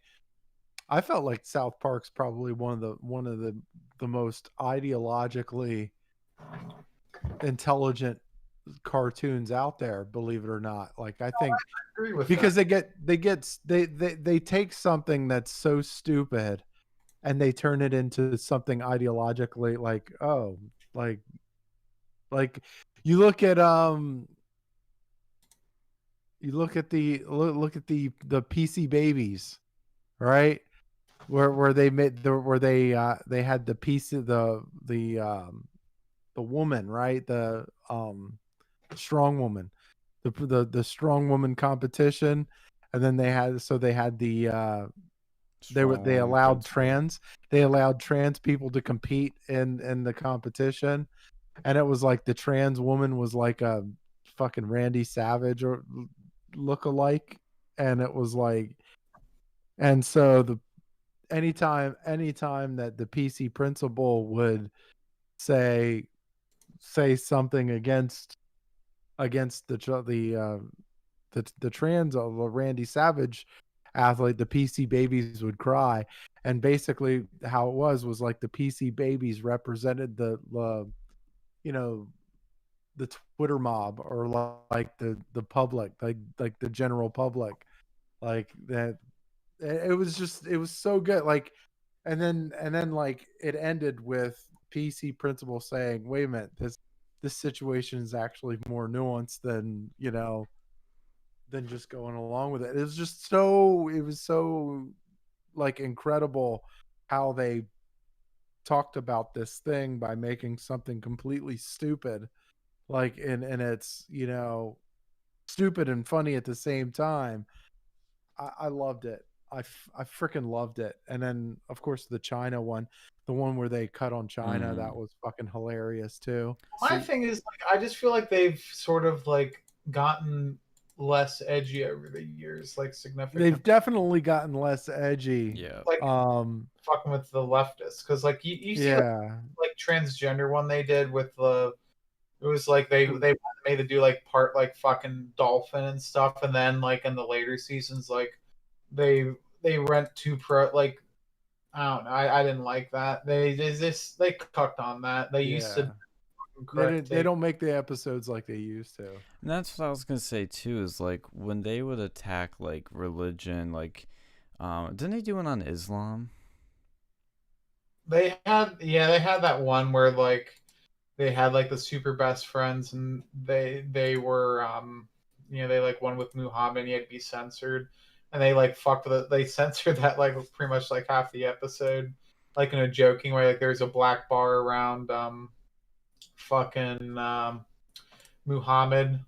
I felt like South Park's probably one of the most ideologically intelligent cartoons out there, believe it or not. Like I think I agree with because that. they take something that's so stupid and they turn it into something ideologically like, oh, like you look at the PC babies, right? Where they made they had the piece of the woman, right? The strong woman, the strong woman competition, and then they had the they allowed trans people to compete in the competition, and it was like the trans woman was like a fucking Randy Savage or look-alike, and it was like, and so anytime that the PC principal would say something against the trans Randy Savage athlete, the PC babies would cry. And basically how it was like the PC babies represented the the Twitter mob, or like the public, like the general public, like that. It was so good. Like, and then like it ended with PC principal saying, wait a minute, this situation is actually more nuanced than than just going along with it. It was so like incredible how they talked about this thing by making something completely stupid, like, and it's stupid and funny at the same time. I loved it. I freaking loved it. And then of course the China one, the one where they cut on China, that was fucking hilarious too. My thing is, like, I just feel like they've sort of like gotten less edgy over the years, like significantly. They've definitely gotten less edgy. Yeah. Like fucking with the leftists, because like you see like transgender one they did with it was like they made it do like part like fucking dolphin and stuff, and then like in the later seasons like they went too pro, like I don't know, I didn't like that. They cucked on that. They used to incorrect They take. don't make the episodes like they used to. And that's what I was gonna say too. Is like when they would attack like religion, like, didn't they do it on Islam? They had that one where like they had like the super best friends and they were they like one with Muhammad and he had to be censored and they like fucked with it. They censored that like pretty much like half the episode, like in a joking way, like there's a black bar around fucking Muhammad.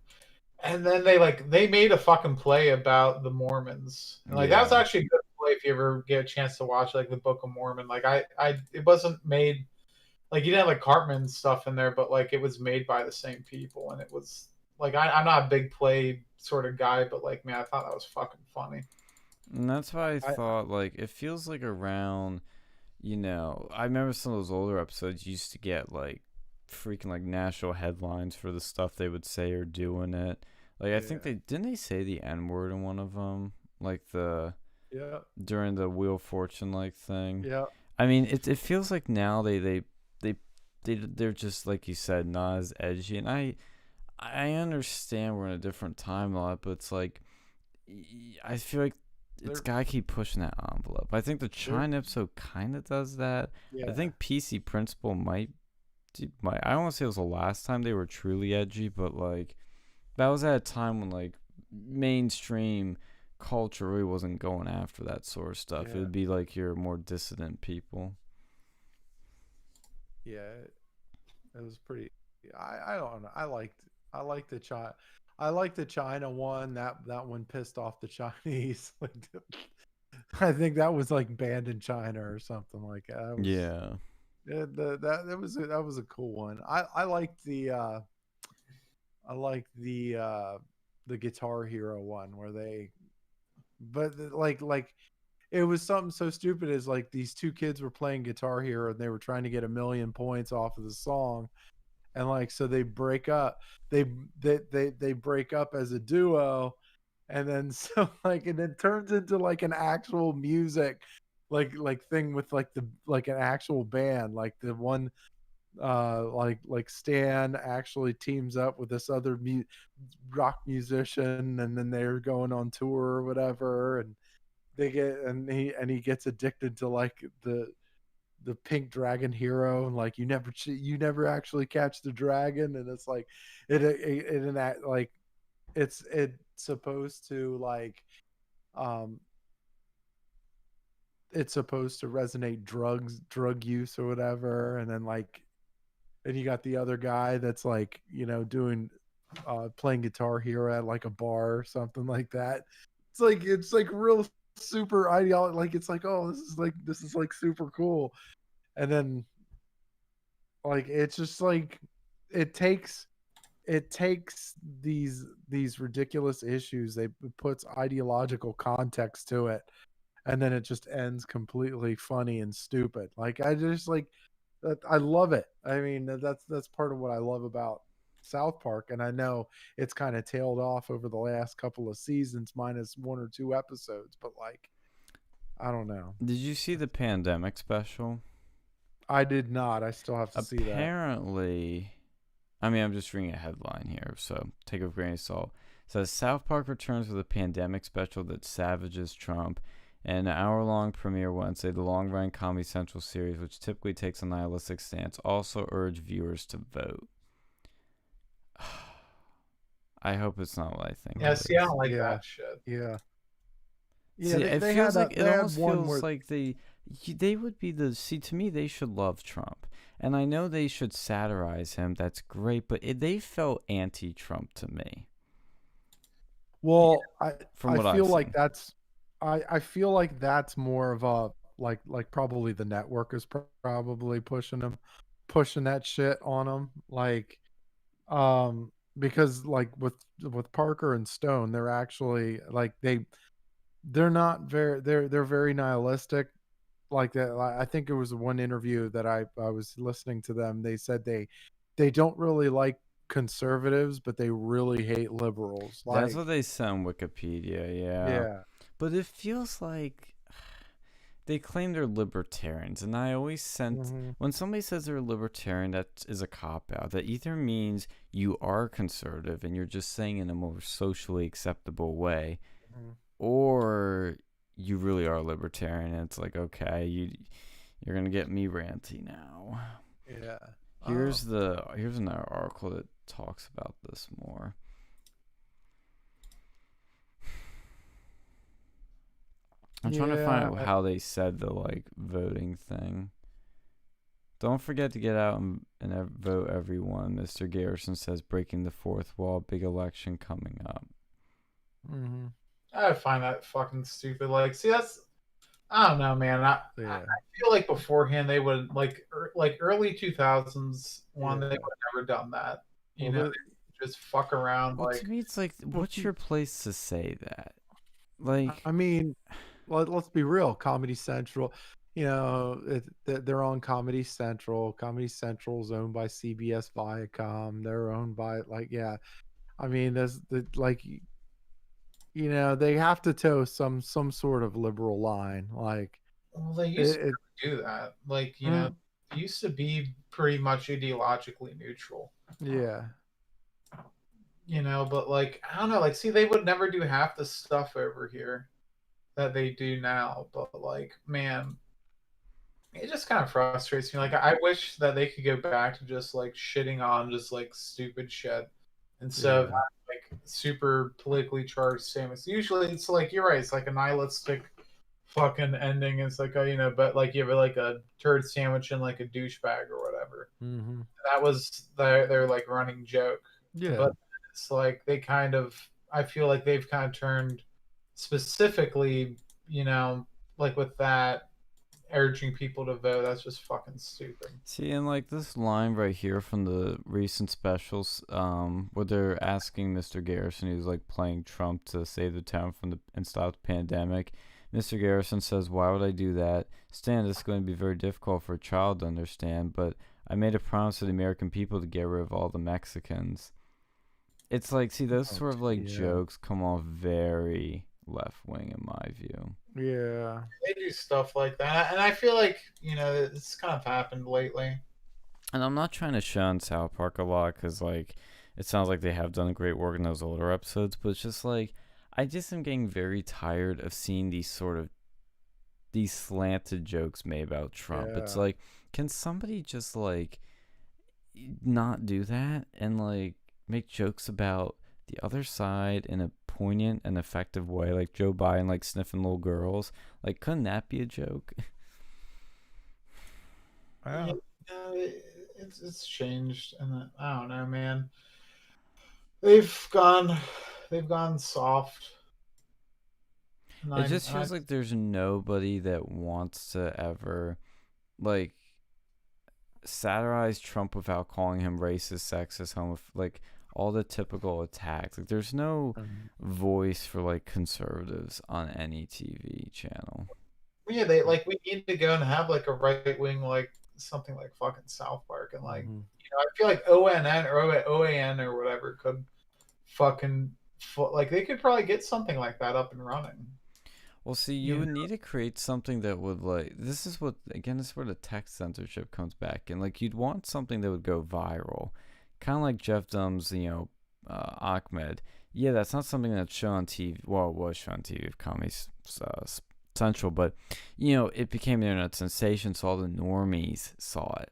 And then they made a fucking play about the Mormons. And like that was Yeah. actually a good play if you ever get a chance to watch like the Book of Mormon. Like I it wasn't made like you didn't have like Cartman stuff in there, but like it was made by the same people, and it was like I'm not a big play sort of guy, but like man, I thought that was fucking funny. And that's why I thought like it feels like around, I remember some of those older episodes used to get like freaking like national headlines for the stuff they would say or do in it. Like I think they say the N word in one of them, like during the Wheel of Fortune like thing. Yeah. I mean, it feels like now they're just like you said, not as edgy, and I understand we're in a different time a lot, but it's like I feel like it's gotta keep pushing that envelope. I think the China episode kind of does that. Yeah. I think PC Principal might. I don't want to say it was the last time they were truly edgy, but like that was at a time when like mainstream culture really wasn't going after that sort of stuff. It would be like your more dissident people. Yeah, it was pretty. I don't know. I liked the China. I liked the China one. That one pissed off the Chinese. Like, I think that was like banned in China or something like that. That was, Yeah. That was a cool one. I liked the the Guitar Hero one where like it was something so stupid as like these two kids were playing Guitar Hero and they were trying to get 1,000,000 points off of the song, and like so they break up. They break up as a duo, and then so like and it turns into like an actual music like thing with like an actual band, like the one like Stan actually teams up with this other rock musician, and then they're going on tour or whatever, and he gets addicted to like the pink dragon hero, and like you never actually catch the dragon, and it's like like it's supposed to like it's supposed to resonate drug use or whatever, and then like and you got the other guy that's like doing playing Guitar Hero at like a bar or something like that. It's like real super ideology. Like it's like, oh, this is like super cool, and then like it's just like it takes these ridiculous issues, it puts ideological context to it, and then it just ends completely funny and stupid. Like I just like that. I love it. I mean, that's part of what I love about South Park, and I know it's kind of tailed off over the last couple of seasons, minus one or two episodes. But like, I don't know. Did you see the pandemic special? I did not. I still have to see that. Apparently, I mean, I'm just reading a headline here, so take it with a grain of salt. It says South Park returns with a pandemic special that savages Trump. An hour-long premiere Wednesday, the long-running Comedy Central series, which typically takes a nihilistic stance, also urged viewers to vote. I hope it's not what I think. Yeah, see, I don't like that shit. Yeah. Yeah, see, it feels like it almost feels like they would be the to me they should love Trump, and I know they should satirize him. That's great, but they felt anti-Trump to me. Well, From what I feel I've like seen. that's I feel like that's more of a like probably the network is probably pushing that shit on them, like because like with Parker and Stone, they're actually like they're not very they're very nihilistic like that. I think it was one interview that I was listening to them. They said they don't really like conservatives, but they really hate liberals. Like, That's what they said on Wikipedia, yeah. yeah. But it feels like they claim they're libertarians, and I always when somebody says they're a libertarian, that is a cop out. That either means you are conservative and you're just saying in a more socially acceptable way, or you really are libertarian. And it's like, okay, you're gonna get me ranty now. Yeah. Here's another article that talks about this more. I'm trying to find out how they said the like voting thing. Don't forget to get out and vote, everyone. Mr. Garrison says, breaking the fourth wall. Big election coming up. I find that fucking stupid. Like, see, I don't know, man. I feel like beforehand they would like early 2000s one they would have never done that. You know, they just fuck around. Well, like, to me, it's like, what's your place to say that? Like, I mean, let's be real. Comedy Central, you know, they're on Comedy Central. Comedy Central's owned by CBS Viacom. They're owned by I mean, there's like, you know, they have to toe some sort of liberal line. Like, well, they used to do that. Like, you know, it used to be pretty much ideologically neutral. Yeah. You know, but like, I don't know. Like, see, they would never do half the stuff over here that they do now. But like, man, it just kind of frustrates me. Like, I wish that they could go back to just like shitting on just like stupid shit instead of like super politically charged statements. Usually it's like, you're right, it's like a nihilistic fucking ending. It's like, oh, you know, but like you have like a turd sandwich and like a douchebag or whatever. That was their like running joke. But it's like they kind of, I feel like they've kind of turned specifically, you know, like with that, urging people to vote. That's just fucking stupid. See, and like this line right here from the recent specials, where they're asking Mr. Garrison, who's like playing Trump, to save the town and stop the pandemic. Mr. Garrison says, "Why would I do that? Stan, this is going to be very difficult for a child to understand, but I made a promise to the American people to get rid of all the Mexicans." It's like, see, those sort of like jokes come off very left wing in my view. Yeah. They do stuff like that. And I feel like, you know, it's kind of happened lately. And I'm not trying to shun South Park a lot because, like, it sounds like they have done great work in those older episodes, but it's just like, I just am getting very tired of seeing these slanted jokes made about Trump. It's like, can somebody just, like, not do that and, like, make jokes about the other side in a poignant and effective way, like Joe Biden like sniffing little girls? Like, couldn't that be a joke? Yeah, it's changed, and I don't know, man. They've gone soft. It just feels like there's nobody that wants to ever like satirize Trump without calling him racist, sexist, like all the typical attacks. Like, there's no voice for like conservatives on any TV channel. Yeah, we need to go and have like a right wing, like something like fucking South Park, and like, you know, I feel like ONN or OAN or whatever could fucking like they could probably get something like that up and running. Well, see, you would need to create something that would, like, this is where the text censorship comes back in. Like, you'd want something that would go viral. Kind of like Jeff Dumb's, you know, Ahmed. Yeah, that's not something that's shown on TV. Well, it was shown on TV of Comedy Central, but, you know, it became an internet sensation, so all the normies saw it.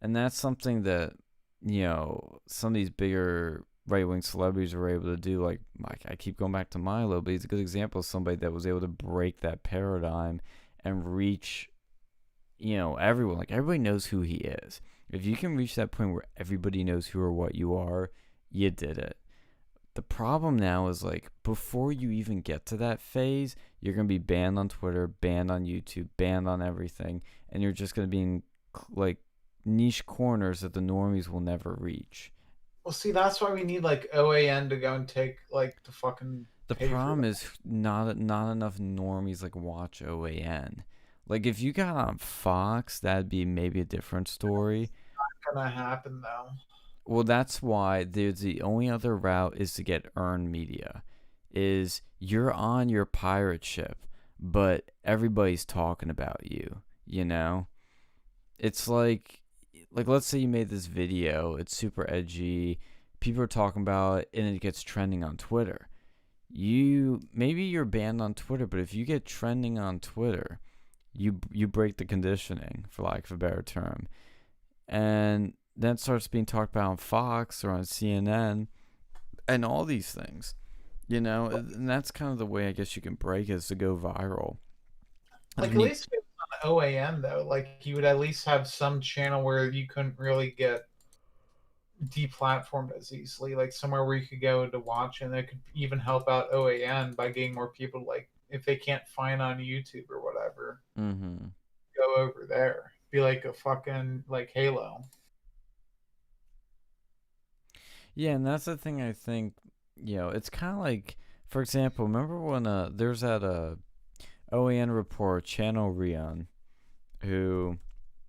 And that's something that, you know, some of these bigger right-wing celebrities were able to do. Like I keep going back to Milo, but he's a good example of somebody that was able to break that paradigm and reach, you know, everyone. Like, everybody knows who he is. If you can reach that point where everybody knows who or what you are, you did it. The problem now is, like, before you even get to that phase, you're going to be banned on Twitter, banned on YouTube, banned on everything, and you're just going to be in, like, niche corners that the normies will never reach. Well, see, that's why we need like OAN to go and take like the fucking. The problem is not enough normies like watch OAN. Like, if you got on Fox, that'd be maybe a different story. It's not gonna happen though. Well, that's why there's the only other route is to get earned media. Is you're on your pirate ship but everybody's talking about you, you know? It's like let's say you made this video, it's super edgy, people are talking about it, and it gets trending on Twitter. Maybe you're banned on Twitter, but if you get trending on Twitter, you break the conditioning, for lack of a better term. And then it starts being talked about on Fox or on CNN and all these things, you know, and that's kind of the way I guess you can break it, is to go viral. Like, at least on OAN though, like you would at least have some channel where you couldn't really get deplatformed as easily, like somewhere where you could go to watch, and that could even help out OAN by getting more people, like if they can't find on YouTube or whatever, go over there. Be like a fucking like Halo. Yeah, and that's the thing I think, you know, it's kind of like, for example, remember when there's that OAN report, Channel Rion, who,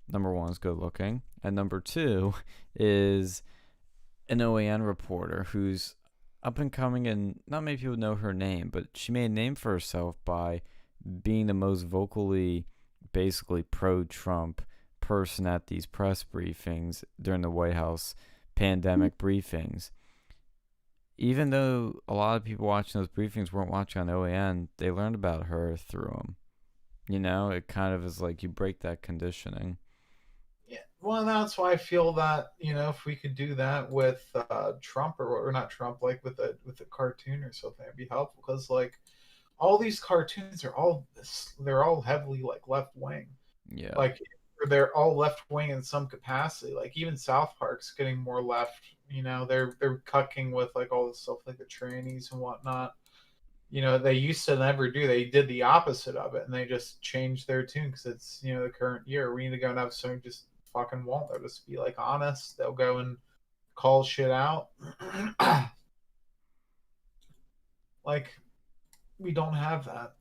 number one, is good looking, and number two is an OAN reporter who's up and coming, and not many people know her name, but she made a name for herself by being the most vocally, basically pro-Trump person at these press briefings during the White House pandemic briefings. Even though a lot of people watching those briefings weren't watching on OAN, they learned about her through them. You know, it kind of is like you break that conditioning. Yeah, well, that's why I feel that, you know, if we could do that with Trump, or not Trump, like with a cartoon or something, it'd be helpful, because like all these cartoons are they're all heavily like left wing. Yeah. Like they're all left wing in some capacity. Like even South Park's getting more left. You know, they're cucking with like all this stuff, like the trannies and whatnot. You know, they used to never do. They did the opposite of it, and they just changed their tune because it's, you know, the current year. We need to go and have someone just fucking won't. They'll just be like honest. They'll go and call shit out. Like, we don't have that.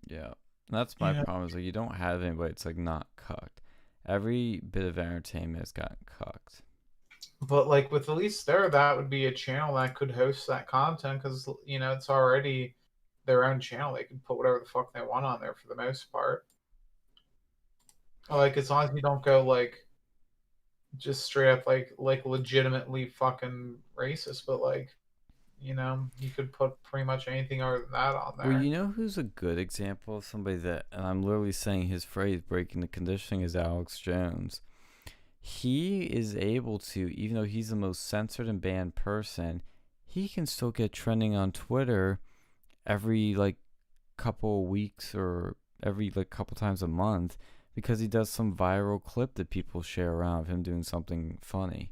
Yeah. That's my problem, is like you don't have anybody that's like not cucked. Every bit of entertainment has gotten cucked. But like with at least that would be a channel that could host that content, because, you know, it's already their own channel. They can put whatever the fuck they want on there for the most part. Like, as long as you don't go like just straight up like legitimately fucking racist, but like, you know, you could put pretty much anything other than that on there. Well, you know who's a good example of somebody that, and I'm literally saying his phrase, breaking the conditioning, is Alex Jones. He is able to, even though he's the most censored and banned person, he can still get trending on Twitter every like couple of weeks or every like couple times a month, because he does some viral clip that people share around of him doing something funny.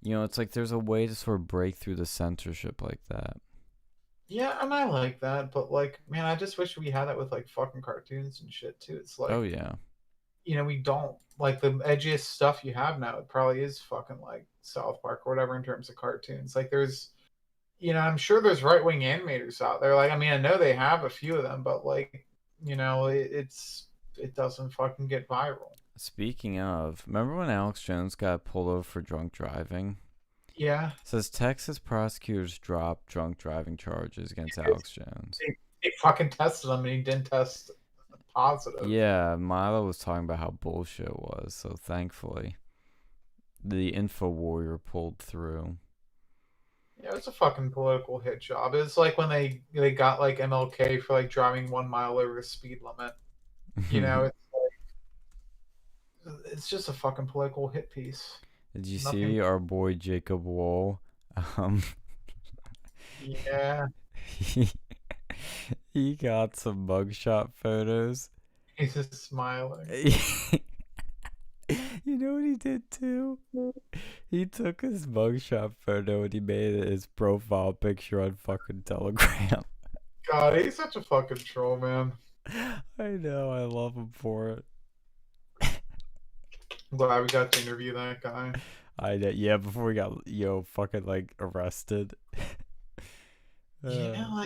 You know, it's like there's a way to sort of break through the censorship like that. Yeah, and I like that, but like, man, I just wish we had that with like fucking cartoons and shit too. It's like, Oh yeah. You know, we don't. Like, the edgiest stuff you have now, it probably is fucking like South Park or whatever in terms of cartoons. Like, there's, you know, I'm sure there's right wing animators out there. Like, I mean, I know they have a few of them, but like, you know, it doesn't fucking get viral. Speaking of, remember when Alex Jones got pulled over for drunk driving? Yeah. It says Texas prosecutors dropped drunk driving charges against Alex Jones. They fucking tested him, and he didn't test positive. Yeah, Milo was talking about how bullshit it was, so thankfully the info warrior pulled through. Yeah, it's a fucking political hit job. It's like when they got like MLK for like driving 1 mile over the speed limit. You know, it's like, it's just a fucking political hit piece. Did you see our boy Jacob Wool? Yeah. He got some mugshot photos. He's just smiling. You know what he did too? He took his mugshot photo and he made it his profile picture on fucking Telegram. God, he's such a fucking troll, man. I know, I love him for it. I'm glad we got to interview that guy. I know, yeah, before we got fucking like arrested. Yeah,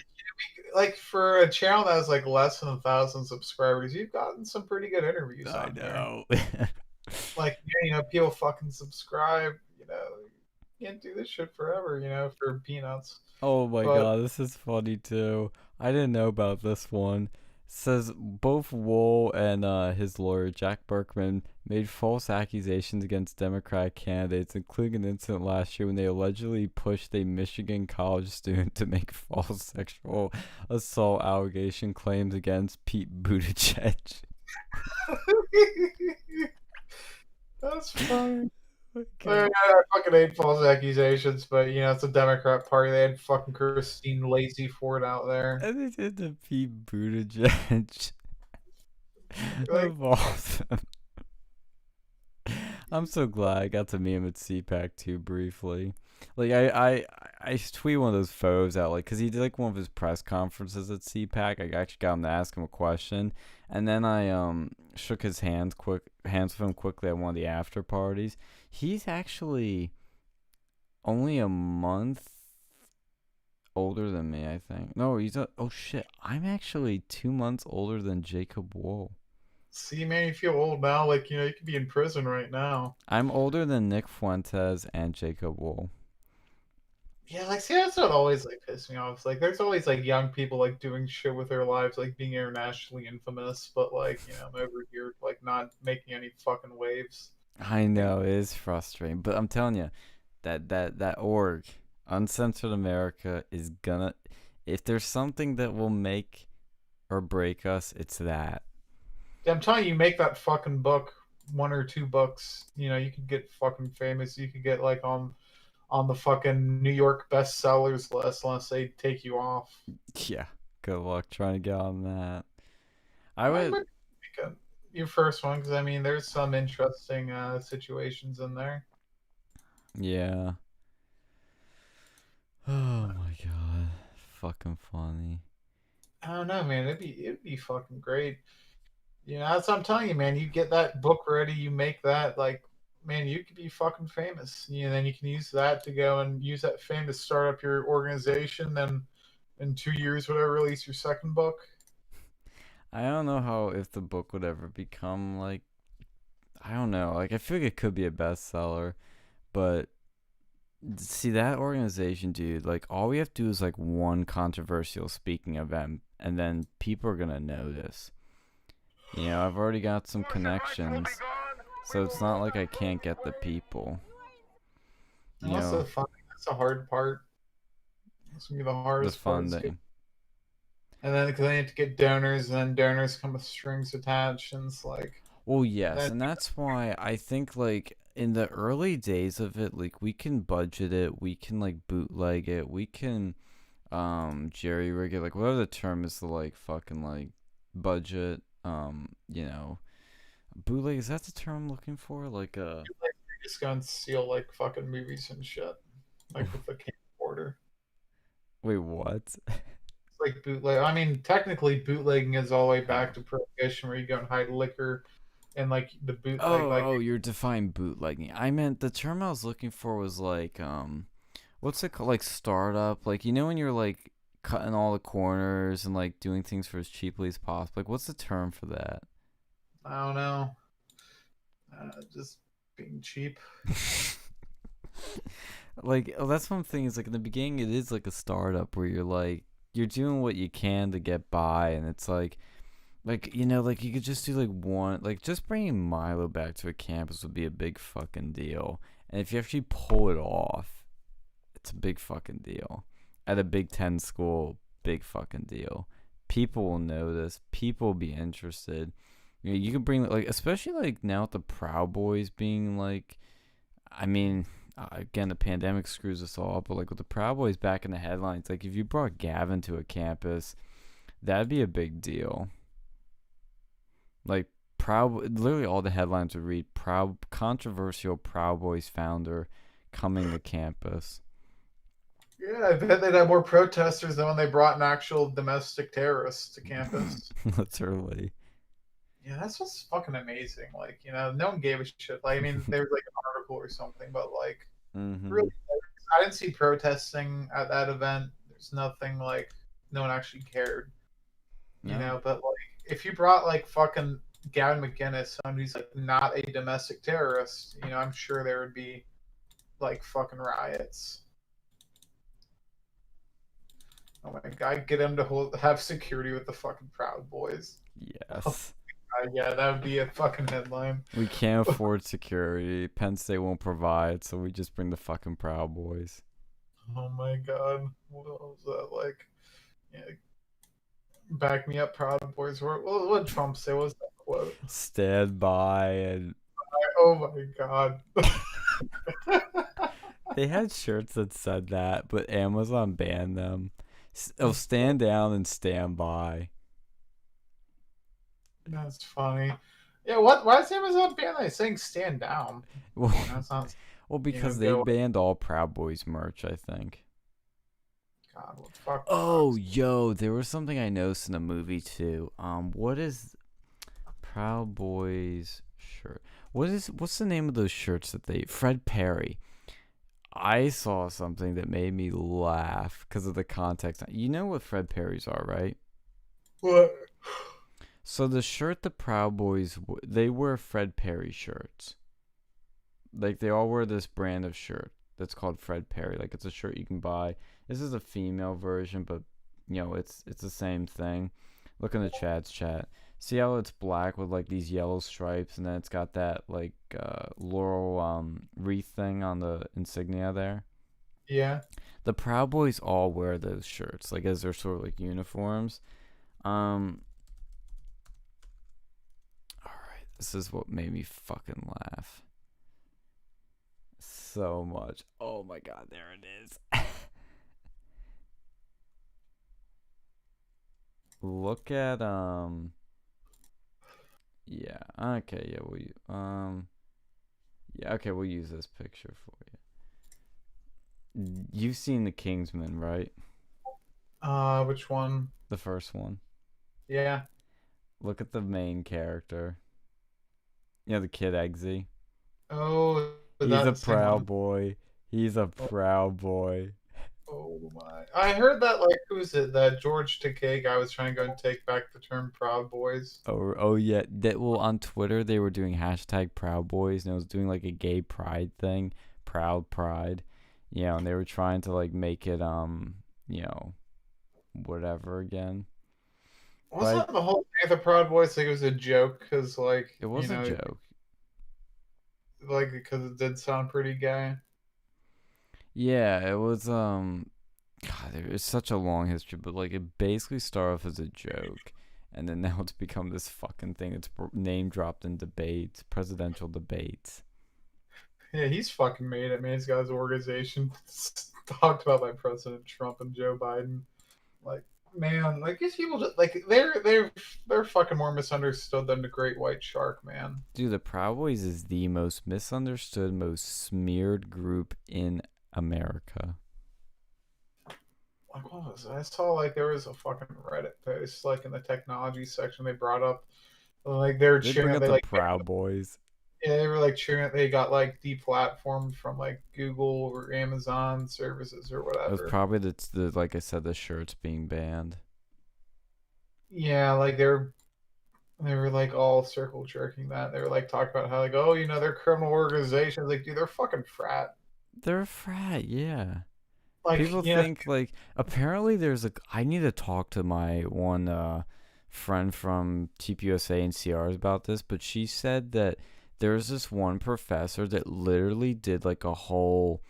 like for a channel that has like less than 1,000 subscribers, you've gotten some pretty good interviews. I know. Like, you know, people fucking subscribe. You know, you can't do this shit forever. You know, for peanuts. Oh my god, this is funny too. I didn't know about this one. says both Wool and his lawyer Jack Berkman made false accusations against Democratic candidates, including an incident last year when they allegedly pushed a Michigan college student to make false sexual assault allegation claims against Pete Buttigieg. That's funny. Okay. I fucking hate false accusations, but it's a Democrat party. They had fucking Christine Lazy Ford out there. And they did the Pete Buttigieg. Like- Of all of them. I'm so glad I got to meet him at CPAC too briefly. Like I tweeted one of those photos out, like, cause he did like one of his press conferences at CPAC. I actually got him to ask him a question, and then I shook his hands with him quickly at one of the after parties. He's actually only a month older than me, I think. No, oh shit, I'm actually 2 months older than Jacob Wool. See, man, you feel old now. Like, you could be in prison right now. I'm older than Nick Fuentes and Jacob Wool. Yeah, like, see, that's what always, like, pissed me off. It's like, there's always, like, young people, like, doing shit with their lives, like, being internationally infamous, but, like, I'm over here, like, not making any fucking waves. I know, it is frustrating, but I'm telling you, that org, Uncensored America, is gonna, if there's something that will make or break us, it's that. Yeah, I'm telling you, make that fucking book, 1 or 2 books, you could get fucking famous. You could get, like, on the fucking New York bestsellers list unless they take you off. Yeah, good luck trying to get on that. I would make your first one, because, I mean, there's some interesting situations in there. Yeah. Oh my god. Fucking funny. I don't know, man. It'd be fucking great. That's what I'm telling you, man. You get that book ready, you make that, like, man, you could be fucking famous. Then you can use that to go and use that fame to start up your organization. Then in 2 years, whatever, release your second book. I don't know if the book would ever become, like, I don't know. Like, I feel like it could be a bestseller, but see, that organization, dude, like, all we have to do is, like, one controversial speaking event, and then people are gonna notice. I've already got some connections, so it's not like I can't get the people. That's the hard part. That's gonna be the hardest part. Funding. And then, because I need to get donors, and then donors come with strings attached, and it's like... Well, yes, and that's why I think, like, in the early days of it, like, we can budget it, we can, like, bootleg it, we can, jerry-rig it, like, whatever the term is, to, like, fucking, like, budget, bootleg, is that the term I'm looking for? Like, You're just gonna steal, like, fucking movies and shit. Like, with the camcorder. Wait, what? Like bootleg. I mean, technically, bootlegging is all the way back to Prohibition, where you go and hide liquor, and like the bootleg. You're defining bootlegging. I meant the term I was looking for was like, what's it called? Like startup. Like, when you're like cutting all the corners and like doing things for as cheaply as possible. Like, what's the term for that? I don't know. Just being cheap. Like, that's one thing. Is like in the beginning, it is like a startup where you're doing what you can to get by, and it's like you could just do like one, like just bringing Milo back to a campus would be a big fucking deal, and if you actually pull it off, it's a big fucking deal. At a Big Ten school, big fucking deal. People will notice. People will be interested. You can bring, like, especially like now with the Proud Boys being like, I mean, again, the pandemic screws us all up, but like with the Proud Boys back in the headlines, like if you brought Gavin to a campus, that'd be a big deal. Like literally all the headlines would read controversial Proud Boys founder coming to campus. Yeah, I bet they'd have more protesters than when they brought an actual domestic terrorist to campus. Literally. Yeah, that's what's fucking amazing. Like, no one gave a shit. Like, I mean, there was like an article or something, but like, really, I didn't see protesting at that event. There's nothing, like, no one actually cared. No. But like, if you brought like fucking Gavin McInnes, someone who's like not a domestic terrorist, I'm sure there would be like fucking riots. Oh my god, get him to have security with the fucking Proud Boys. Yes. Yeah, that would be a fucking headline. We can't afford security. Penn State won't provide, so we just bring the fucking Proud Boys. Oh my god, what was that like? Yeah, back me up, Proud Boys. What did Trump say? What was that quote? Stand by and Oh my god. they had shirts that said that, but Amazon banned them. Oh, stand down and stand by. That's funny. Yeah, what? Why is Amazon ban that? Saying stand down. Well, That's not. well because you know, they banned all Proud Boys merch, I think. God, what the fuck? Oh, yo, there was something I noticed in a movie too. What is Proud Boys shirt? What's the name of those shirts that they Fred Perry? I saw something that made me laugh because of the context. You know what Fred Perry's are, right? What? So the shirt the Proud Boys, they wear Fred Perry shirts. Like, they all wear this brand of shirt that's called Fred Perry. Like, it's a shirt you can buy. This is a female version, but, you know, it's the same thing. Look in the Chad's chat. See how it's black with, like, these yellow stripes, and then it's got that, like, laurel wreath thing on the insignia there? Yeah. The Proud Boys all wear those shirts, like, as their sort of, like, uniforms. Alright, this is what made me fucking laugh so much. Oh my god, there it is. Look at yeah, okay, we'll use this picture for you. You've seen the Kingsman, right? Which one? The first one. Yeah. Look at the main character. You know, the kid Eggsy. Oh, He's that's a the same proud one. boy. He's a proud boy. Oh my! I heard that like who's it? That George Takei guy was trying to go and take back the term Proud Boys. Oh yeah. Well, on Twitter they were doing hashtag Proud Boys, and it was doing like a gay pride thing, Proud Pride. Yeah, and they were trying to like make it you know, whatever again. Wasn't that the whole thing of the Proud Boys? Like it was a joke because like It was a joke. like because it did sound pretty gay. Yeah, it was God, there is such a long history, but like it basically started off as a joke, and then now it's become this fucking thing. It's name dropped in debates, presidential debates. Yeah, he's fucking made it, man. He's got his organization talked about by President Trump and Joe Biden. Like, man, like these people just like they're fucking more misunderstood than the Great White Shark, man. Dude, the Proud Boys is the most misunderstood, most smeared group in America. Like what was it? I saw like there was a fucking Reddit post like in the technology section they brought up like they were They cheering bring up they the like Proud Boys. yeah, they were like cheering that they got like deplatformed from like Google or Amazon services or It was whatever. probably the like I said, the shirts being banned. Yeah, like they were like all circle jerking that. They were like talking about how like, oh, you know, they're criminal organizations. Like, dude, they're fucking frat. They're a frat, yeah. Like, People yeah, think like apparently there's I need to talk to my one friend from TPUSA and CRs about this, but she said that there's this one professor that literally did like a whole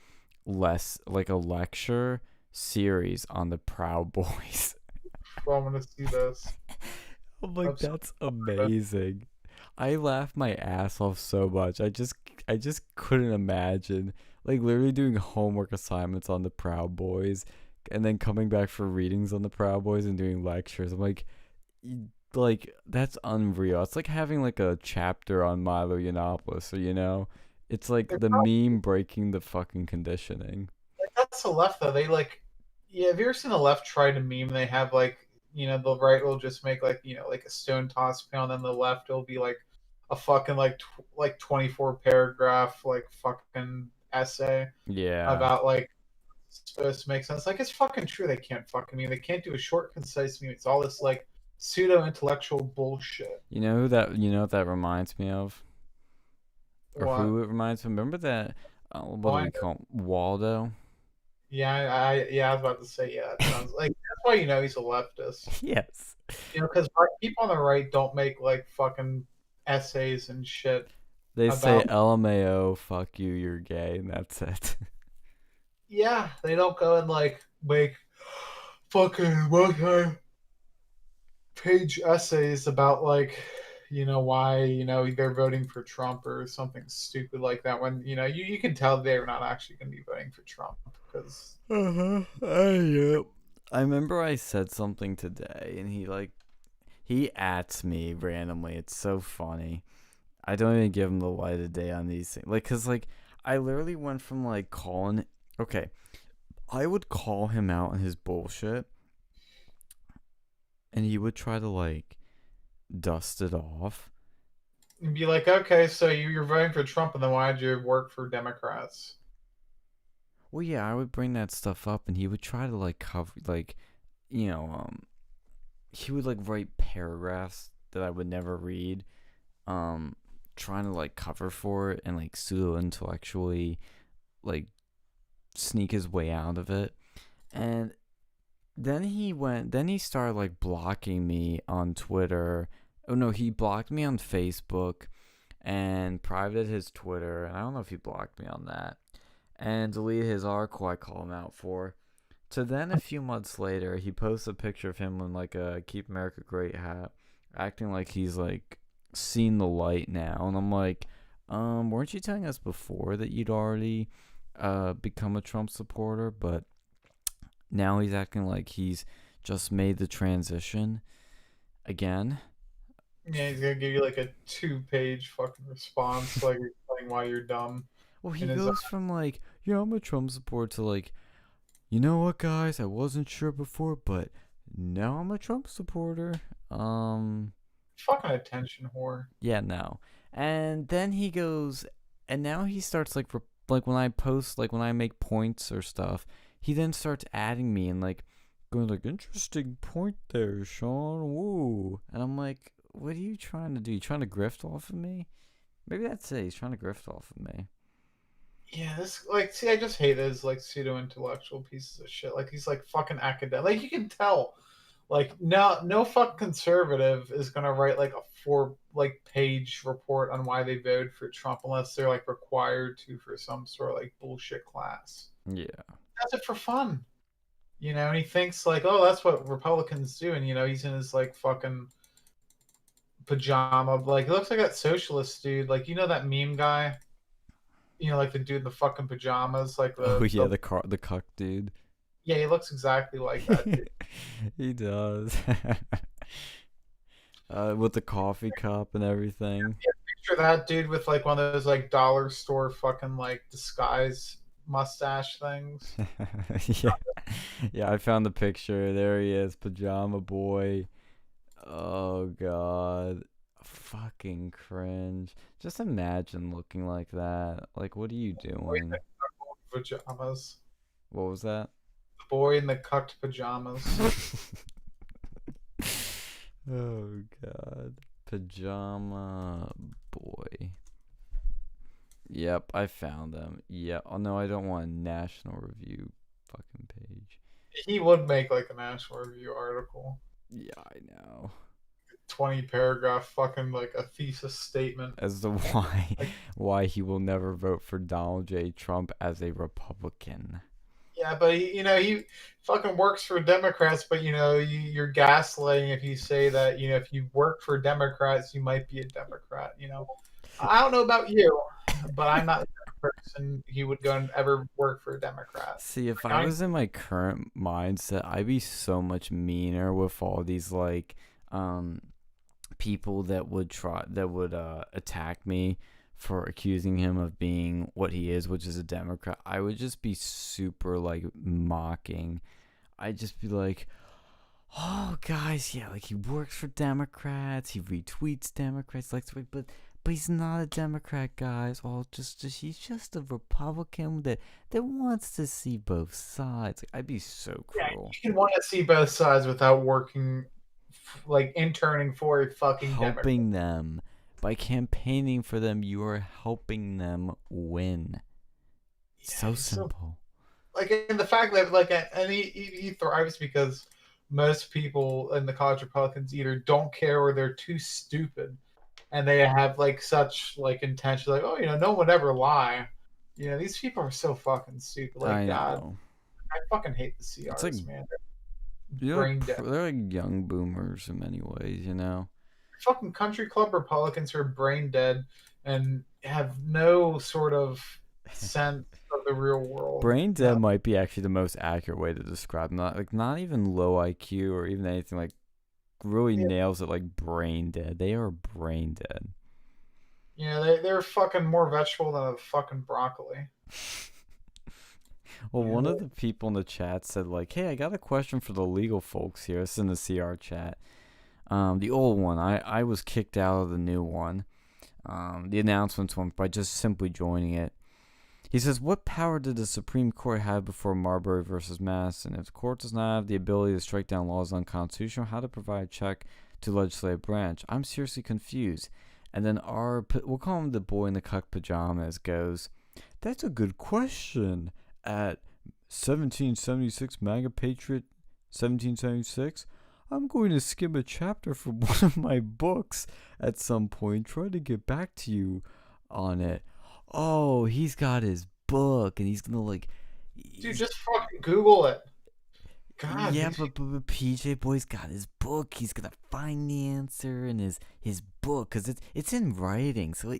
like a lecture series on the Proud Boys. well, I'm gonna see this. I'm like, that's amazing. I laughed my ass off so much. I just couldn't imagine like literally doing homework assignments on the Proud Boys and then coming back for readings on the Proud Boys and doing lectures. I'm like that's unreal. It's like having like a chapter on Milo Yiannopoulos, or you know, it's like the meme breaking the fucking conditioning. Like, that's the left though. They like, yeah. Have you ever seen the left try to meme? They have like, you know, the right will just make like, you know, like a stone toss panel, and then the left will be like a fucking like 24 paragraph like fucking essay Yeah. about like supposed to make sense. Like it's fucking true. They can't fucking meme. They can't do a short, concise meme. It's all this like pseudo intellectual bullshit. You know what that reminds me of? Or What? who it reminds me? Remember that what do we call him? Waldo? Yeah, I was about to say, yeah, that sounds like that's why you know he's a leftist. Yes. You know, because people on the right don't make like fucking essays and shit They say about. LMAO, fuck you, you're gay, and that's it. Yeah, they don't go and like make fucking multi-page essays about like why they're voting for Trump or something stupid like that. When you can tell they're not actually going to be voting for Trump because Yep. I remember I said something today, and he ats me randomly. It's so funny. I don't even give him the light of day on these things. Like, cause like I literally went from like calling. Okay, I would call him out on his bullshit, and he would try to like dust it off. and be like, okay, so you're voting for Trump, and then why'd you work for Democrats? Well, yeah, I would bring that stuff up, and he would try to like cover, like, you know, he would like write paragraphs that I would never read, trying to like cover for it and like pseudo intellectually, like sneak his way out of it, and then he started like blocking me on Twitter. Oh no, he blocked me on Facebook and privated his Twitter, and I don't know if he blocked me on that, and deleted his article I call him out for. So then a few months later, he posts a picture of him in like a Keep America Great hat, acting like he's like seen the light now, and I'm like, weren't you telling us before that you'd already become a Trump supporter? But now he's acting like he's just made the transition again. Yeah, he's gonna give you like a 2-page fucking response, like explaining why you're dumb. Well, he in his goes from like, yeah, I'm a Trump supporter to like, you know what, guys, I wasn't sure before, but now I'm a Trump supporter. fucking attention whore. Yeah, no. And then he goes, and now he starts like, like when I post, like when I make points or stuff, he then starts adding me and like going like, interesting point there, Sean. Woo. And I'm like, what are you trying to do? You trying to grift off of me? Maybe that's it. He's trying to grift off of me. Yeah, this like see, I just hate those like pseudo intellectual pieces of shit. Like these like fucking academic. Like you can tell, like no fucking conservative is gonna write like a 4 page report on why they voted for Trump unless they're like required to for some sort of like bullshit class. Yeah. Does it for fun, And he thinks like, oh, that's what Republicans do, and he's in his like fucking pajama, like he looks like that socialist dude, like that meme guy. Like the dude in the fucking pajamas, like Oh yeah, the cuck dude. yeah, he looks exactly like that dude. He does. With the coffee cup and everything. Yeah, picture that dude with like one of those like dollar store fucking like disguise mustache things. Yeah, I found the picture. There he is, pajama boy. Oh god. Fucking cringe. Just imagine looking like that. Like, what are you doing? Pajamas. What was that? The boy in the cucked pajamas. Oh god. Pajama boy. Yep, I found him. Yeah. Oh no, I don't want a National Review fucking page. He would make like a National Review article. Yeah, I know. 20-paragraph fucking like a thesis statement as to why he will never vote for Donald J. Trump as a Republican. Yeah, but he fucking works for Democrats, but you're gaslighting if you say that if you work for Democrats you might be a Democrat. I don't know about you, but I'm not the person he would go and ever work for a Democrat. See, if I was in my current mindset, I'd be so much meaner with all these like people that would attack me for accusing him of being what he is, which is a Democrat. I would just be super like mocking. I'd just be like, oh guys, yeah, like he works for Democrats, he retweets Democrats, like, but he's not a Democrat, guys. Oh, he's just a Republican that wants to see both sides. Like, I'd be so cruel. Yeah, you can want to see both sides without working, like interning for a fucking helping Democrat. Them by campaigning for them. You are helping them win. Yeah, so simple. like, and the fact that like, and he thrives because most people in the college Republicans either don't care or they're too stupid, and they have like such like intention, like, oh, no one would ever lie. These people are so fucking stupid. Like, I God, know. I fucking hate the It's CRs, like man. They're brain dead. they're like young boomers in many ways, Fucking country club Republicans are brain dead and have no sort of sense of the real world. Brain dead might be actually the most accurate way to describe them. Not even low IQ or even anything, like really nails it, like brain dead. They are brain dead. They're fucking more vegetable than a fucking broccoli. Well, one of the people in the chat said, like, hey, I got a question for the legal folks here. It's in the CR chat. The old one, I was kicked out of the new one. The announcements one by just simply joining it. He says, what power did the Supreme Court have before Marbury versus Mass? And if the court does not have the ability to strike down laws unconstitutional, how to provide a check to the legislative branch? I'm seriously confused. And then we'll call him the boy in the cuck pajamas, goes, that's a good question. At 1776 MAGA Patriot 1776, I'm going to skim a chapter from one of my books at some point, try to get back to you on it. Oh, he's got his book, and he's gonna like. Dude, just fucking Google it. God. Yeah, but PJ Boy's got his book. He's gonna find the answer in his book, cause it's in writing, so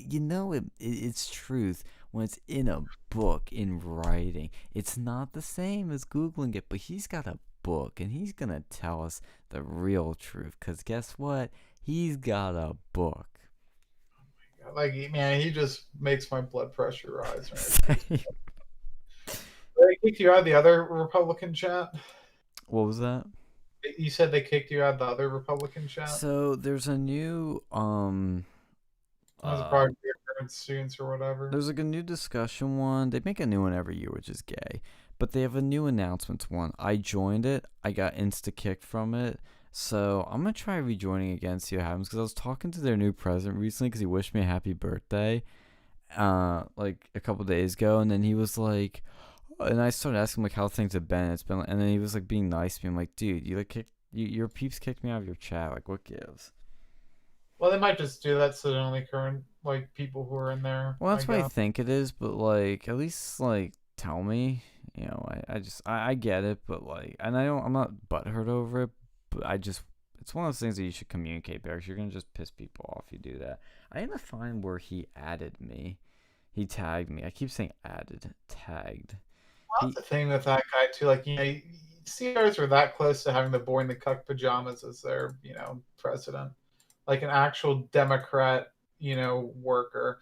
it's truth when it's in a book in writing. It's not the same as Googling it, but he's got a book, and he's gonna tell us the real truth. Cause guess what? He's got a book. Like, man, he just makes my blood pressure rise. Right? They kicked you out of the other Republican chat? What was that? You said they kicked you out of the other Republican chat? So there's a new probably your students or whatever. There's like a new discussion one. They make a new one every year, which is gay. But they have a new announcements one. I joined it. I got insta-kicked from it. So I'm going to try rejoining again, see what happens. Because I was talking to their new president recently because he wished me a happy birthday like a couple days ago. And then he was like, and I started asking him like how things have been. And then he was like being nice to me. I'm like, dude, your peeps kicked me out of your chat. Like, what gives? Well, they might just do that so the only current like people who are in there. Well, that's what I think it is. But like, at least like tell me. I get it. But like, and I'm not butthurt over it. But it's one of those things that you should communicate better, because you're going to just piss people off if you do that. I didn't find where he added me. He tagged me. I keep saying added, tagged. Well, that's the thing with that guy, too. Like, CRs are that close to having the boy in the cuck pajamas as their, president. Like an actual Democrat, worker.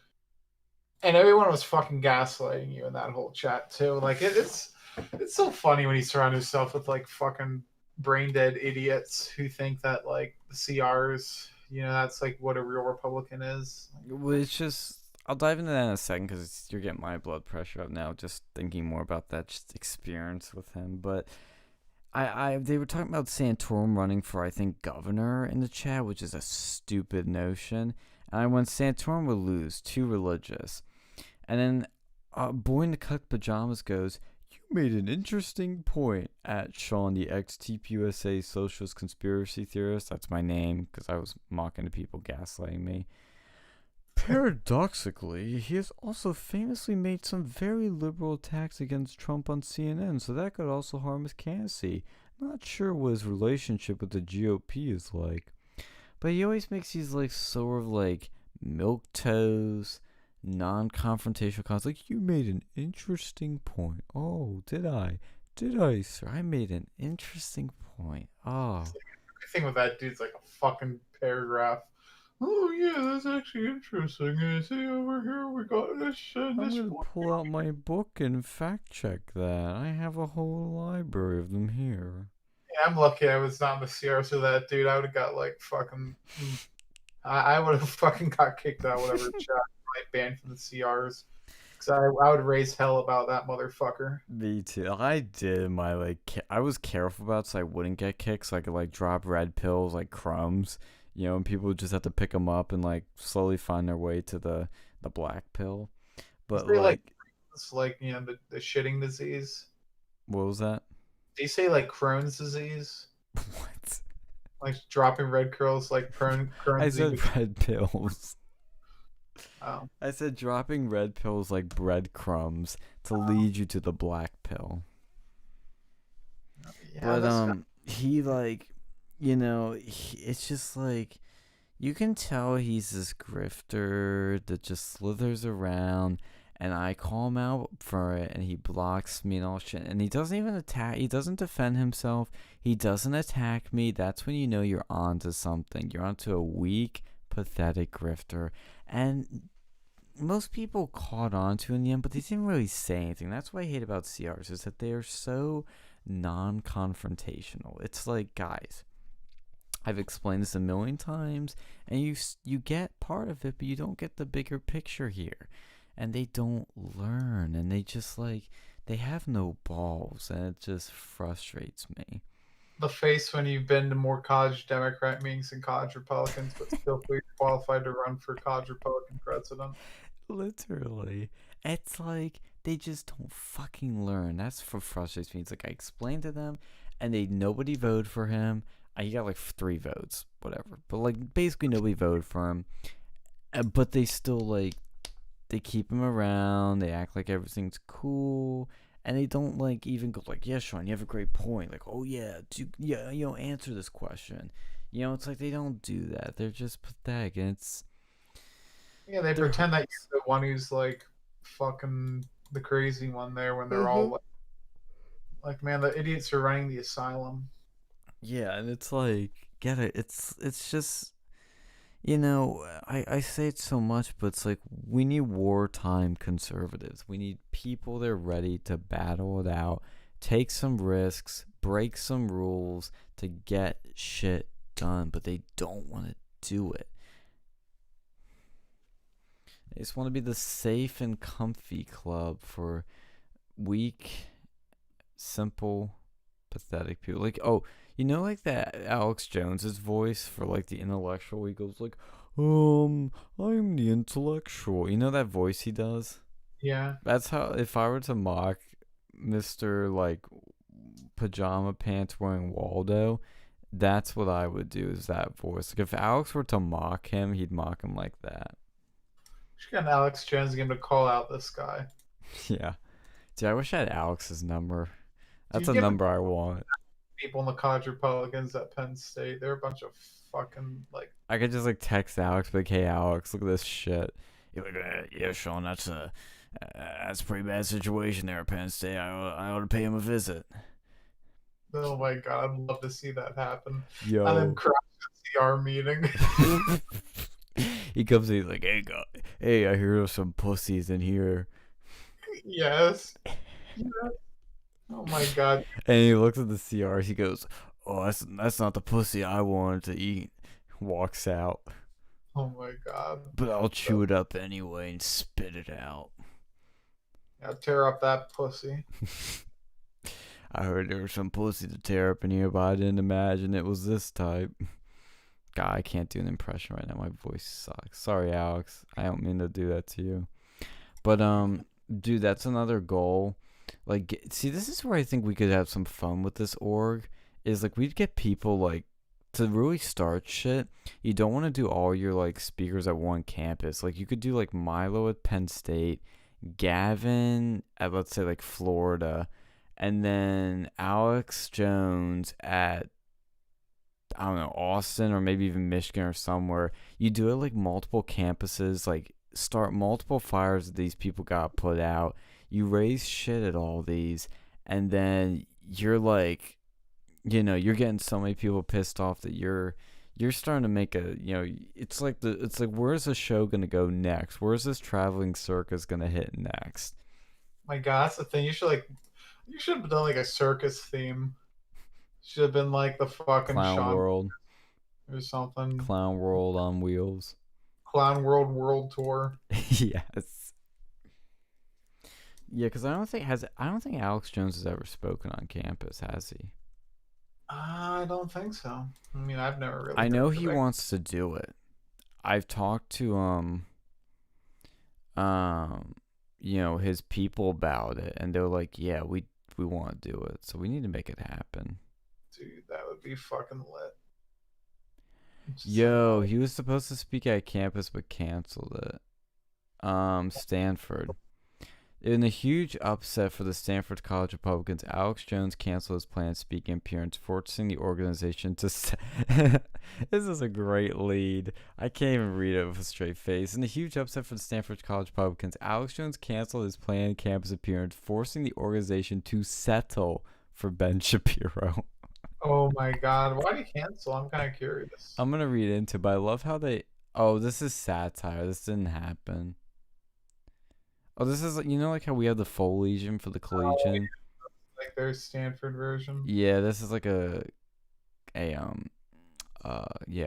And everyone was fucking gaslighting you in that whole chat, too. Like, it's so funny when he surrounds himself with, like, fucking brain dead idiots who think that like the CRs, that's like what a real Republican is. Well, it's just, I'll dive into that in a second because you're getting my blood pressure up now just thinking more about that just experience with him. But they were talking about Santorum running for, I think, governor in the chat, which is a stupid notion. And when Santorum would lose, too religious. And then boy in the cuck pajamas goes, made an interesting point at Sean, the ex-TPUSA socialist conspiracy theorist. That's my name because I was mocking the people gaslighting me. Paradoxically, he has also famously made some very liberal attacks against Trump on CNN, so that could also harm his candidacy. Not sure what his relationship with the GOP is like. But he always makes these like sort of like milquetoast, non-confrontational comments. Like, you made an interesting point. Oh, did I? Did I, sir? I made an interesting point. Oh. The thing with that dude's like a fucking paragraph. Oh, yeah, that's actually interesting. You see over here, we got this. I'm going to pull out my book and fact check that. I have a whole library of them here. Yeah, I'm lucky I was not in the CR, so that dude, I would have got like fucking. I would have fucking got kicked out, whatever chat. Banned from the CRs, because I would raise hell about that motherfucker. Me too. I did my I was careful about so I wouldn't get kicked, so I could like drop red pills like crumbs, and people would just have to pick them up and like slowly find their way to the black pill. But it's like the shitting disease. What was that? Did he say like Crohn's disease? What? Like dropping red curls like I Crohn's said disease? red pills. Oh. I said dropping red pills like breadcrumbs to lead you to the black pill. Yeah, But this guy. he like, you know, it's just like you can tell he's this grifter that just slithers around, and I call him out for it, and he blocks me and all shit, and he doesn't even attack. He doesn't defend himself. He doesn't attack me. That's when you know you're onto something. You're onto a weak, pathetic grifter, and most people caught on to in the end, but they didn't really say anything. That's what I hate about CRs, is that they are so non-confrontational. It's like, guys, I've explained this a million times, and you get part of it, but you don't get the bigger picture here. And they don't learn, and they just like, they have no balls, and it just frustrates me. The face when you've been to more college Democrat meetings than college Republicans, but still feel qualified to run for college Republican president. Literally. It's like they just don't fucking learn. That's what frustrates me. It's like I explained to them, and nobody voted for him. He got like 3 votes, whatever. But like basically nobody voted for him. But they still like, they keep him around. They act like everything's cool, and they don't like even go like, "Yeah, Sean, you have a great point." Like, "Oh yeah, answer this question." You know, it's like they don't do that. They're just pathetic, and it's. Yeah, they pretend that you're the one who's like fucking the crazy one there when they're all like, man, the idiots are running the asylum. Yeah, and it's like, get it. It's just, you know, I say it so much, but it's like we need wartime conservatives. We need people that are ready to battle it out, take some risks, break some rules to get shit done, but they don't want to do it. They just want to be the safe and comfy club for weak, simple, pathetic people. Like, oh, you know, like that Alex Jones's voice for like the intellectual. He goes like, I'm the intellectual. You know that voice he does? Yeah. That's how, if I were to mock Mr. like pajama pants wearing Waldo, that's what I would do, is that voice. Like if Alex were to mock him, he'd mock him like that. Should get an Alex Jones game to call out this guy. Yeah. Dude, I wish I had Alex's number. That's Dude, a number I want. People in the college Republicans at Penn State, they're a bunch of fucking like. I could just like text Alex, be like, "Hey Alex, look at this shit." You're like, "Yeah, Sean, that's a pretty bad situation there at Penn State. I ought to pay him a visit." Oh my god, I'd love to see that happen. Yo. And then crash the CR meeting. He comes in, he's like, "Hey, I hear there's some pussies in here." Yes. Oh my god. And he looks at the CRs. He goes, "Oh, that's not the pussy I wanted to eat." Walks out. Oh my god. But I'll chew it up anyway and spit it out. Yeah, tear up that pussy. I heard there was some pussy to tear up in here, but I didn't imagine it was this type. God, I can't do an impression right now. My voice sucks. Sorry, Alex. I don't mean to do that to you. But dude, that's another goal. Like, see, this is where I think we could have some fun with this org. Is like we'd get people like to really start shit. You don't want to do all your like speakers at one campus. Like you could do like Milo at Penn State, Gavin at, let's say, like Florida, and then Alex Jones at, I don't know, Austin or maybe even Michigan or somewhere. You do it like multiple campuses, like start multiple fires that these people got put out. You raise shit at all these, and then you're like, you know, you're getting so many people pissed off that you're starting to make a, you know, it's like where's the show gonna go next? Where's this traveling circus gonna hit next? My god, that's the thing. You should have done like a circus theme. Should have been like the fucking Clown Sean World or something. Clown World on wheels. Clown World Tour. Yes. Yeah, because I don't think Alex Jones has ever spoken on campus, has he? I don't think so. I mean, I've never really. I know he wants to do it. I've talked to you know, his people about it, and they're like, yeah, we want to do it. So we need to make it happen. Dude, that would be fucking lit. Just Yo, like, he was supposed to speak at campus but canceled it. Stanford. In a huge upset for the Stanford College Republicans, Alex Jones canceled his planned speaking appearance, forcing the organization to This is a great lead. I can't even read it with a straight face. In a huge upset for the Stanford College Republicans, Alex Jones canceled his planned campus appearance, forcing the organization to settle for Ben Shapiro. oh my god, why did he cancel? I'm kind of curious. I'm gonna read into it, but I love how they. Oh, this is satire. This didn't happen. Oh, this is like how we have the Foliesian for the Collegian. Like their Stanford version. Yeah, this is like a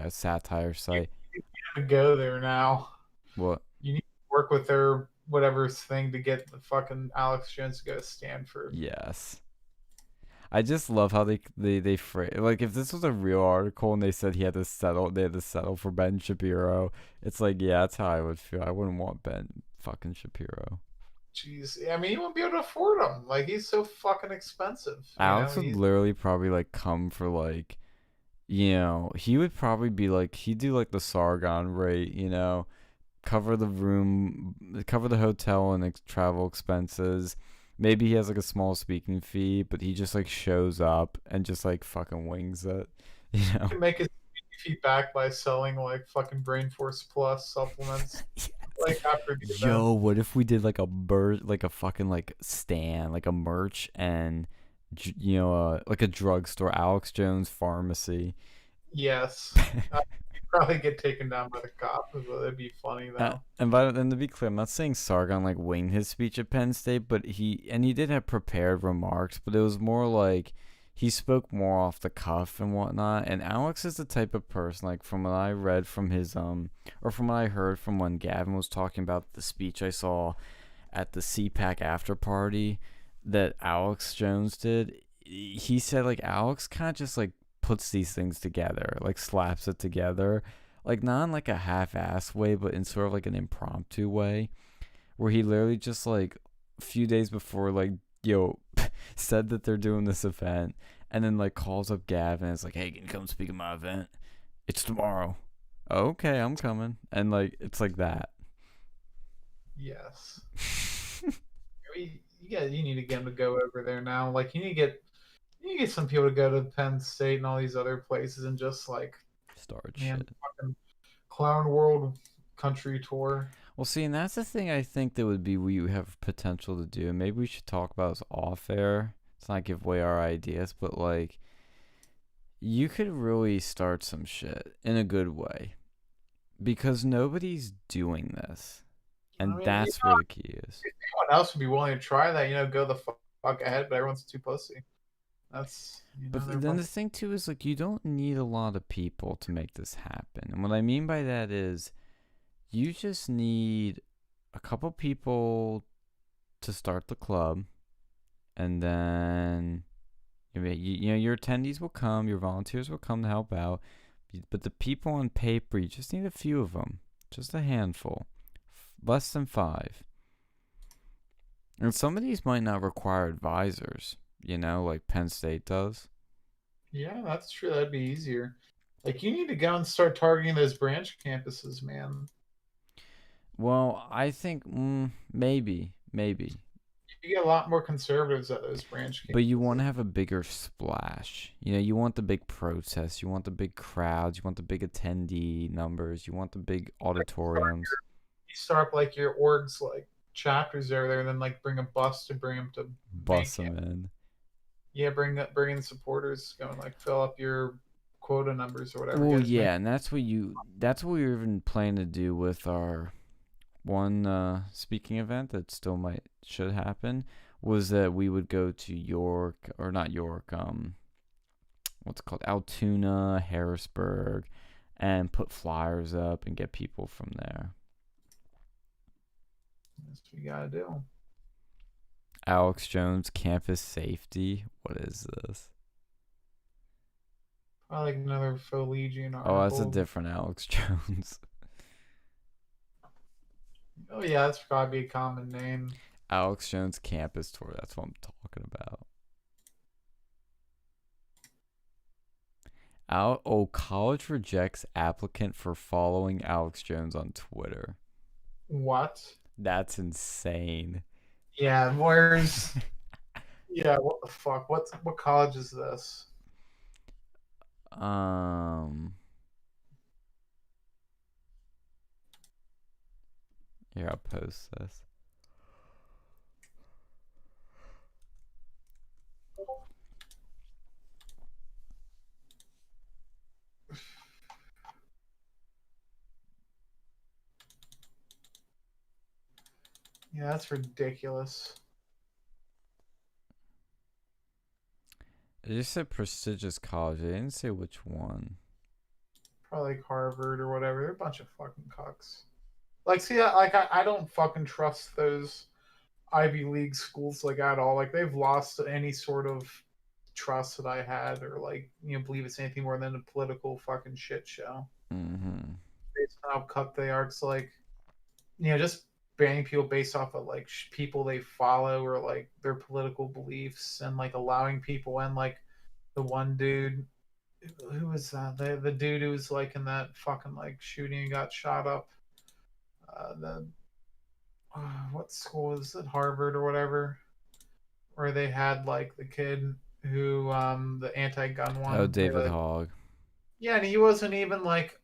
satire site. You need to go there now. What? You need to work with their whatever thing to get the fucking Alex Jones to go to Stanford. Yes. I just love how they phrase, like, if this was a real article and they said they had to settle for Ben Shapiro, it's like, yeah, that's how I would feel. I wouldn't want Ben fucking Shapiro. Jeez, I mean, you won't be able to afford him. Like, he's so fucking expensive. Alex would literally probably like come for like, he would probably be like, he'd do like the Sargon rate, cover the room, cover the hotel and travel expenses. Maybe he has like a small speaking fee, but he just like shows up and just like fucking wings it, He can make his fee back by selling like fucking Brain Force Plus supplements. Yes. Like after the Yo, what if we did like a fucking like stand, like a merch and like a drugstore, Alex Jones Pharmacy. Yes. You'd probably get taken down by the cops, but it'd be funny though. And to be clear, I'm not saying Sargon like winged his speech at Penn State, but he did have prepared remarks, but it was more like he spoke more off the cuff and whatnot. And Alex is the type of person, like from what I read from his or from what I heard from when Gavin was talking about the speech I saw at the CPAC after party that Alex Jones did. He said like Alex kind of just like puts these things together, like slaps it together, like not in like a half-ass way, but in sort of like an impromptu way, where he literally just like a few days before like said that they're doing this event, and then like calls up Gavin and is like, hey, can you come speak at my event? It's tomorrow. Okay, I'm coming. And like it's like that. Yes. You need to get him to go over there now. Like you need to get some people to go to Penn State and all these other places and just like Start man, shit. fucking Clown World country tour. Well, see, and that's the thing I think that would be we have potential to do. Maybe we should talk about this off air. Let's not give away our ideas, but like, you could really start some shit in a good way because nobody's doing this, and I mean, that's where the key is. If anyone else would be willing to try that, go the fuck ahead, but everyone's too pussy. That's. But then the thing too is like you don't need a lot of people to make this happen, and what I mean by that is. You just need a couple people to start the club, and then your attendees will come, your volunteers will come to help out, but the people on paper, you just need a few of them, just a handful, less than 5. And some of these might not require advisors, like Penn State does. Yeah, that's true. That'd be easier. Like you need to go and start targeting those branch campuses, man. Well, I think maybe. You get a lot more conservatives at those branch campuses. But you want to have a bigger splash. You want the big protests. You want the big crowds. You want the big attendee numbers. You want the big auditoriums. You start like your orgs, like chapters over there, and then like bring a bus to bring them to Bus them in. Yeah, bring in supporters, go and like fill up your quota numbers or whatever. Well, yeah, and that's what we're even planning to do with our one speaking event that should happen, was that we would go to York, or not York, what's it called, Altoona, Harrisburg, and put flyers up and get people from there. That's what you gotta do. Alex Jones campus safety. What is this? Probably like another Foliesian article. Oh, that's a different Alex Jones. Oh yeah, that's probably a common name. Alex Jones campus tour. That's what I'm talking about. College rejects applicant for following Alex Jones on Twitter. What? That's insane. Yeah, where's... Yeah, what the fuck? What college is this? Here, I'll post this. Yeah, that's ridiculous. It just said prestigious college. They didn't say which one. Probably like Harvard or whatever. They're a bunch of fucking cucks. Like, see, I don't fucking trust those Ivy League schools like at all. Like, they've lost any sort of trust that I had, or like, believe it's anything more than a political fucking shit show. Mm-hmm. Based on how cuck they are, it's like, just banning people based off of like people they follow or like their political beliefs, and like allowing people in, like the one dude. Who was that? The dude who was like in that fucking like shooting and got shot up. What school is it? Harvard or whatever, where they had like the kid who the anti-gun one. Oh, David Hogg. Yeah, and he wasn't even like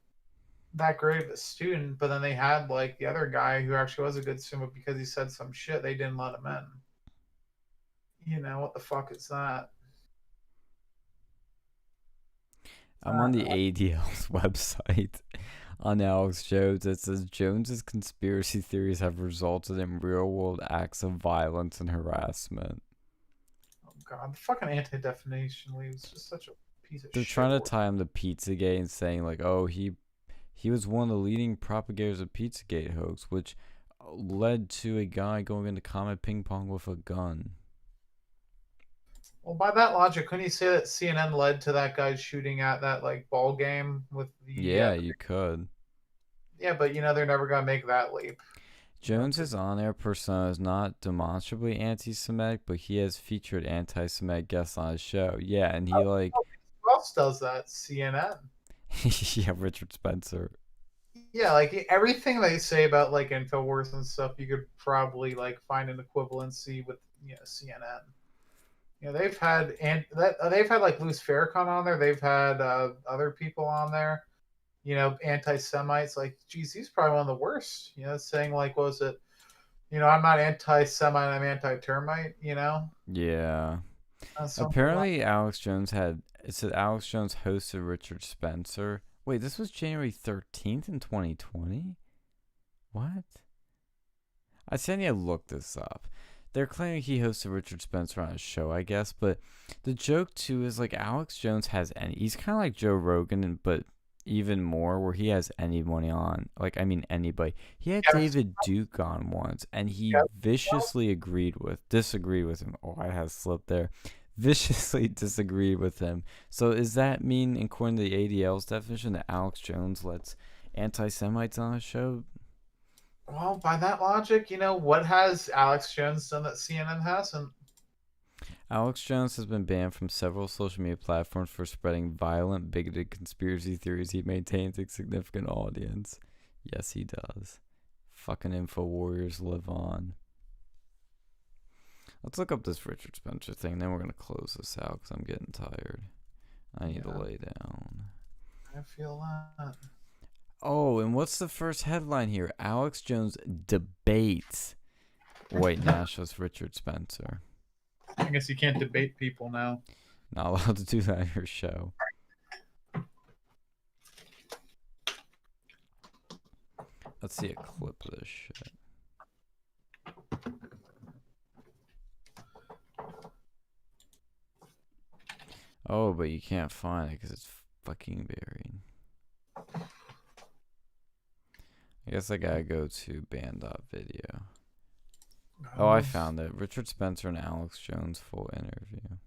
that great of a student, but then they had like the other guy who actually was a good student, but because he said some shit, they didn't let him in. What the fuck is that? I'm on the ADL's website on Alex Jones. It says Jones's conspiracy theories have resulted in real-world acts of violence and harassment. Oh god, the fucking Anti-Defamation League is just such a piece of shit. They're trying to tie him to Pizzagate and saying like, oh, he was one of the leading propagators of Pizzagate hoax, which led to a guy going into combat ping pong with a gun. Well, by that logic, couldn't you say that CNN led to that guy shooting at that like ball game with the? Yeah, you could. Yeah, but they're never gonna make that leap. Jones's on-air persona is not demonstrably anti-Semitic, but he has featured anti-Semitic guests on his show. Yeah, and he like. Who else does that? CNN. Yeah, Richard Spencer. Yeah, like everything they say about like InfoWars and stuff, you could probably like find an equivalency with CNN. They've had like Louis Farrakhan on there. They've had other people on there. Anti-Semites. Like, geez, he's probably one of the worst. Saying like, what was it? I'm not anti-Semite. I'm anti-termite. Yeah. Apparently, Alex Jones it said Alex Jones hosted Richard Spencer. Wait, this was January 13th in 2020? What? I said I need to look this up. They're claiming he hosted Richard Spencer on his show, I guess, but the joke too is like Alex Jones he's kind of like Joe Rogan, but even more, where he has anybody on. Like, I mean, anybody. He had David Duke on once, and he viciously disagreed with him. Oh, I had slipped there. Viciously disagreed with him. So does that mean, according to the ADL's definition, that Alex Jones lets anti-Semites on his show? Well, by that logic, what has Alex Jones done that CNN hasn't? Alex Jones has been banned from several social media platforms for spreading violent, bigoted conspiracy theories. He maintains a significant audience. Yes, he does. Fucking info warriors live on. Let's look up this Richard Spencer thing, then we're going to close this out because I'm getting tired. I need to lay down. I feel that. Oh, and what's the first headline here? Alex Jones debates white nationalist Richard Spencer. I guess you can't debate people now. Not allowed to do that on your show. Let's see a clip of this shit. Oh, but you can't find it because it's fucking buried. I guess I gotta go to band.video. Oh, I found it. Richard Spencer and Alex Jones full interview.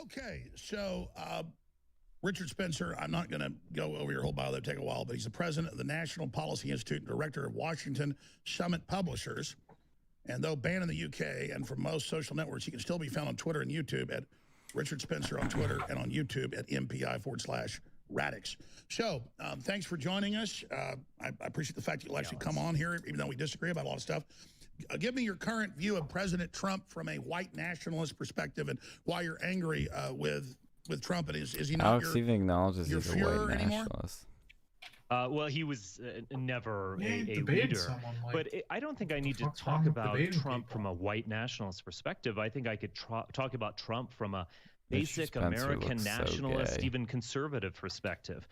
Okay, so Richard Spencer, I'm not going to go over your whole bio, that'll take a while, but he's the president of the National Policy Institute and director of Washington Summit Publishers. And though banned in the UK and from most social networks, he can still be found on Twitter and YouTube at Richard Spencer on Twitter and on YouTube at MPI/Radix. So thanks for joining us. I appreciate the fact that you'll actually come on here, even though we disagree about a lot of stuff. Give me your current view of President Trump from a white nationalist perspective and why you're angry with Trump. And is he not Alex even acknowledges your he's a Fuhrer white anymore? nationalist. Well, he was never Yeah, he a debated leader. someone, like, But I don't think I need to fuck's talk wrong with about debating Trump from people? a white nationalist perspective. I think I could talk about Trump from a Mr. basic Spencer American looks so nationalist, gay. even conservative perspective.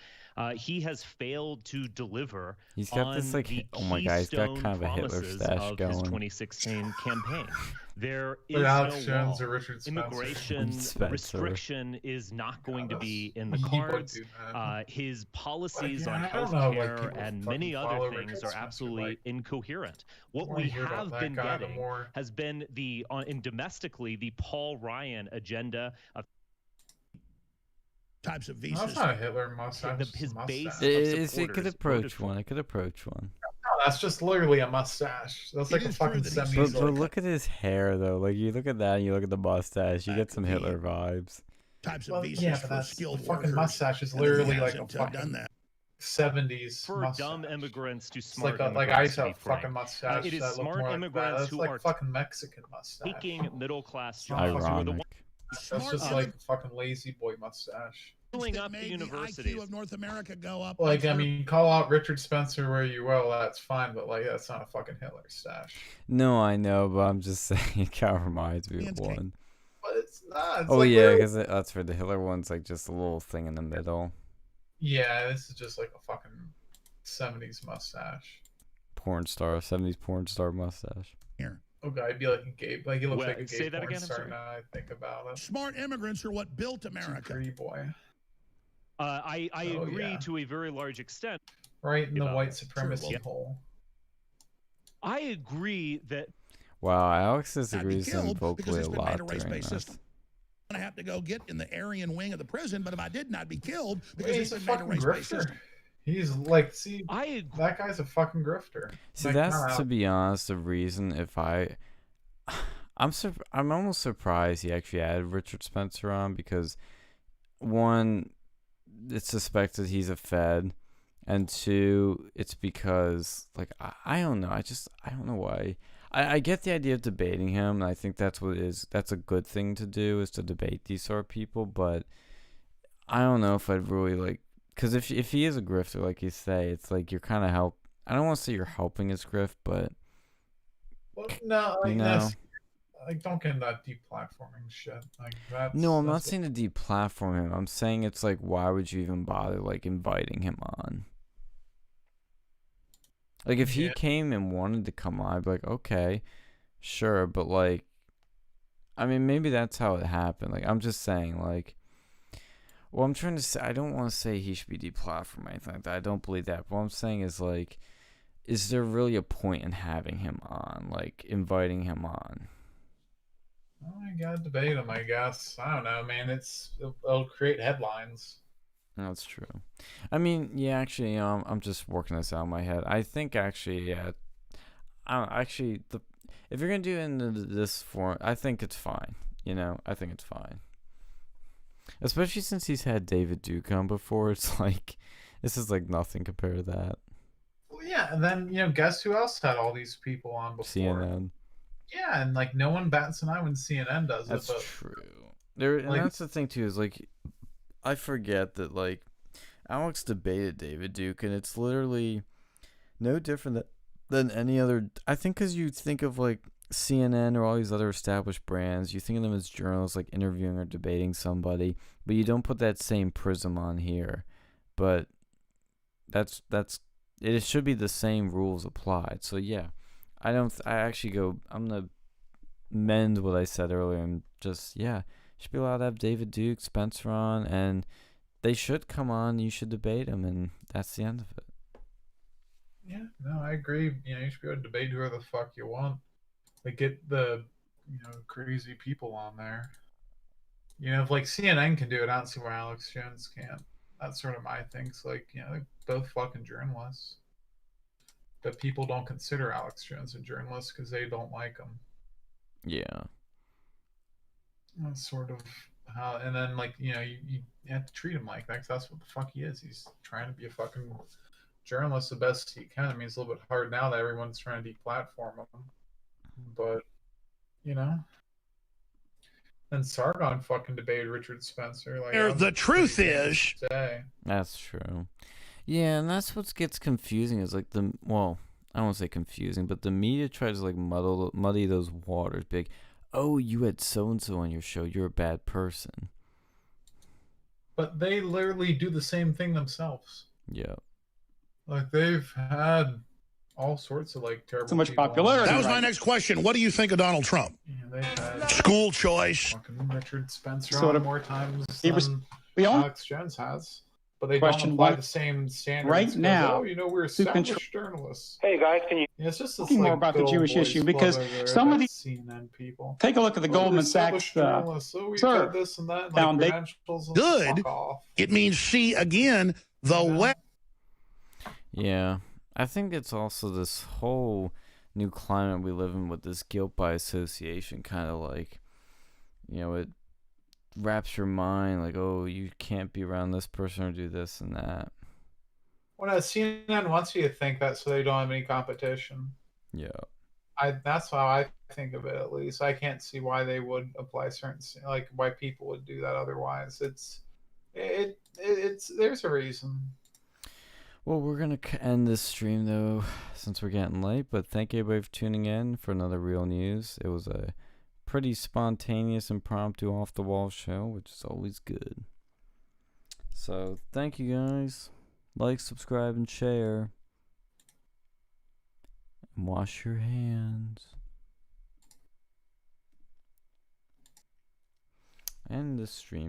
He has failed to deliver He's got on this like, the oh my god, he's got keystone kind of a Hitler promises stash of his going. 2016 campaign. There But is Alex no Jones wall. or Richard Spencer. Immigration Spencer. restriction is not going to be in the He would cards. do that. His policies yeah, on I don't know, like, healthcare people and fucking many follow other Richard things are Spencer, absolutely like, incoherent. What the more we you hear about have that been guy, the getting more- has been in domestically the Paul Ryan agenda of Types of No, visas. that's not a Hitler mustache. it's a his mustache. base It could supporters voted approach for one. It could approach one. No, that's just literally a mustache. That's It like a is true fucking that he's- 70s. But look at his hair though. Like you look at that and you look at the mustache, you get some Could be. Hitler vibes. Types of Well, visas yeah, but for that's skilled the fucking workers. mustache is and then he literally like a hasn't, fucking done that. 70s for mustache. dumb immigrants to It's smart like I immigrants, used to to have be a fucking frank. mustache It is that looked smart more like that. immigrants That's who like are fucking Mexican mustache. taking middle-class Not jobs fucking- who are the Ironic. That's Smart just immi- like a fucking lazy boy mustache. filling that up the made universities. IQ of North America go up. Like, I third- mean, call out Richard Spencer where you will, that's fine, but like, that's not a fucking Hitler stash. No, I know, but I'm just saying it kind of reminds me of Man's one. But it's not. It's Oh like yeah, literally- because that's for the Hitler one's like just a little thing in the middle. Yeah, this is just like a fucking 70s mustache. Porn star, 70s porn star mustache. Here. Okay, I'd be like a gay, like he looks Well, like a gay say that porn again, I'm star sorry. now I think about it. Smart immigrants are what built It's a America. pretty boy. I Oh, agree yeah. to a very large extent. Right in the About white it. supremacy Sure, hole. I agree that Wow, Alex I'd be disagrees killed because vocally it's a been made lot a during race-based this. system. I'm gonna have to go get in the Aryan wing of the prison, but if I didn't, I'd be killed because Wait, it's he's a been made a fucking race-based grifter. system. He's like, see, I agree. that guy's a fucking grifter. See, Like, that's not to out- be honest the reason. If I'm almost surprised he actually added Richard Spencer on because one, it's suspected he's a Fed, and two, it's because like I don't know. I don't know why. I get the idea of debating him, and I think that's what it is. That's a good thing to do, is to debate these sort of people. But I don't know if I'd really like, because if he is a grifter, like you say, it's like you're kind of I don't want to say you're helping his grift, but Well, no, like, you know. that's, like, don't get into that deplatforming shit. Like, that's, No, I'm not that's saying to deplatform him. I'm saying it's like, why would you even bother like inviting him on? Like, if he Yeah. came and wanted to come on, I'd be like, okay, sure, but like, I mean, maybe that's how it happened. Like, I'm just saying, like, well, I'm trying to say, I don't want to say he should be deplatformed or anything like that. I don't believe that. But what I'm saying is, like, is there really a point in having him on, like, inviting him on? Oh, I gotta debate him, I guess. I don't know, man. It'll create headlines. That's true. I mean, yeah, actually, you know, I'm just working this out in my head. I think actually, yeah, if you're gonna do it in this form, I think it's fine. You know, I think it's fine. Especially since he's had David Duke on before, it's like this is like nothing compared to that. Well, yeah, and then guess who else had all these people on before? CNN. Yeah, and like no one bats an eye when CNN does That's it. But true. And like- that's the thing too, is like I forget that like Alex debated David Duke, and it's literally no different than any other. I think because you think of like CNN or all these other established brands, you think of them as journalists like interviewing or debating somebody, but you don't put that same prism on here. But that's it should be the same rules applied. So yeah, I actually go, I'm gonna mend what I said earlier and just should be allowed to have David Duke, Spencer on, and they should come on. You should debate them, and that's the end of it. yeah, no, I agree. You should be able to debate whoever the fuck you want. Like, get the crazy people on there. If like CNN can do it, I don't see why Alex Jones can't. That's sort of my thing. It's like, they're both fucking journalists. But people don't consider Alex Jones a journalist because they don't like him. Yeah. That's sort of and then like you have to treat him like that 'cause that's what the fuck he is. He's trying to be a fucking journalist the best he can. I mean, it's a little bit hard now that everyone's trying to deplatform him, but and Sargon fucking debated Richard Spencer. Like, the truth is, That's true. Yeah, and that's what gets confusing is like I won't say confusing, but the media tries to like muddy those waters. Big, oh, you had so and so on your show, you're a bad person. But they literally do the same thing themselves. Yeah. Like they've had all sorts of like terrible. So much popularity. that was my next question. What do you think of Donald Trump? Yeah, they've had School choice. fucking Richard Spencer Sort on of- more times He was- than we all Alex Jones has. But they Question don't apply one. the same standards. Right 'cause, now, oh, we're established journalists. Hey guys, can you Yeah, it's just this, Talking more like, about the good old Jewish boys issue, club because over there, some of that the- CNN people. Take a look at the Oh, we're Goldman established Sachs journalists. Oh, we've sir, had this and that, and, foundation. credentials and Good. fuck off. It means see again the West. Yeah. I think it's also this whole new climate we live in with this guilt by association kind of like, it wraps your mind like, oh, you can't be around this person or do this and that. Well, no, CNN wants you to think that so they don't have any competition. Yeah. That's how I think of it, at least. I can't see why they would apply certain, like why people would do that otherwise. It's there's a reason. Well, we're going to end this stream, though, since we're getting late. But thank you, everybody, for tuning in for another Real News. It was a pretty spontaneous, impromptu, off-the-wall show, which is always good. So, thank you, guys. Like, subscribe, and share. And wash your hands. And this stream.